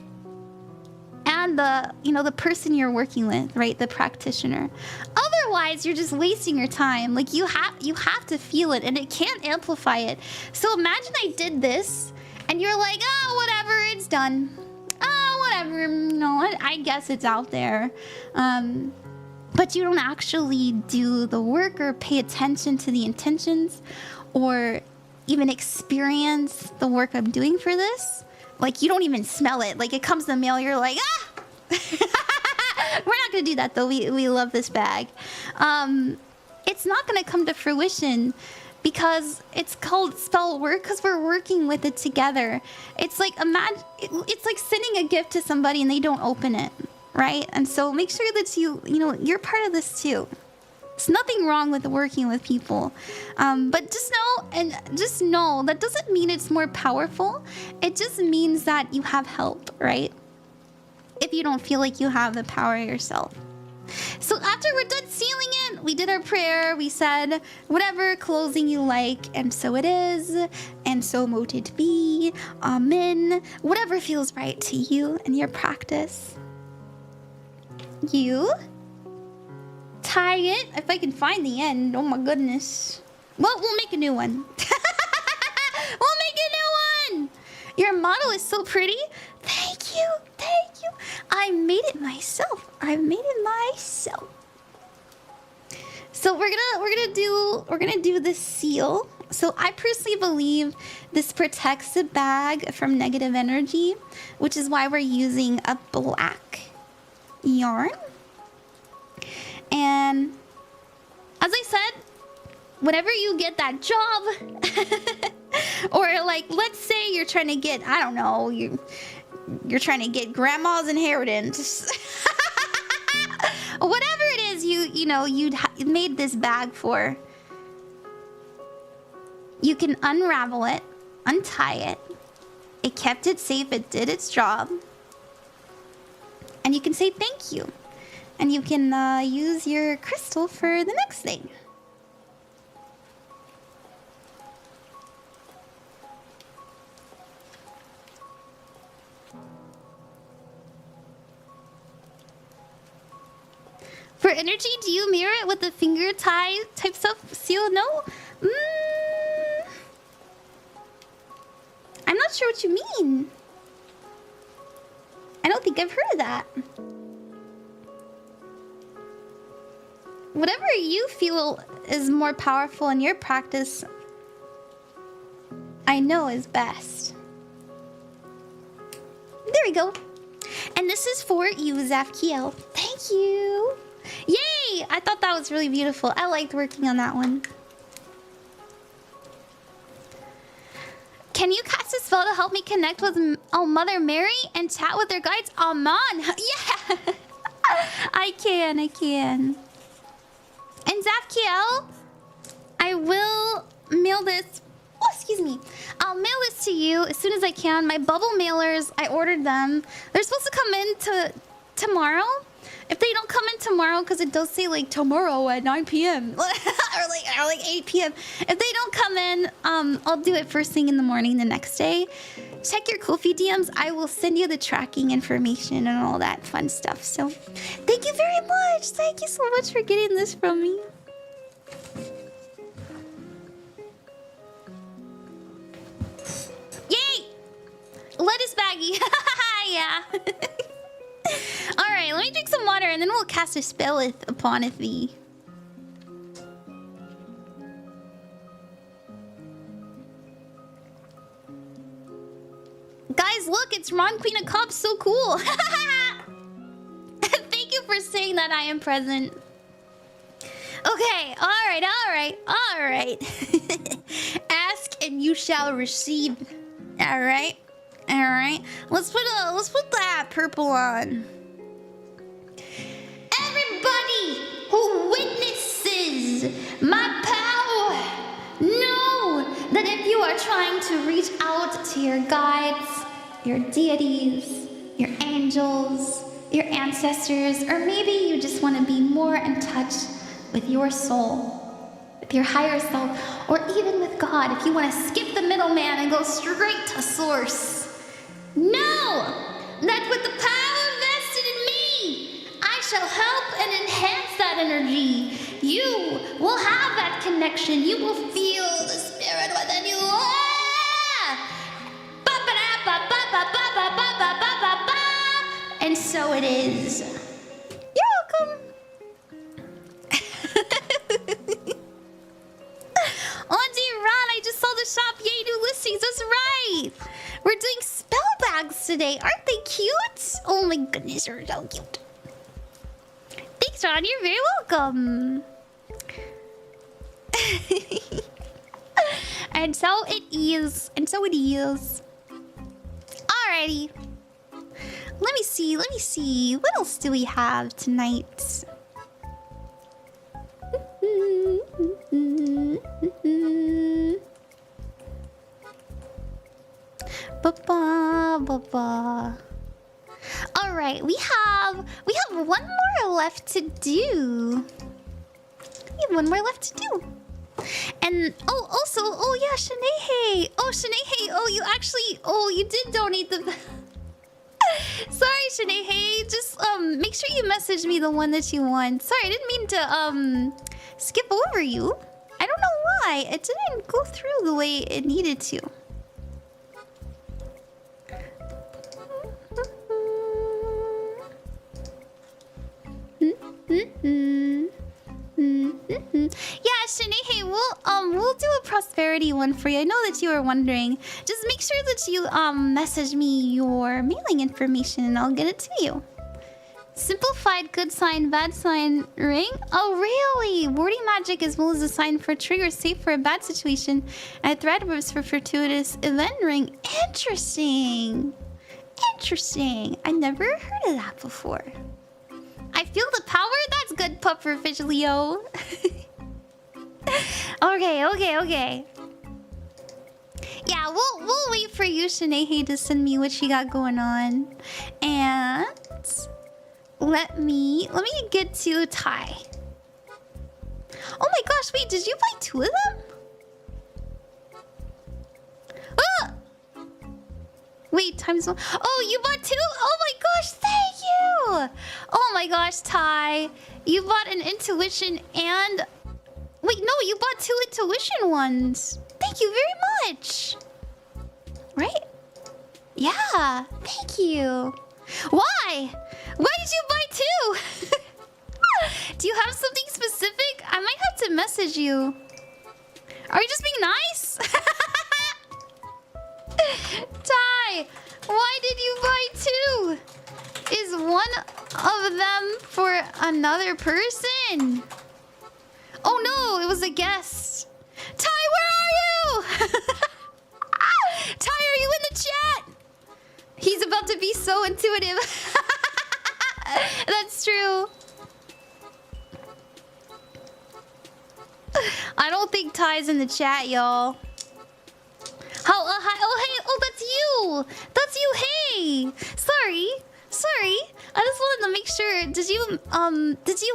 and the person you're working with, right? The practitioner. Otherwise, you're just wasting your time. Like, you have to feel it, and it can't amplify it. So imagine I did this, and you're like, oh, whatever, it's done. Oh, whatever, no, I guess it's out there. But you don't actually do the work or pay attention to the intentions or even experience the work I'm doing for this. Like, you don't even smell it. Like, it comes in the mail, you're like, ah! We're not gonna do that, though. We love this bag. It's not gonna come to fruition because it's called spell work because we're working with it together. It's like, it's like sending a gift to somebody and they don't open it, right? And so make sure that you're part of this too. There's nothing wrong with working with people. But just know that doesn't mean it's more powerful. It just means that you have help, right? If you don't feel like you have the power yourself. So after we're done sealing it, we did our prayer. We said, whatever closing you like, and so it is, and so mote it be. Amen. Whatever feels right to you and your practice. You tie it, if I can find the end. Oh my goodness. Well, we'll make a new one. We'll make a new one. Your model is so pretty. Thank you. Thank you. I made it myself. I made it myself. So we're gonna do the seal. So I personally believe this protects the bag from negative energy, which is why we're using a black yarn. And as I said, whenever you get that job, or like, let's say you're trying to get, I don't know, you're trying to get grandma's inheritance. Whatever it is you made this bag for, you can unravel it, untie it. It kept it safe, it did its job. And you can say thank you. And you can use your crystal for the next thing. For energy, do you mirror it with the finger tie type stuff seal? No? I'm not sure what you mean. I don't think I've heard of that. Whatever you feel is more powerful in your practice, I know is best. There we go. And this is for you, Zaphkiel. Thank you. Yay! I thought that was really beautiful. I liked working on that one. Can you cast a spell to help me connect with Mother Mary and chat with their guides? Aman! Yeah! I can. And Zaphkiel, I will mail this. Oh, excuse me. I'll mail this to you as soon as I can. My bubble mailers, I ordered them. They're supposed to come in tomorrow. If they don't come in tomorrow, because it does say like tomorrow at 9 p.m. or like 8 p.m. If they don't come in, I'll do it first thing in the morning the next day. Check your Ko-fi DMs. I will send you the tracking information and all that fun stuff. So thank you very much. Thank you so much for getting this from me. Yay! Lettuce baggy. Yeah. Alright, let me drink some water and then we'll cast a spell upon thee. Guys, look, it's Ron Queen of Cups. So cool. Thank you for saying that I am present. Okay, alright. Ask and you shall receive. Alright. Let's put that purple on. Everybody who witnesses my power, know that if you are trying to reach out to your guides, your deities, your angels, your ancestors, or maybe you just want to be more in touch with your soul, with your higher self, or even with God, if you want to skip the middleman and go straight to source, know that with the power vested in me, I shall help and enhance that energy. You will have that connection. You will feel the spirit within you. And so it is. You're welcome. Auntie Ron, I just saw the shop. Yay, new listings. That's right. We're doing spell bags today. Aren't they cute? Oh my goodness, they're so cute. Thanks, Ron. You're very welcome. And so it is. Alrighty. Let me see. What else do we have tonight? All right, we have one more left to do. And oh yeah, Shenayhey. You did donate the. Sorry, Shenayhey. Just make sure you message me the one that you want. Sorry, I didn't mean to skip over you. I don't know why. It didn't go through the way it needed to. Yeah, Shenayhey, we'll do a prosperity one for you. I know that you were wondering. Just make sure that you message me your mailing information and I'll get it to you. Simplified good sign, bad sign ring? Oh, really? Warding magic as well as a sign for trigger safe for a bad situation. And thread ribs for fortuitous event ring. Interesting. I never heard of that before. I feel the power. That's good puffer fish, Leo. Okay. Yeah, we'll wait for you, Shenayhey, to send me what you got going on. And let me get to Ty. Oh my gosh, wait, did you buy 2 of them? Ah! Wait, times 1. Oh, you bought 2? Oh my gosh, thank you! Oh my gosh, Ty. You bought an intuition and... Wait, no, you bought 2 intuition ones. Thank you very much. Right? Yeah, thank you. Why? Why did you buy 2? Do you have something specific? I might have to message you. Are you just being nice? Ty, why did you buy 2? Is one of them for another person? Oh no, it was a guest. Ty, where are you? Ty, are you in the chat? He's about to be so intuitive. That's true. I don't think Ty's in the chat, y'all. Hi. Oh, hey. Oh, that's you. That's you. Hey. Sorry. I just wanted to to make sure. Did you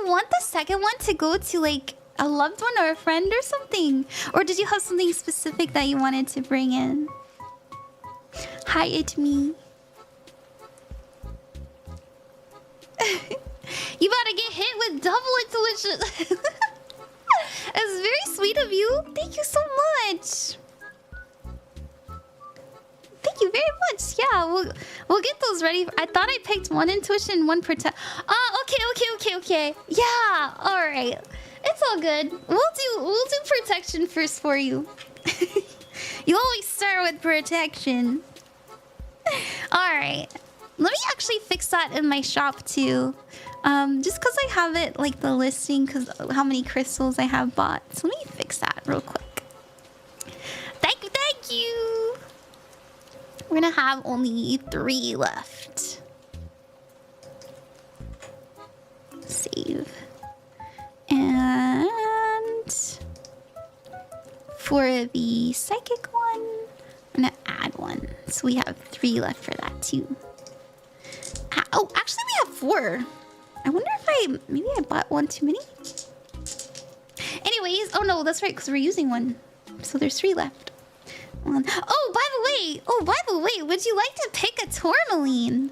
want the second one to go to like a loved one or a friend or something? Or did you have something specific that you wanted to bring in? Hi, it's me. You about to get hit with double intuition. It's very sweet of you. Thank you so much. Thank you very much. Yeah, we'll get those ready. I thought I picked one intuition, one protect. Oh, okay. Yeah, all right. It's all good. We'll do protection first for you. You always start with protection. All right. Let me actually fix that in my shop too. Just because I have it like the listing, because how many crystals I have bought. So let me fix that real quick. Thank you. We're gonna have only 3 left. Save. And for the psychic one, I'm gonna add 1. So we have 3 left for that too. Oh, actually we have 4. I wonder if maybe I bought 1 too many? Anyways, oh no, that's right, because we're using 1. So there's 3 left. Oh, by the way, would you like to pick a tourmaline?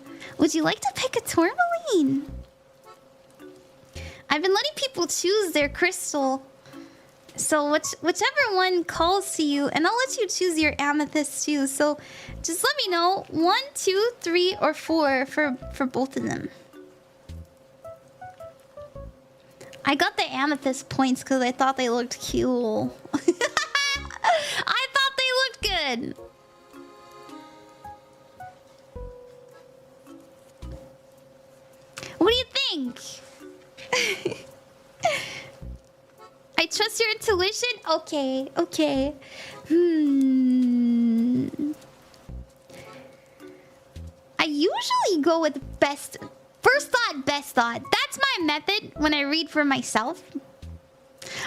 I've been letting people choose their crystal. So whichever one calls to you, and I'll let you choose your amethyst too. So just let me know 1, 2, 3, or 4 for both of them. I got the amethyst points because I thought they looked cool. I thought they looked good. What do you think? I trust your intuition? Okay. I usually go with first thought, best thought. That's my method when I read for myself.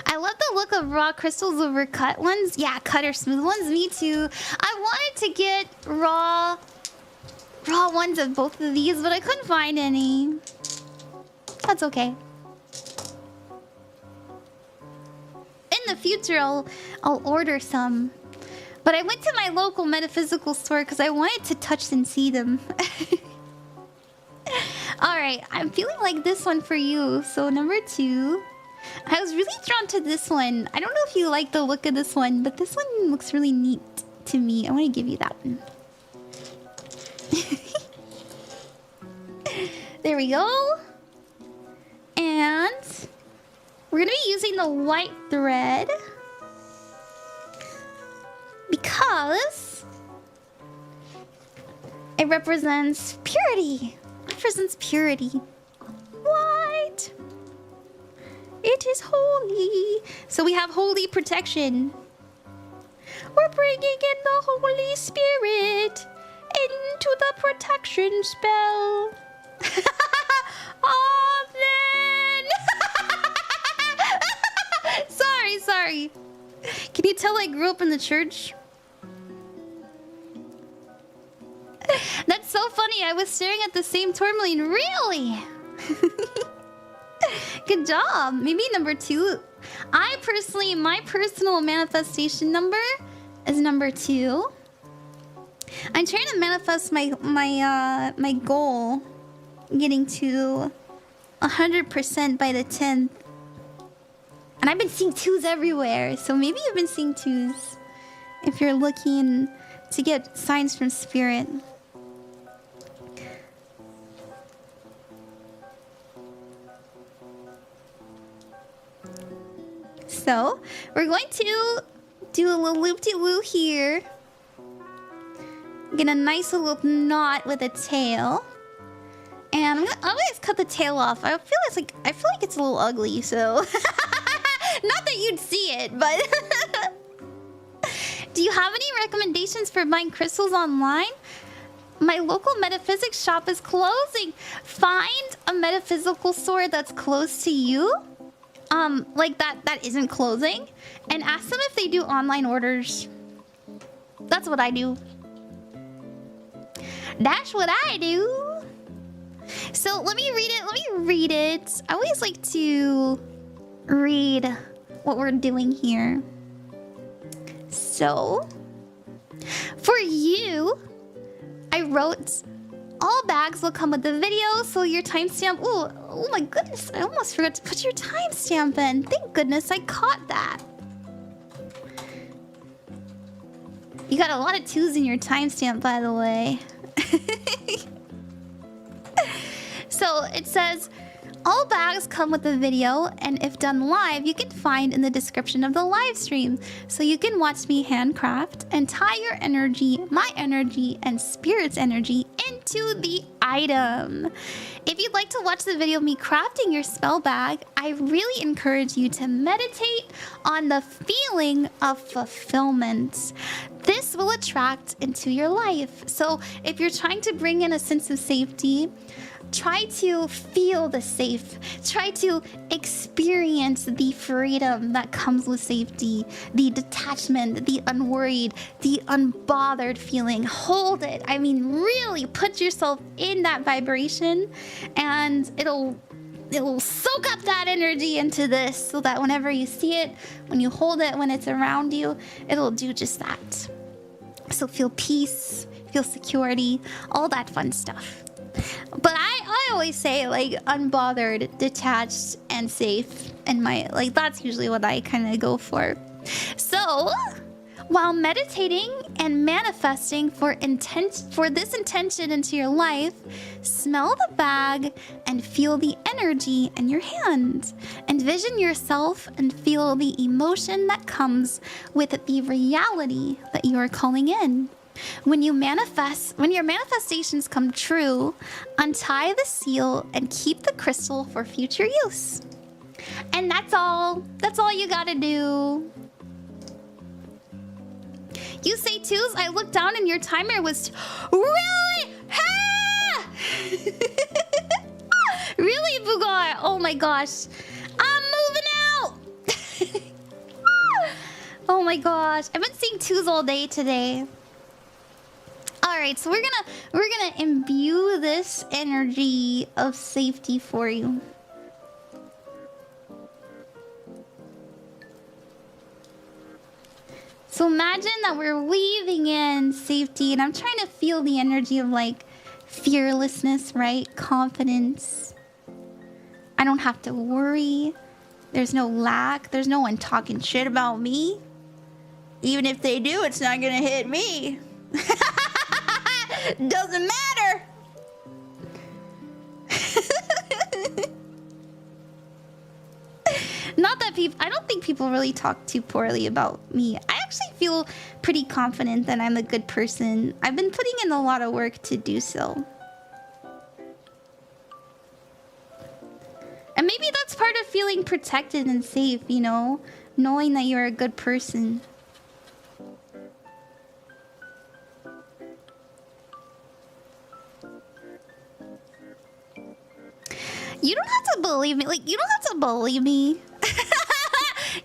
I love the look of raw crystals over cut ones. Yeah, cut or smooth ones. Me too. I wanted to get raw ones of both of these, but I couldn't find any. That's okay. In the future, I'll order some. But I went to my local metaphysical store because I wanted to touch and see them. Alright, I'm feeling like this one for you. So number 2. I was really drawn to this one. I don't know if you like the look of this one, but this one looks really neat to me. I want to give you that one. There we go. And we're going to be using the white thread because it represents purity. White. It is holy. So we have holy protection. We're bringing in the Holy Spirit into the protection spell. Amen. Sorry. Can you tell I grew up in the church? That's so funny. I was staring at the same tourmaline. Really? Good job. Maybe number 2. My personal manifestation number is number 2. I'm trying to manifest my goal, getting to 100% by the 10th. And I've been seeing 2s everywhere, so maybe you've been seeing 2s if you're looking to get signs from spirit. So, we're going to do a little loop-de-loo here. Get a nice little knot with a tail. And I'm gonna cut the tail off. I feel like it's a little ugly, so not that you'd see it, but do you have any recommendations for buying crystals online? My local metaphysics shop is closing. Find a metaphysical store that's close to you. Like that isn't closing, and ask them if they do online orders. That's what I do. So let me read it. Let me read it. I always like to read what we're doing here. So, for you, I wrote, all bags will come with the video, so your timestamp. Oh my goodness, I almost forgot to put your timestamp in. Thank goodness I caught that. You got a lot of 2s in your timestamp, by the way. So it says, all bags come with a video, and if done live, you can find in the description of the live stream. So you can watch me handcraft and tie your energy, my energy, and spirit's energy into the item. If you'd like to watch the video of me crafting your spell bag, I really encourage you to meditate on the feeling of fulfillment. This will attract into your life. So if you're trying to bring in a sense of safety, try to feel the safe. Try to experience the freedom that comes with safety, the detachment, the unworried, the unbothered feeling. Hold it. I mean, really put yourself in that vibration, and it'll soak up that energy into this, so that whenever you see it, when you hold it, when it's around you, it'll do just that. So feel peace, feel security, all that fun stuff. But I always say, like, unbothered, detached, and safe. And that's usually what I kind of go for. So, while meditating and manifesting for this intention into your life, smell the bag and feel the energy in your hand. Envision yourself and feel the emotion that comes with the reality that you are calling in. When your manifestations come true, untie the seal and keep the crystal for future use. And that's all. That's all you gotta do. You say 2s. I looked down and your timer was really. Really, Bugar? Oh my gosh. I'm moving out. Oh my gosh. I've been seeing 2s all day today. Alright, so we're gonna imbue this energy of safety for you. So imagine that we're weaving in safety, and I'm trying to feel the energy of, like, fearlessness, right? Confidence. I don't have to worry. There's no lack. There's no one talking shit about me. Even if they do, it's not gonna hit me. Doesn't matter. Not that I don't think people really talk too poorly about me. I actually feel pretty confident that I'm a good person. I've been putting in a lot of work to do so. And maybe that's part of feeling protected and safe, you know? Knowing that you're a good person. You don't have to believe me. Like, you don't have to believe me.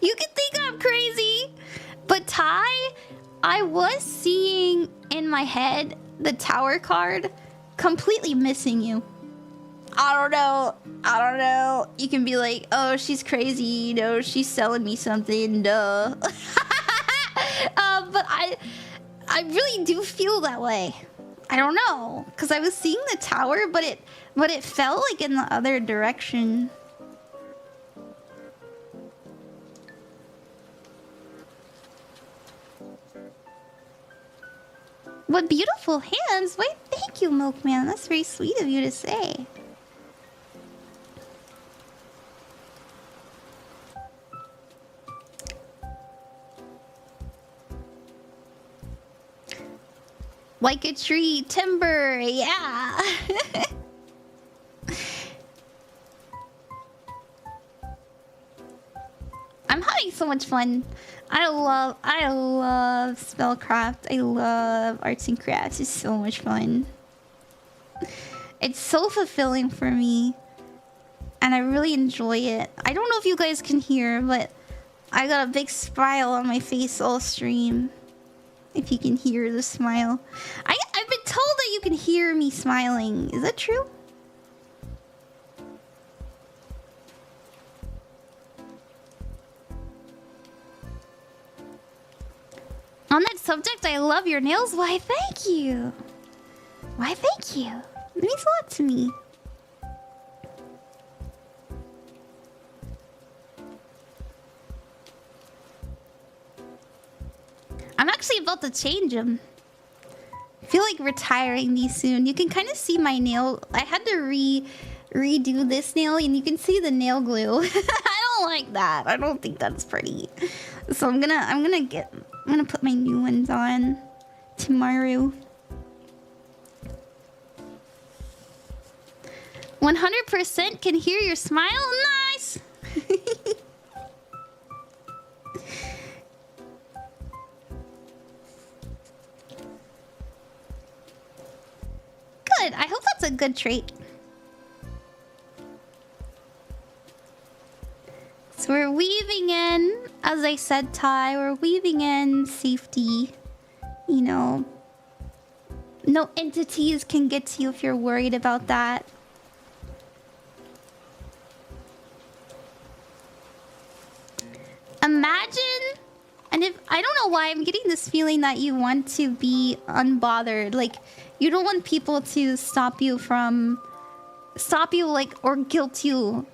You can think I'm crazy. But Ty, I was seeing in my head the tower card completely missing you. I don't know. You can be like, oh, she's crazy. You know, she's selling me something. Duh. But I really do feel that way. I don't know, because I was seeing the tower, but it felt like in the other direction. What beautiful hands. Wait, thank you, Milkman. That's very sweet of you to say. Like a tree, timber, yeah. I'm having so much fun. I love spellcraft. I love arts and crafts. It's so much fun. It's so fulfilling for me. And I really enjoy it. I don't know if you guys can hear, but I got a big smile on my face all stream. If you can hear the smile. I've been told that you can hear me smiling. Is that true? subject, I love your nails. Why, thank you. Why, thank you. It means a lot to me. I'm actually about to change them. I feel like retiring these soon. You can kind of see my nail. I had to redo this nail, and you can see the nail glue. I don't like that. I don't think that's pretty. So I'm gonna put my new ones on tomorrow. 100% can hear your smile. Nice. Good. I hope that's a good trait. So we're weaving in, as I said, Ty, we're weaving in safety. You know, no entities can get to you if you're worried about that. Imagine, and if I don't know why I'm getting this feeling that you want to be unbothered, like you don't want people to stop you like, or guilt you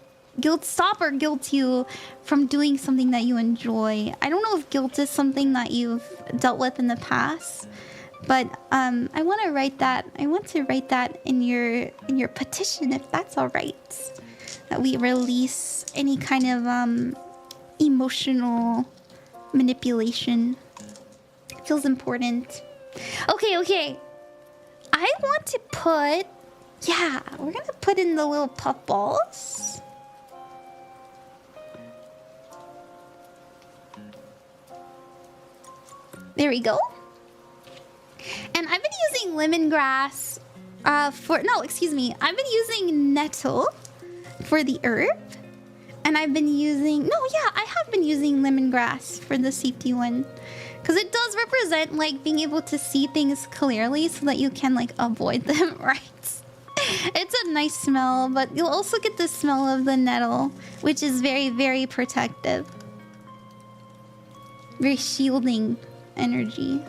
from doing something that you enjoy. I don't know if guilt is something that you've dealt with in the past, but I want to write that. I want to write that in your petition, if that's all right. That we release any kind of emotional manipulation. It feels important. Okay. I want to put... Yeah, we're gonna put in the little puff balls. There we go. And I've been using lemongrass I've been using nettle for the herb. And I've been using... I have been using lemongrass for the safety one. Because it does represent, like, being able to see things clearly so that you can, like, avoid them, right? It's a nice smell, but you'll also get the smell of the nettle, which is very, very protective. Very shielding energy.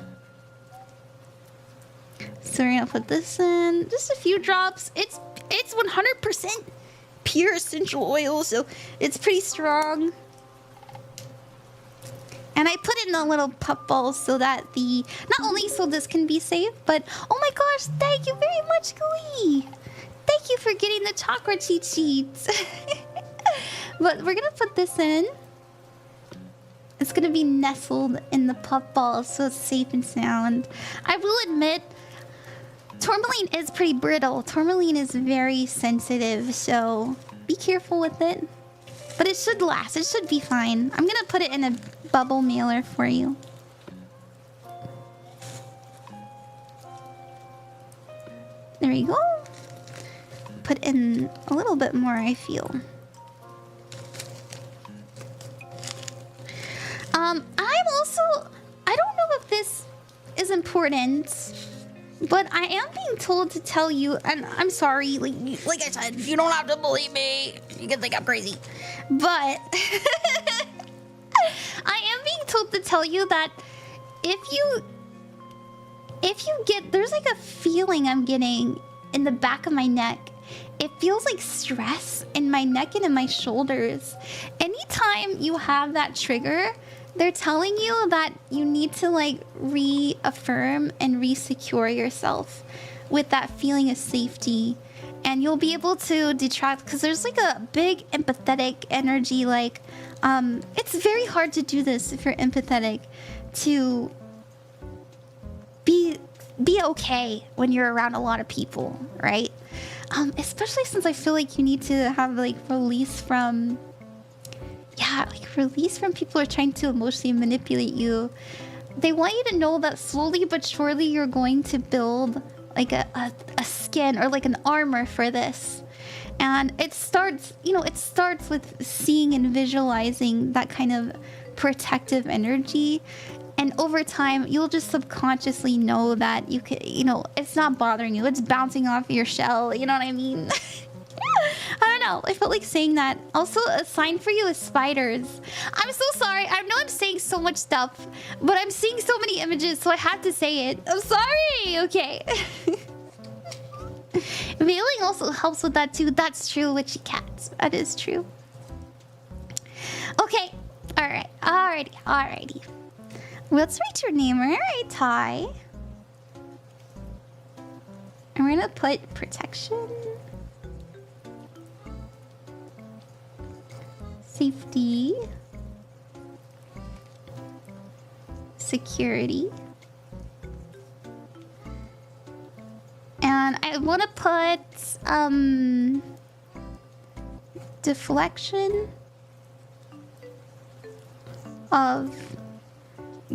So we're gonna put this in. Just a few drops. It's 100% pure essential oil, so it's pretty strong. And I put in the little puff balls so that not only so this can be safe, but oh my gosh, thank you very much, Glee. Thank you for getting the chakra cheat sheets. But we're gonna put this in. It's gonna be nestled in the puff balls so it's safe and sound. I will admit, tourmaline is pretty brittle. Tourmaline is very sensitive, so be careful with it. But it should last. It should be fine. I'm gonna put it in a bubble mailer for you. There we go. Put in a little bit more, I feel. I don't know if this is important, but I am being told to tell you, and I'm sorry, like I said, you don't have to believe me. You can think I'm crazy. But I am being told to tell you that if you get, there's like a feeling I'm getting in the back of my neck. It feels like stress in my neck and in my shoulders. Anytime you have that trigger, they're telling you that you need to like reaffirm and re-secure yourself with that feeling of safety. And you'll be able to detract, because there's like a big empathetic energy. Like, it's very hard to do this if you're empathetic, to be okay when you're around a lot of people, right? Especially since I feel like you need to have like release from people who are trying to emotionally manipulate you. They want you to know that slowly but surely you're going to build like a skin or like an armor for this. And it starts with seeing and visualizing that kind of protective energy. And over time, you'll just subconsciously know that you could, it's not bothering you. It's bouncing off your shell. You know what I mean? I don't now. I felt like saying that. Also, a sign for you is spiders. I'm so sorry. I know I'm saying so much stuff, but I'm seeing so many images, so I have to say it. I'm sorry. Okay. Veiling also helps with that too. That's true, witchy cats. That is true. Okay. Alright. Alrighty. Let's write your name. Alright, Ty. And we're gonna put protection. Safety. Security. And I want to put deflection of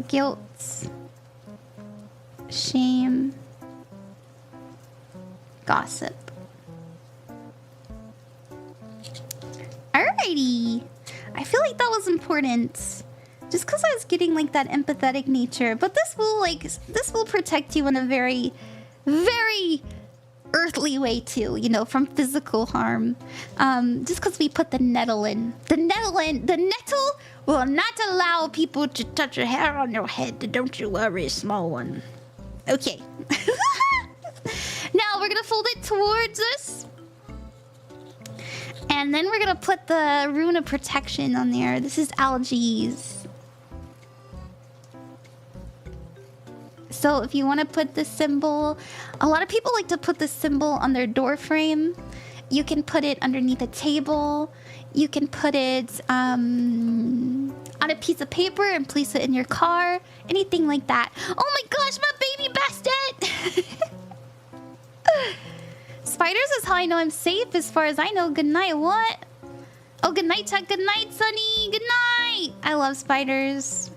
guilt, shame, gossip. Alrighty. I feel like that was important. Just because I was getting like that empathetic nature. But this will protect you in a very, very earthly way too, you know, from physical harm. Just because we put the nettle in. The nettle will not allow people to touch a hair on your head. Don't you worry, small one. Okay. Now we're gonna fold it towards us. And then we're gonna put the rune of protection on there. This is algaes. So if you want to put the symbol, a lot of people like to put the symbol on their door frame. You can put it underneath a table. You can put it on a piece of paper and place it in your car. Anything like that. Oh my gosh, my baby bastet! Spiders is how I know I'm safe as far as I know. Good night, what? Oh, good night, Chuck. Good night, Sunny. Good night. I love spiders.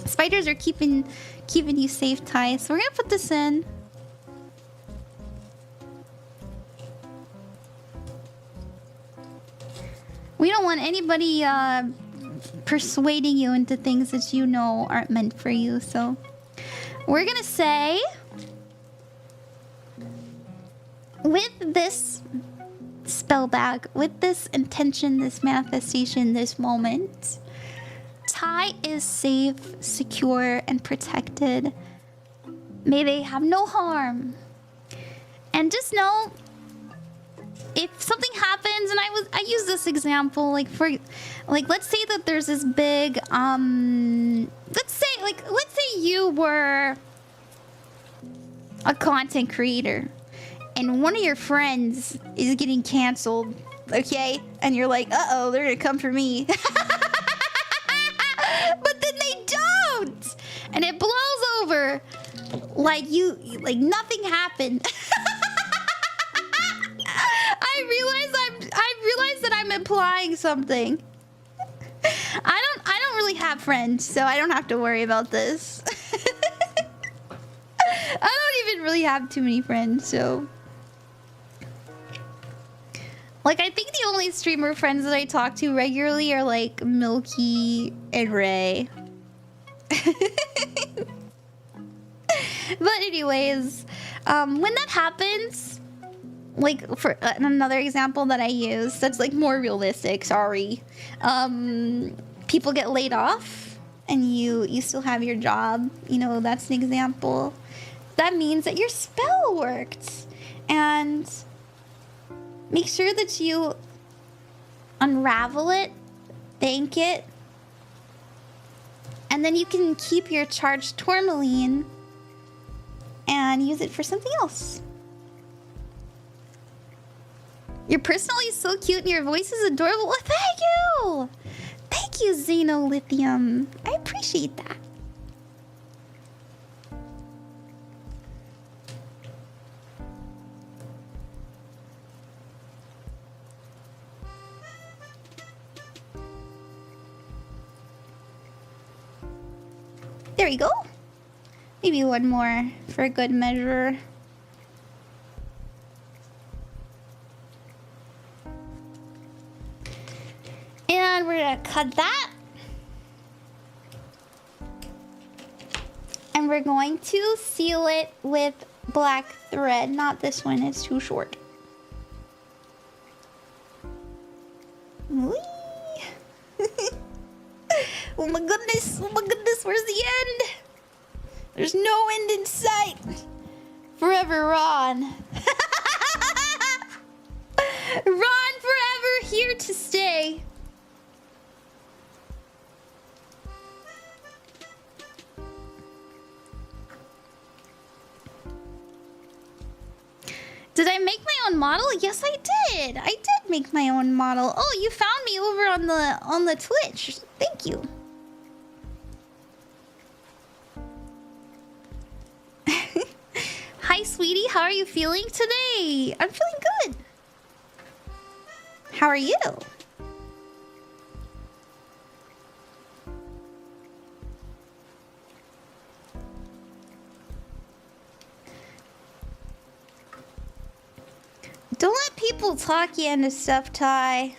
Spiders are keeping you safe, Ty. So we're gonna put this in. We don't want anybody persuading you into things that you know aren't meant for you. So we're gonna say, with this spell bag, with this intention, this manifestation, this moment, Ty is safe, secure, and protected. May they have no harm. And just know, if something happens, and I use this example, let's say that there's this big, let's say you were a content creator, and one of your friends is getting canceled, okay? And you're like, uh-oh, they're gonna come for me. But then they don't! And it blows over like nothing happened. I realize that I'm implying something. I don't really have friends, so I don't have to worry about this. I don't even really have too many friends, so... Like, I think the only streamer friends that I talk to regularly are, like, Milky and Ray. But anyways, when that happens, like, for another example that I use, that's, like, more realistic, sorry. People get laid off, and you still have your job. You know, that's an example. That means that your spell worked. And... make sure that you unravel it, thank it, and then you can keep your charged tourmaline and use it for something else. Your personal is so cute and your voice is adorable. Well, thank you! Thank you, Xenolithium. I appreciate that. There we go. Maybe one more for good measure. And we're gonna cut that. And we're going to seal it with black thread. Not this one, it's too short. Whee! Oh my goodness, where's the end? There's no end in sight. Forever Ron. Ron forever, here to stay. Did I make my own model? Yes, I did. I did make my own model. Oh, you found me over on the Twitch. Thank you. Hi, sweetie. How are you feeling today? I'm feeling good. How are you? Don't let people talk you into stuff, Ty.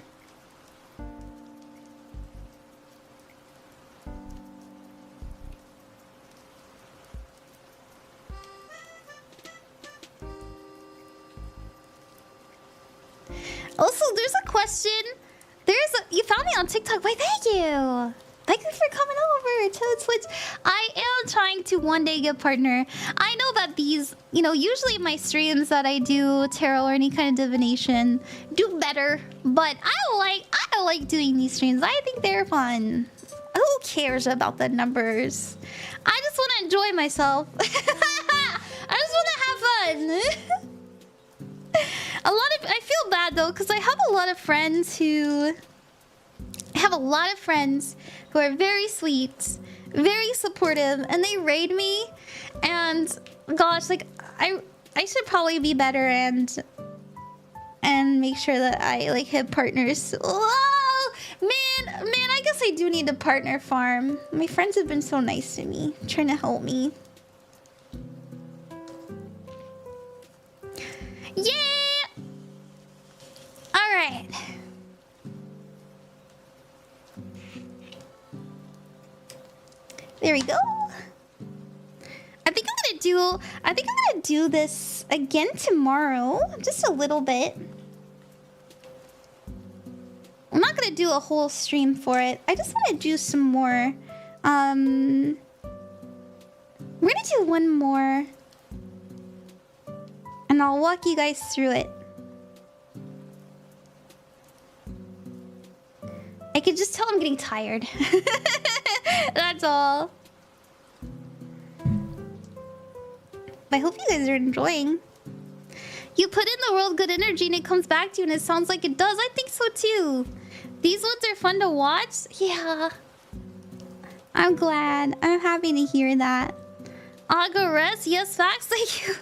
Also, there's a question. You found me on TikTok. Why, thank you. Thank you for coming over to the Twitch. I am trying to one day get a partner. I know that these, usually my streams that I do tarot or any kind of divination do better, but I like doing these streams. I think they're fun. Who cares about the numbers? I just want to enjoy myself. I just want to have fun. I feel bad though, because I have a lot of friends who are very sweet, very supportive, and they raid me. And gosh, like I should probably be better and make sure that I like hit partners. Oh man, I guess I do need a partner farm. My friends have been so nice to me, trying to help me. Yeah. All right. There we go. I think I'm gonna do this again tomorrow, just a little bit. I'm not gonna do a whole stream for it. I just want to do some more. We're gonna do one more, and I'll walk you guys through it. I could just tell I'm getting tired. That's all. But I hope you guys are enjoying. You put in the world good energy and it comes back to you and it sounds like it does. I think so too. These ones are fun to watch. Yeah. I'm glad. I'm happy to hear that. Agores, yes, facts. Thank you.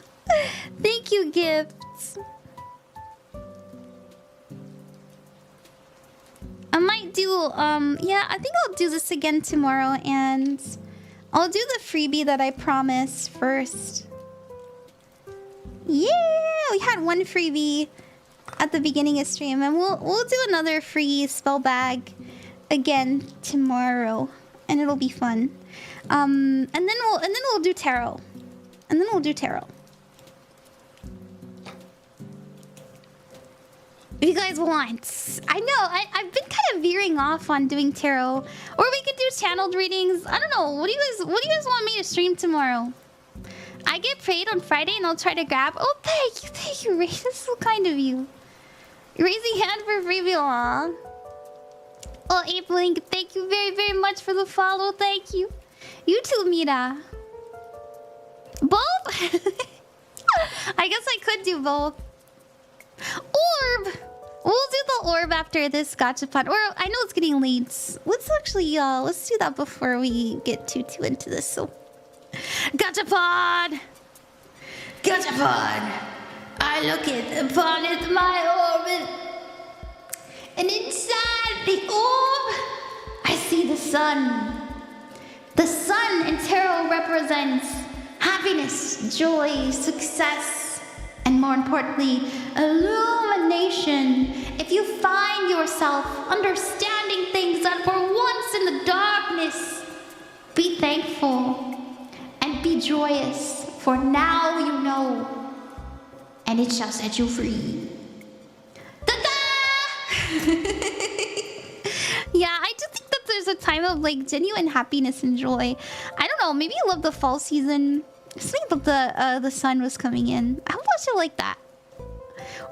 Thank you, gifts. I might do, yeah, I think I'll do this again tomorrow, and I'll do the freebie that I promised first. Yeah, we had one freebie at the beginning of stream, and we'll do another free spell bag again tomorrow, and it'll be fun. And then we'll do tarot, If you guys want. I know, I've been kind of veering off on doing tarot. Or we could do channeled readings. I don't know. What do you guys want me to stream tomorrow? I get paid on Friday and I'll try to grab. Oh, thank you, Ray. That's so kind of you. Raising hand for freebie. Aw. Oh, Ape Link, thank you very, very much for the follow. Thank you. You too, Mira. Both? I guess I could do both. Orb! We'll do the orb after this gachapon. Or I know it's getting late. Let's actually let's do that before we get too into this. So gachapon! Gachapon! I look upon it my orbit. And inside the orb I see the sun. The sun in tarot represents happiness, joy, success, and more importantly, illumination. If you find yourself understanding things that were once in the darkness, be thankful and be joyous, for now you know, and it shall set you free. Ta-da! time of like genuine happiness and joy. I don't know, maybe you love the fall season. I think that the sun was coming in. How about you like that?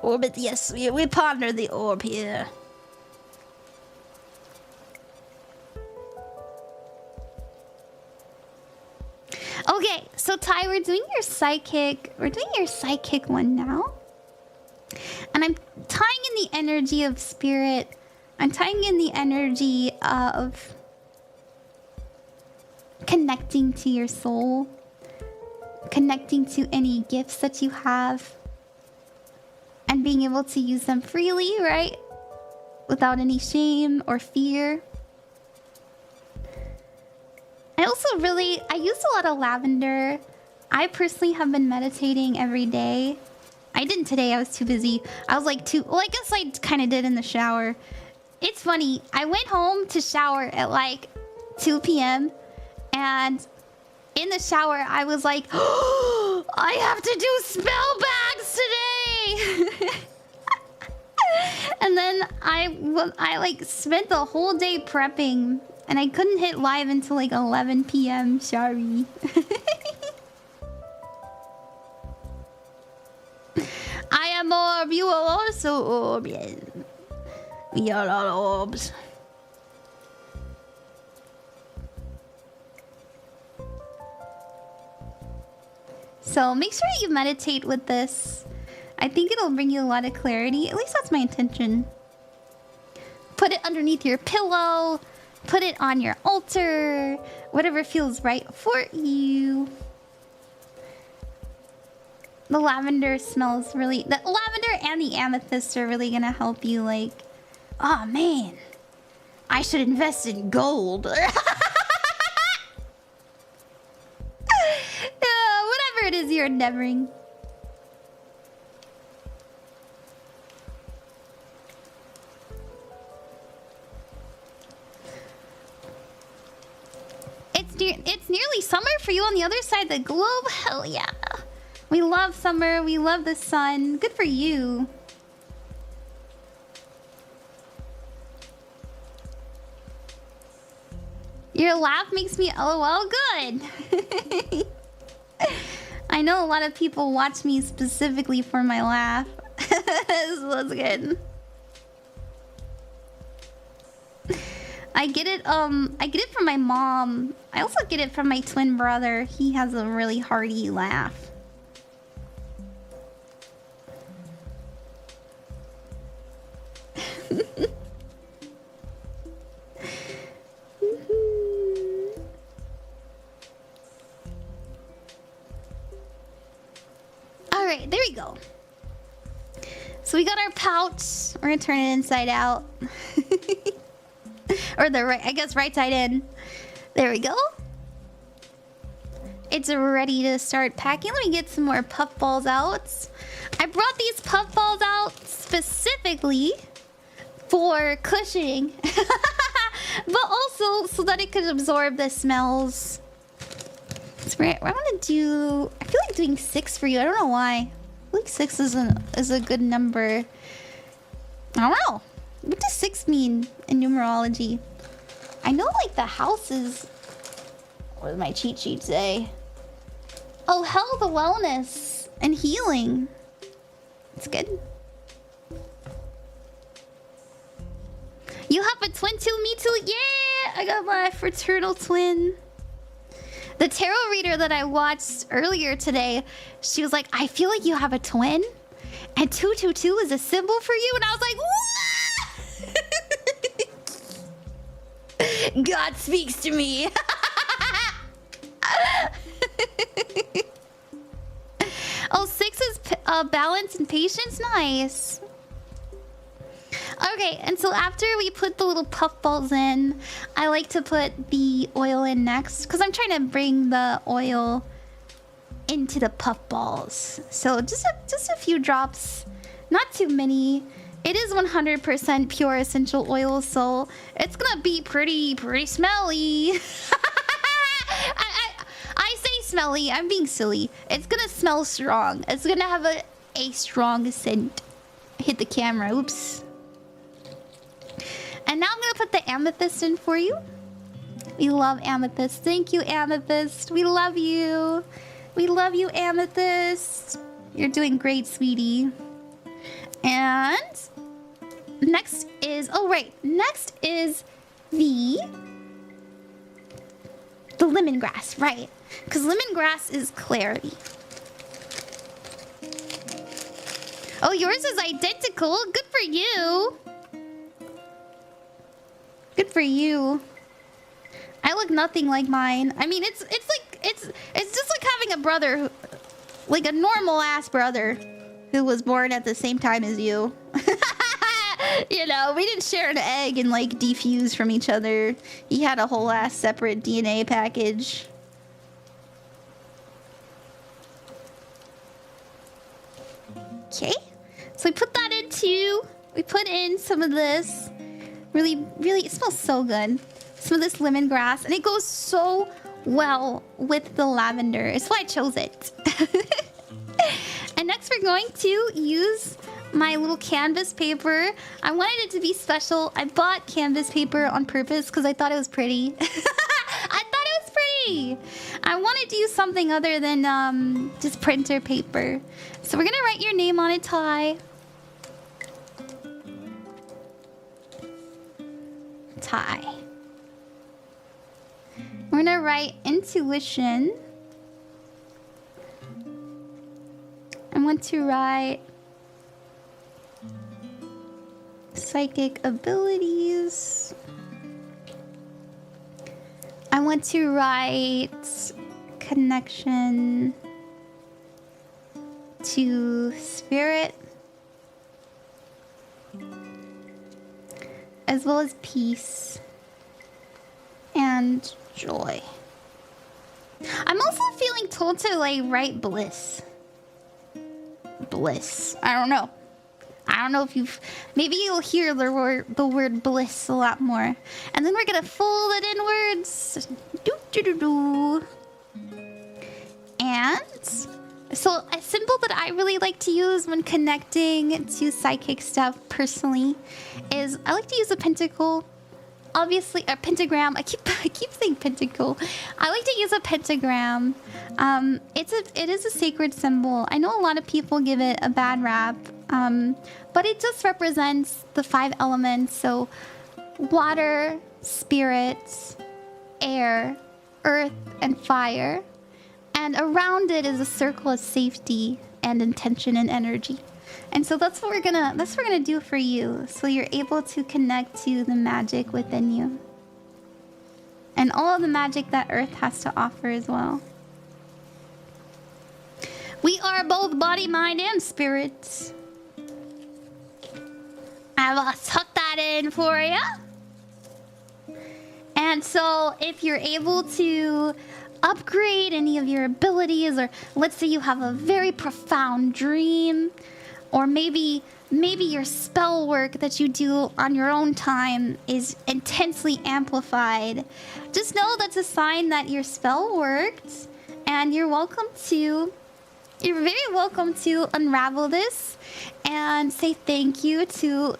Orbit, yes, we ponder the orb here. Okay, so Ty, we're doing your psychic. We're doing your psychic one now. And I'm tying in the energy of spirit. I'm tying in the energy of connecting to your soul. Connecting to any gifts that you have. And being able to use them freely, right? Without any shame or fear. I used a lot of lavender. I personally have been meditating every day. I didn't today, I was too busy. I was like well, I guess I kind of did in the shower. It's funny, I went home to shower at like 2 p.m. and in the shower I was like, oh, I have to do spell bags today. And then I like spent the whole day prepping. And I couldn't hit live until like 11 p.m. Sorry. I am orb. You are also orb. Yes. We are all orbs. So make sure you meditate with this. I think it'll bring you a lot of clarity. At least that's my intention. Put it underneath your pillow. Put it on your altar. Whatever feels right for you. The lavender smells really... The lavender and the amethyst are really gonna help you, like... Oh, man. I should invest in gold. Whatever it is you're endeavoring. It's nearly summer for you on the other side of the globe. Hell yeah. We love summer. We love the sun. Good for you. Your laugh makes me LOL good. I know a lot of people watch me specifically for my laugh. So that's good. I get it from my mom. I also get it from my twin brother. He has a really hearty laugh. Alright, there we go. So we got our pouch. We're gonna turn it inside out. Or the right, I guess right side in. There we go. It's ready to start packing. Let me get some more puff balls out. I brought these puff balls out specifically for cushioning. But also so that it could absorb the smells. So I'm gonna do... I feel like doing 6 for you. I don't know why. I feel like 6 is a good number. I don't know. What does 6 mean in numerology? I know like the houses... What does my cheat sheet say? Oh, health, wellness, and healing. It's good. You have a twin too? Me too? Yeah! I got my fraternal twin. The tarot reader that I watched earlier today, she was like, I feel like you have a twin. And 222 is a symbol for you. And I was like, what? God speaks to me. Oh, 6 is balance and patience. Nice. Okay, and so after we put the little puff balls in, I like to put the oil in next because I'm trying to bring the oil into the puff balls. So just a few drops, not too many. It is 100% pure essential oil, so it's gonna be pretty smelly. I say smelly. I'm being silly. It's gonna smell strong. It's gonna have a strong scent. Hit the camera. Oops. And now I'm gonna put the amethyst in for you. We love Amethyst. Thank you, Amethyst. We love you. We love you, Amethyst. You're doing great, sweetie. And next is, oh right, next is the lemongrass, right? Because lemongrass is clarity. Oh, yours is identical. Good for you. Good for you. I look nothing like mine. I mean, it's just like having a brother, who, like a normal ass brother, who was born at the same time as you. You know, we didn't share an egg and like defuse from each other. He had a whole ass separate DNA package. Okay, so we put that into. We put in some of this. Really, it smells so good. Some of this lemongrass, and it goes so well with the lavender. It's why I chose it. And next we're going to use my little canvas paper. I wanted it to be special. I bought canvas paper on purpose because I thought it was pretty. I thought it was pretty. I wanted to use something other than just printer paper. So we're gonna write your name on it, Ty. Ty. We're gonna write intuition. I want to write psychic abilities. I want to write connection to spirit, as well as peace and joy. I'm also feeling told to like write bliss. Bliss. I don't know. I don't know if you've... Maybe you'll hear the word bliss a lot more. And then we're gonna fold it inwards. Do. And so a symbol that I really like to use when connecting to psychic stuff personally is I like to use a pentacle. Obviously, a pentagram. I keep saying pentacle. I like to use a pentagram. It is a sacred symbol. I know a lot of people give it a bad rap, but it just represents the 5 elements. So, water, spirit, air, earth, and fire. And around it is a circle of safety and intention and energy. And so that's what we're gonna do for you, so you're able to connect to the magic within you. And all of the magic that Earth has to offer as well. We are both body, mind, and spirit. I will tuck that in for you. And so if you're able to upgrade any of your abilities, or let's say you have a very profound dream, or maybe your spell work that you do on your own time is intensely amplified, just know that's a sign that your spell worked, and you're very welcome to unravel this and say thank you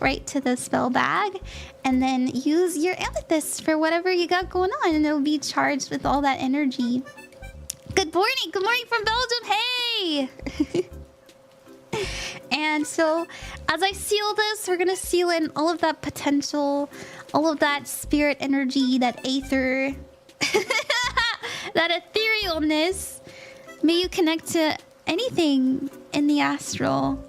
right to the spell bag, and then use your amethyst for whatever you got going on, and it'll be charged with all that energy. Good morning from Belgium. Hey. And so as I seal this, we're gonna seal in all of that potential, all of that spirit energy, that aether, that etherealness. May you connect to anything in the astral,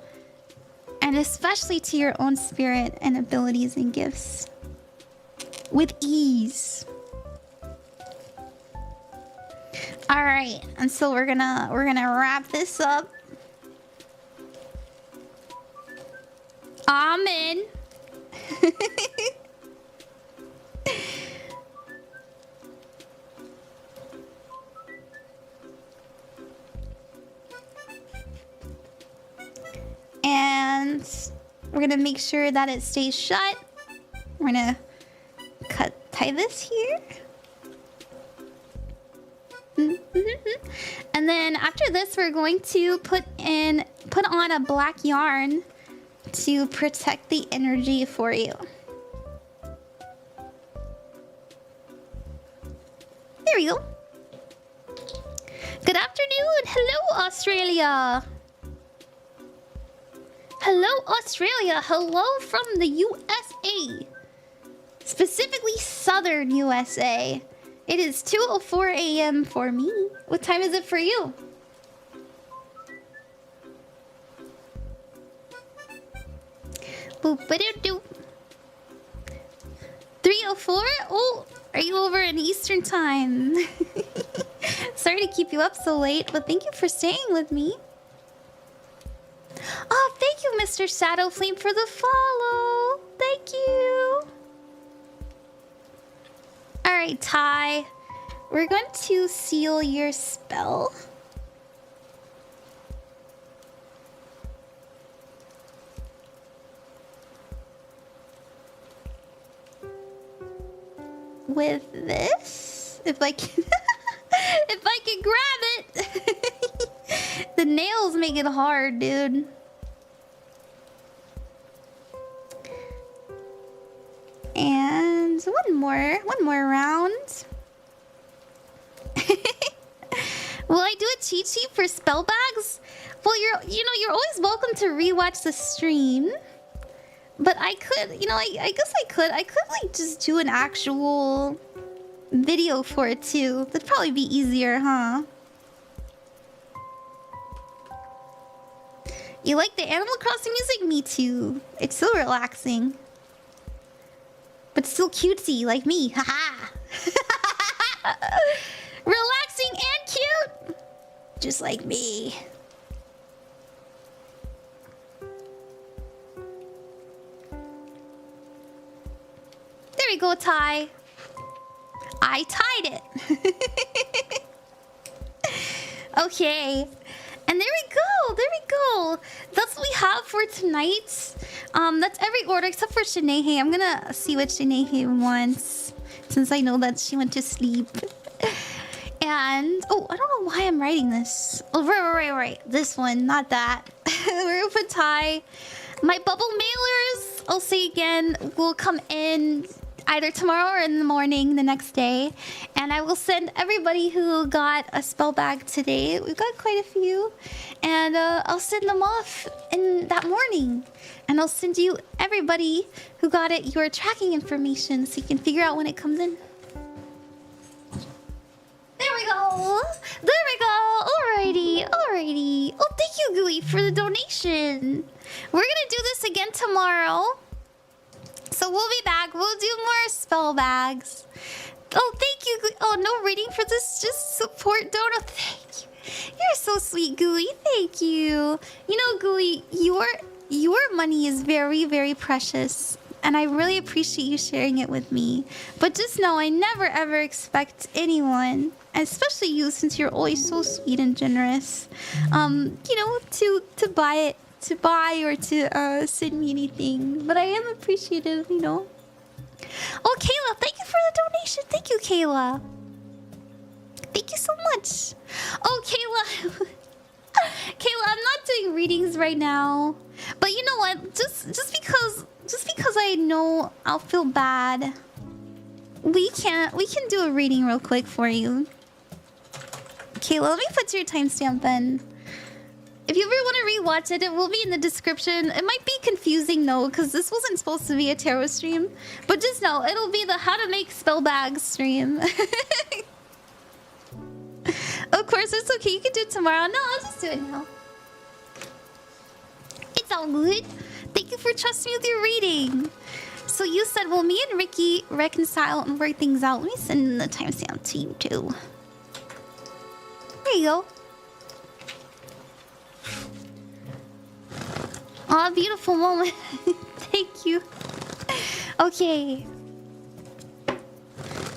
and especially to your own spirit and abilities and gifts with ease. All right, and so we're gonna wrap this up. Amen. And we're gonna make sure that it stays shut. We're gonna tie this here. And then after this, we're going to put on a black yarn to protect the energy for you. There we go. Good afternoon. Hello, Australia. Hello, Australia. Hello from the USA. Specifically, southern USA. It is 2:04 a.m. for me. What time is it for you? Boop-a-doo-doo. 3:04? Oh, are you over in Eastern time? Sorry to keep you up so late, but thank you for staying with me. Oh, thank you, Mr. Shadowflame, for the follow. Thank you. Alright, Ty. We're going to seal your spell. With this, if I can, if I can grab it. The nails make it hard, dude. And one more round. Will I do a cheat sheet for spell bags? Well, you're always welcome to rewatch the stream. But I could, I guess I could like just do an actual video for it too. That'd probably be easier, huh? You like the Animal Crossing music? Me too. It's so relaxing. But still cutesy, like me. Haha. Relaxing and cute. Just like me. There we go, Ty. I tied it. Okay. And there we go. There we go. That's what we have for tonight. That's every order except for Shenayhey. I'm gonna see what Shenayhey wants, since I know that she went to sleep. And oh, I don't know why I'm writing this. Oh, right. This one, not that. We're gonna put Ty. My bubble mailers, I'll say again, will come in either tomorrow or in the morning the next day. And I will send everybody who got a spell bag today. We've got quite a few. And I'll send them off in that morning. And I'll send you everybody who got it your tracking information so you can figure out when it comes in. There we go. There we go. Alrighty. Oh, thank you, Gui, for the donation. We're gonna do this again tomorrow. So we'll be back. We'll do more spell bags. Oh, thank you, Gui. Oh, no reading for this. Just support donor. Thank you. You're so sweet, Gui. Thank you. You know, Gui, your money is very, very precious. And I really appreciate you sharing it with me. But just know I never ever expect anyone, especially you since you're always so sweet and generous, to buy it. To buy or to send me anything. But I am appreciative, Oh, Kayla, thank you for the donation. Thank you, Kayla. Thank you so much. Oh, Kayla. Kayla, I'm not doing readings right now. But you know what? Just because I know I'll feel bad, we can do a reading real quick for you. Kayla, let me put your timestamp in. If you ever want to rewatch it, it will be in the description. It might be confusing though, because this wasn't supposed to be a tarot stream. But just know, it'll be the how to make spell bags stream. Of course, it's okay. You can do it tomorrow. No, I'll just do it now. It's all good. Thank you for trusting me with your reading. So you said, will me and Ricky reconcile and work things out? Let me send the timestamp to you too. There you go. Aw, beautiful moment. Thank you. Okay.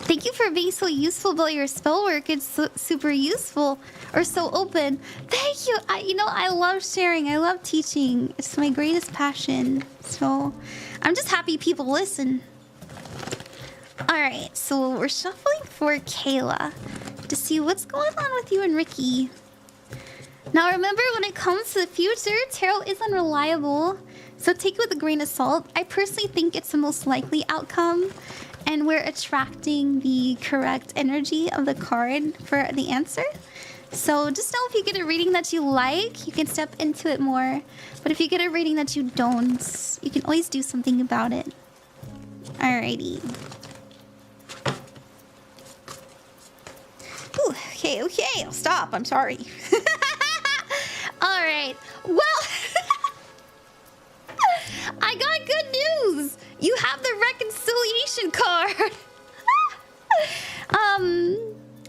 Thank you for being so useful about your spell work. It's so, super useful. Or so open. Thank you. I love sharing. I love teaching. It's my greatest passion. So, I'm just happy people listen. Alright, so we're shuffling for Kayla to see what's going on with you and Ricky. Now remember, when it comes to the future, tarot is unreliable, so take it with a grain of salt. I personally think it's the most likely outcome, and we're attracting the correct energy of the card for the answer. So just know if you get a reading that you like, you can step into it more. But if you get a reading that you don't, you can always do something about it. Alrighty. Ooh, okay, I'll stop. I'm sorry. Alright, well, I got good news. You have the reconciliation card.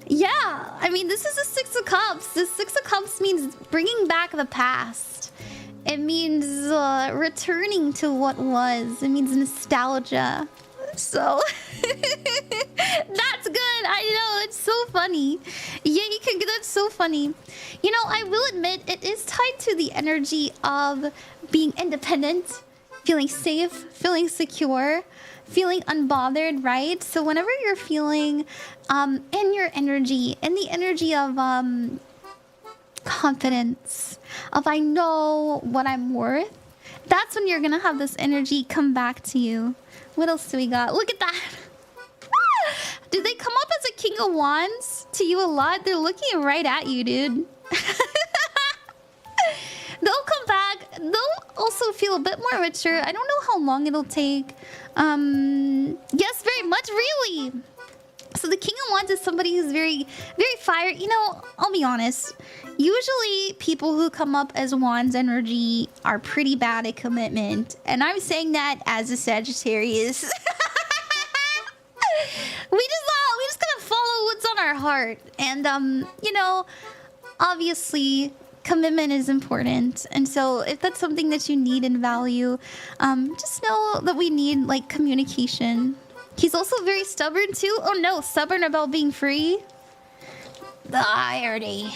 Yeah, I mean, this is a Six of Cups. The Six of Cups means bringing back the past. It means returning to what was. It means nostalgia. So, that's good. I know, it's so funny. Yeah, you can get that's so funny. You know, I will admit, it is tied to the energy of being independent, feeling safe, feeling secure, feeling unbothered, right? So whenever you're feeling in your energy, in the energy of confidence, of I know what I'm worth, that's when you're gonna have this energy come back to you. What else do we got? Look at that. Do they come up as a King of Wands to you a lot? They're looking right at you, dude. They'll come back. They'll also feel a bit more mature. I don't know how long it'll take. Yes, very much, really. So the King of Wands is somebody who's very, very fire. You know, I'll be honest. Usually people who come up as Wands energy are pretty bad at commitment. And I'm saying that as a Sagittarius. we just gotta follow what's on our heart. And, you know, obviously commitment is important. And so if that's something that you need and value, just know that we need like communication. He's also very stubborn too. Oh no, stubborn about being free. The irony.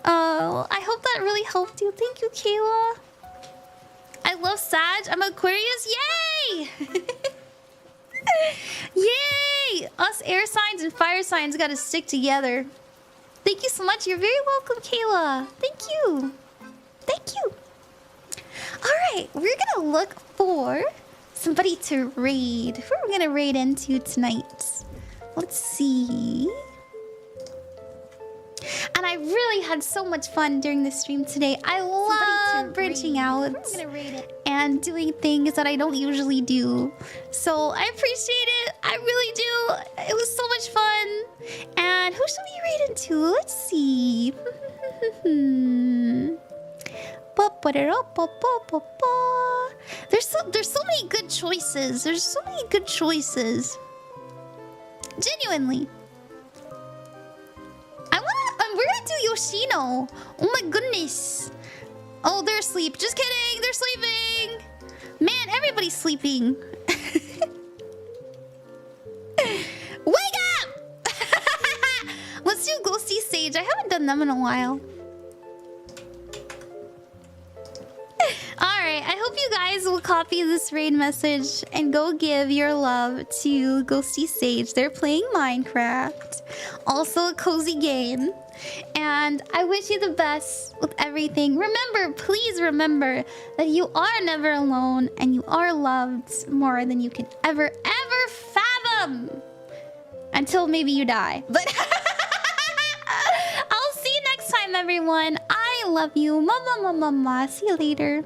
Oh, I hope that really helped you. Thank you, Kayla. I love Sag. I'm Aquarius. Yay! Yay! Us air signs and fire signs gotta stick together. Thank you so much. You're very welcome, Kayla. Thank you. Thank you. All right, we're gonna look for somebody to raid. Who are we gonna raid into tonight? Let's see. And I really had so much fun during the stream today. I love branching out and doing things that I don't usually do. So I appreciate it. I really do. It was so much fun. And who should we raid into? Let's see. There's so many good choices. There's so many good choices. Genuinely. We're gonna do Yoshino. Oh my goodness. Oh, they're asleep. Just kidding. They're sleeping. Man, everybody's sleeping. Wake up! Let's do Ghosty Sage. I haven't done them in a while. Alright, I hope you guys will copy this raid message and go give your love to Ghosty Sage. They're playing Minecraft. Also a cozy game. And I wish you the best with everything. Remember, please remember that you are never alone and you are loved more than you can ever fathom. Until maybe you die. But I'll see you next time, everyone. I love you. Mama, mama, mama. See you later.